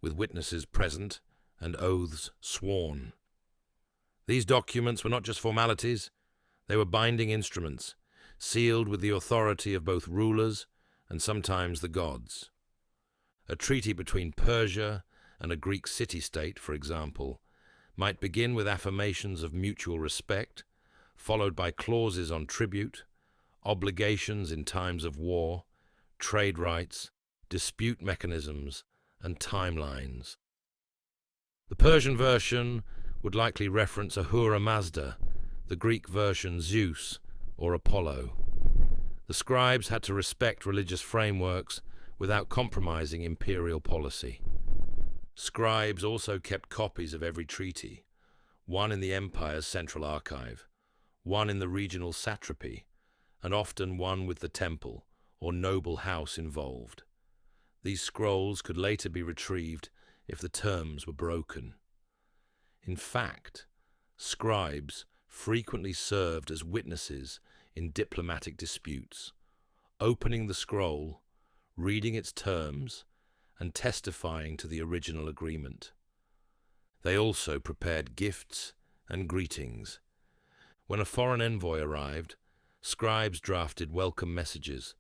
with witnesses present and oaths sworn. These documents were not just formalities, they were binding instruments, sealed with the authority of both rulers and sometimes the gods. A treaty between Persia and a Greek city-state, for example, might begin with affirmations of mutual respect, followed by clauses on tribute, obligations in times of war, trade rights, dispute mechanisms, and timelines. The Persian version would likely reference Ahura Mazda, the Greek version Zeus or Apollo. The scribes had to respect religious frameworks without compromising imperial policy. Scribes also kept copies of every treaty, one in the empire's central archive, one in the regional satrapy, and often one with the temple or noble house involved. These scrolls could later be retrieved if the terms were broken. In fact, scribes frequently served as witnesses in diplomatic disputes, opening the scroll, reading its terms, and testifying to the original agreement. They also prepared gifts and greetings. When a foreign envoy arrived, scribes drafted welcome messages,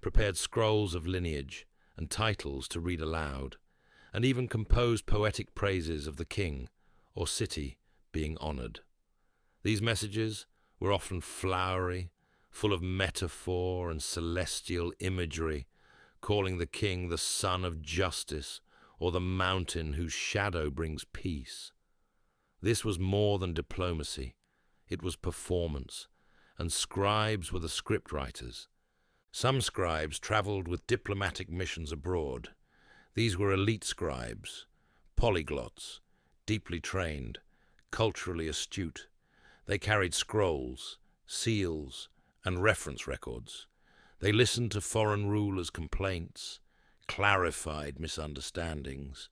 prepared scrolls of lineage and titles to read aloud, and even composed poetic praises of the king or city being honored. These messages were often flowery, full of metaphor and celestial imagery, calling the king the sun of justice or the mountain whose shadow brings peace. This was more than diplomacy. It was performance, and scribes were the scriptwriters. Some scribes traveled with diplomatic missions abroad. These were elite scribes, polyglots, deeply trained, culturally astute. They carried scrolls, seals, and reference records. They listened to foreign rulers' complaints, clarified misunderstandings,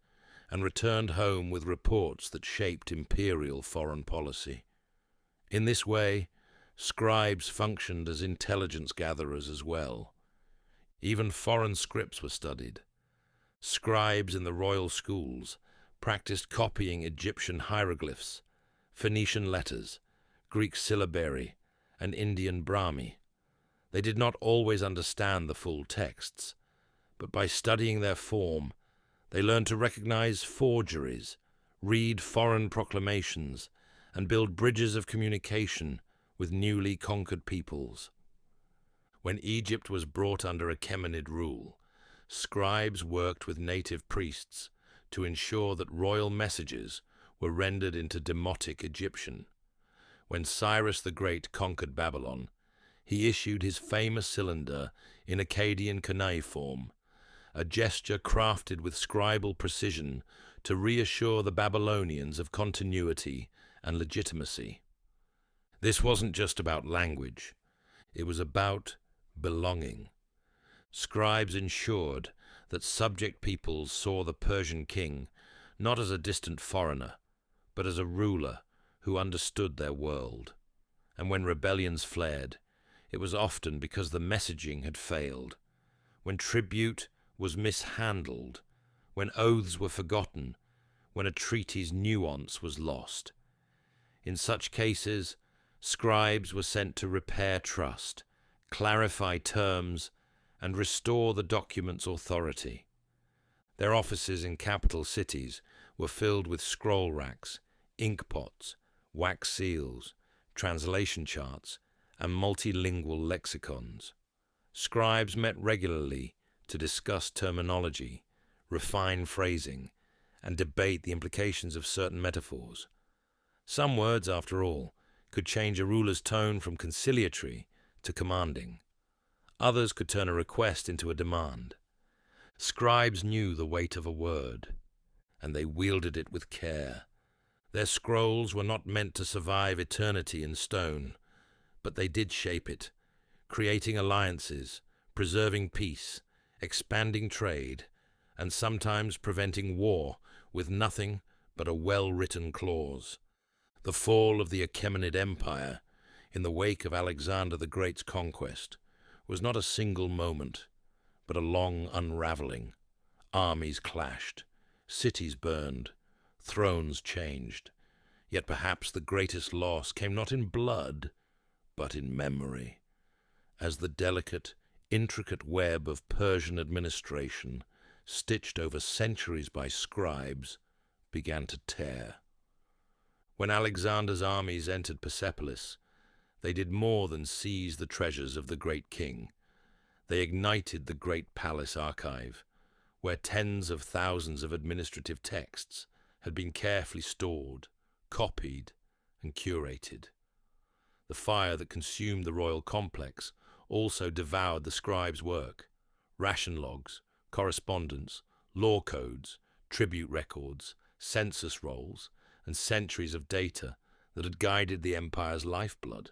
and returned home with reports that shaped imperial foreign policy. In this way, scribes functioned as intelligence gatherers as well. Even foreign scripts were studied. Scribes in the royal schools practiced copying Egyptian hieroglyphs, Phoenician letters, Greek syllabary, and Indian Brahmi. They did not always understand the full texts, but by studying their form, they learned to recognize forgeries, read foreign proclamations, and build bridges of communication with newly conquered peoples. When Egypt was brought under Achaemenid rule, scribes worked with native priests to ensure that royal messages were rendered into demotic Egyptian. When Cyrus the Great conquered Babylon, he issued his famous cylinder in Akkadian cuneiform, a gesture crafted with scribal precision to reassure the Babylonians of continuity and legitimacy. This wasn't just about language. It was about belonging. Scribes ensured that subject peoples saw the Persian king not as a distant foreigner, but as a ruler who understood their world. And when rebellions flared, it was often because the messaging had failed, when tribute was mishandled, when oaths were forgotten, when a treaty's nuance was lost. In such cases, scribes were sent to repair trust, clarify terms, and restore the document's authority. Their offices in capital cities were filled with scroll racks, ink pots, wax seals, translation charts, and multilingual lexicons. Scribes met regularly to discuss terminology, refine phrasing, and debate the implications of certain metaphors. Some words, after all, could change a ruler's tone from conciliatory to commanding. Others could turn a request into a demand. Scribes knew the weight of a word, and they wielded it with care. Their scrolls were not meant to survive eternity in stone, but they did shape it, creating alliances, preserving peace, expanding trade, and sometimes preventing war with nothing but a well-written clause. The fall of the Achaemenid Empire, in the wake of Alexander the Great's conquest, was not a single moment, but a long unraveling. Armies clashed, cities burned, thrones changed. Yet perhaps the greatest loss came not in blood, but in memory, as the delicate, intricate web of Persian administration, stitched over centuries by scribes, began to tear. When Alexander's armies entered Persepolis, they did more than seize the treasures of the great king. They ignited the great palace archive, where tens of thousands of administrative texts had been carefully stored, copied, and curated. The fire that consumed the royal complex also devoured the scribes' work, ration logs, correspondence, law codes, tribute records, census rolls, and centuries of data that had guided the empire's lifeblood.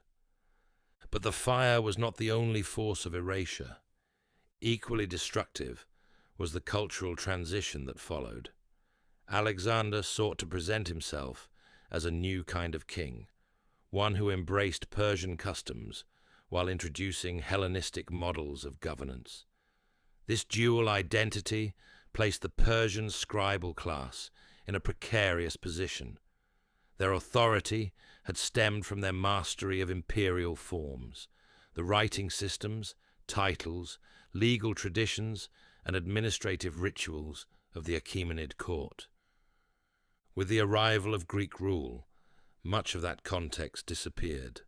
But the fire was not the only force of erasure. Equally destructive was the cultural transition that followed. Alexander sought to present himself as a new kind of king, one who embraced Persian customs while introducing Hellenistic models of governance. This dual identity placed the Persian scribal class in a precarious position. Their authority had stemmed from their mastery of imperial forms, the writing systems, titles, legal traditions, and administrative rituals of the Achaemenid court. With the arrival of Greek rule, much of that context disappeared.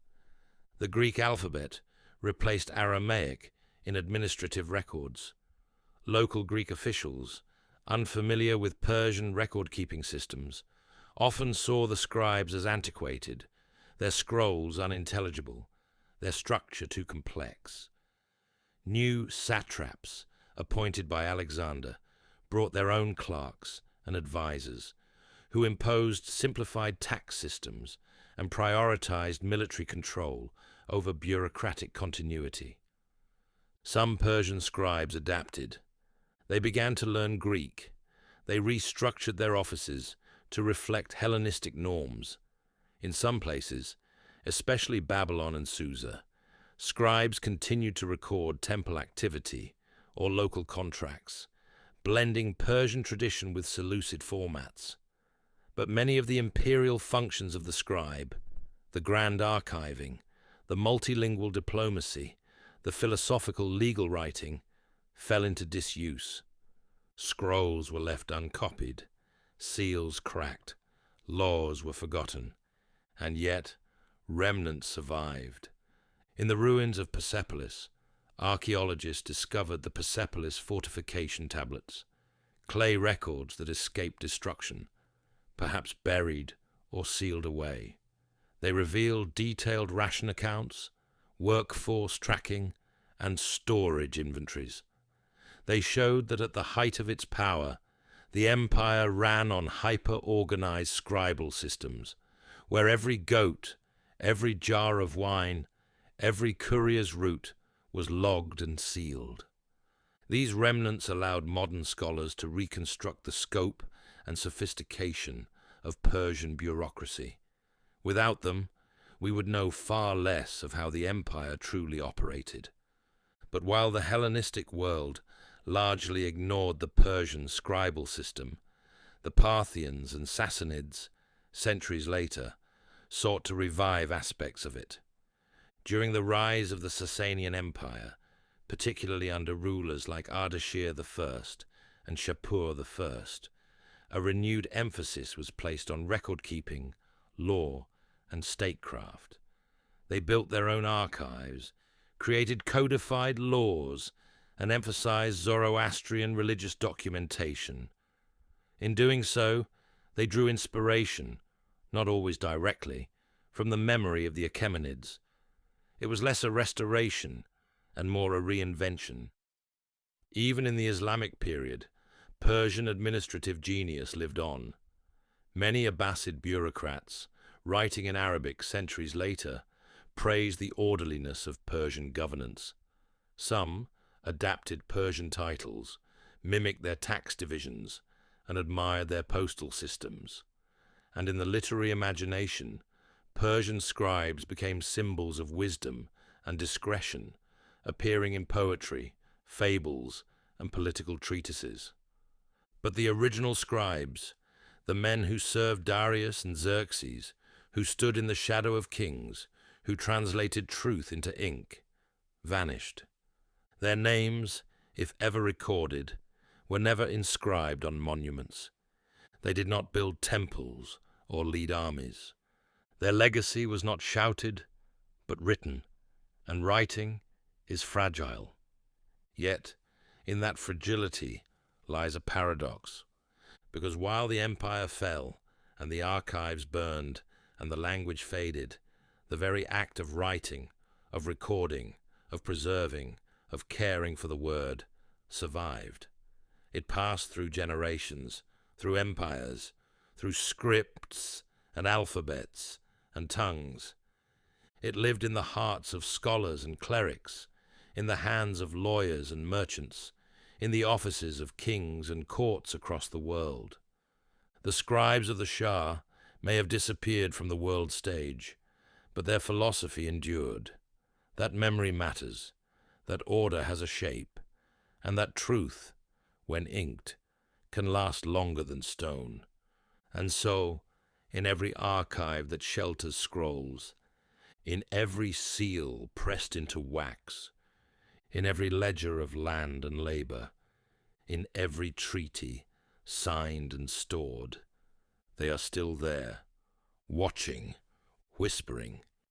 The Greek alphabet replaced Aramaic in administrative records. Local Greek officials, unfamiliar with Persian record-keeping systems, often saw the scribes as antiquated, their scrolls unintelligible, their structure too complex. New satraps, appointed by Alexander, brought their own clerks and advisors, who imposed simplified tax systems and prioritized military control over bureaucratic continuity. Some Persian scribes adapted. They began to learn Greek. They restructured their offices to reflect Hellenistic norms. In some places, especially Babylon and Susa, scribes continued to record temple activity or local contracts, blending Persian tradition with Seleucid formats. But many of the imperial functions of the scribe, the grand archiving, the multilingual diplomacy, the philosophical legal writing, fell into disuse. Scrolls were left uncopied, seals cracked, laws were forgotten, and yet remnants survived. In the ruins of Persepolis, archaeologists discovered the Persepolis fortification tablets, clay records that escaped destruction, perhaps buried or sealed away. They revealed detailed ration accounts, workforce tracking, and storage inventories. They showed that at the height of its power, the empire ran on hyper-organized scribal systems, where every goat, every jar of wine, every courier's route was logged and sealed. These remnants allowed modern scholars to reconstruct the scope and sophistication of Persian bureaucracy. Without them, we would know far less of how the empire truly operated. But while the Hellenistic world largely ignored the Persian scribal system, the Parthians and Sassanids, centuries later, sought to revive aspects of it. During the rise of the Sasanian Empire, particularly under rulers like Ardashir I and Shapur I, a renewed emphasis was placed on record-keeping, law, and statecraft. They built their own archives, created codified laws, and emphasized Zoroastrian religious documentation. In doing so, they drew inspiration, not always directly, from the memory of the Achaemenids. It was less a restoration and more a reinvention. Even in the Islamic period, Persian administrative genius lived on. Many Abbasid bureaucrats, writing in Arabic centuries later, praised the orderliness of Persian governance. Some adapted Persian titles, mimicked their tax divisions, and admired their postal systems. And in the literary imagination, Persian scribes became symbols of wisdom and discretion, appearing in poetry, fables, and political treatises. But the original scribes, the men who served Darius and Xerxes, who stood in the shadow of kings, who translated truth into ink, vanished. Their names, if ever recorded, were never inscribed on monuments. They did not build temples or lead armies. Their legacy was not shouted, but written, and writing is fragile. Yet, in that fragility lies a paradox, because while the empire fell, and the archives burned, and the language faded, the very act of writing, of recording, of preserving, of caring for the word, survived. It passed through generations, through empires, through scripts and alphabets and tongues. It lived in the hearts of scholars and clerics, in the hands of lawyers and merchants, in the offices of kings and courts across the world. The scribes of the Shah may have disappeared from the world stage, but their philosophy endured. That memory matters, that order has a shape, and that truth, when inked, can last longer than stone. And so, in every archive that shelters scrolls, in every seal pressed into wax, in every ledger of land and labor, in every treaty signed and stored, they are still there, watching, whispering,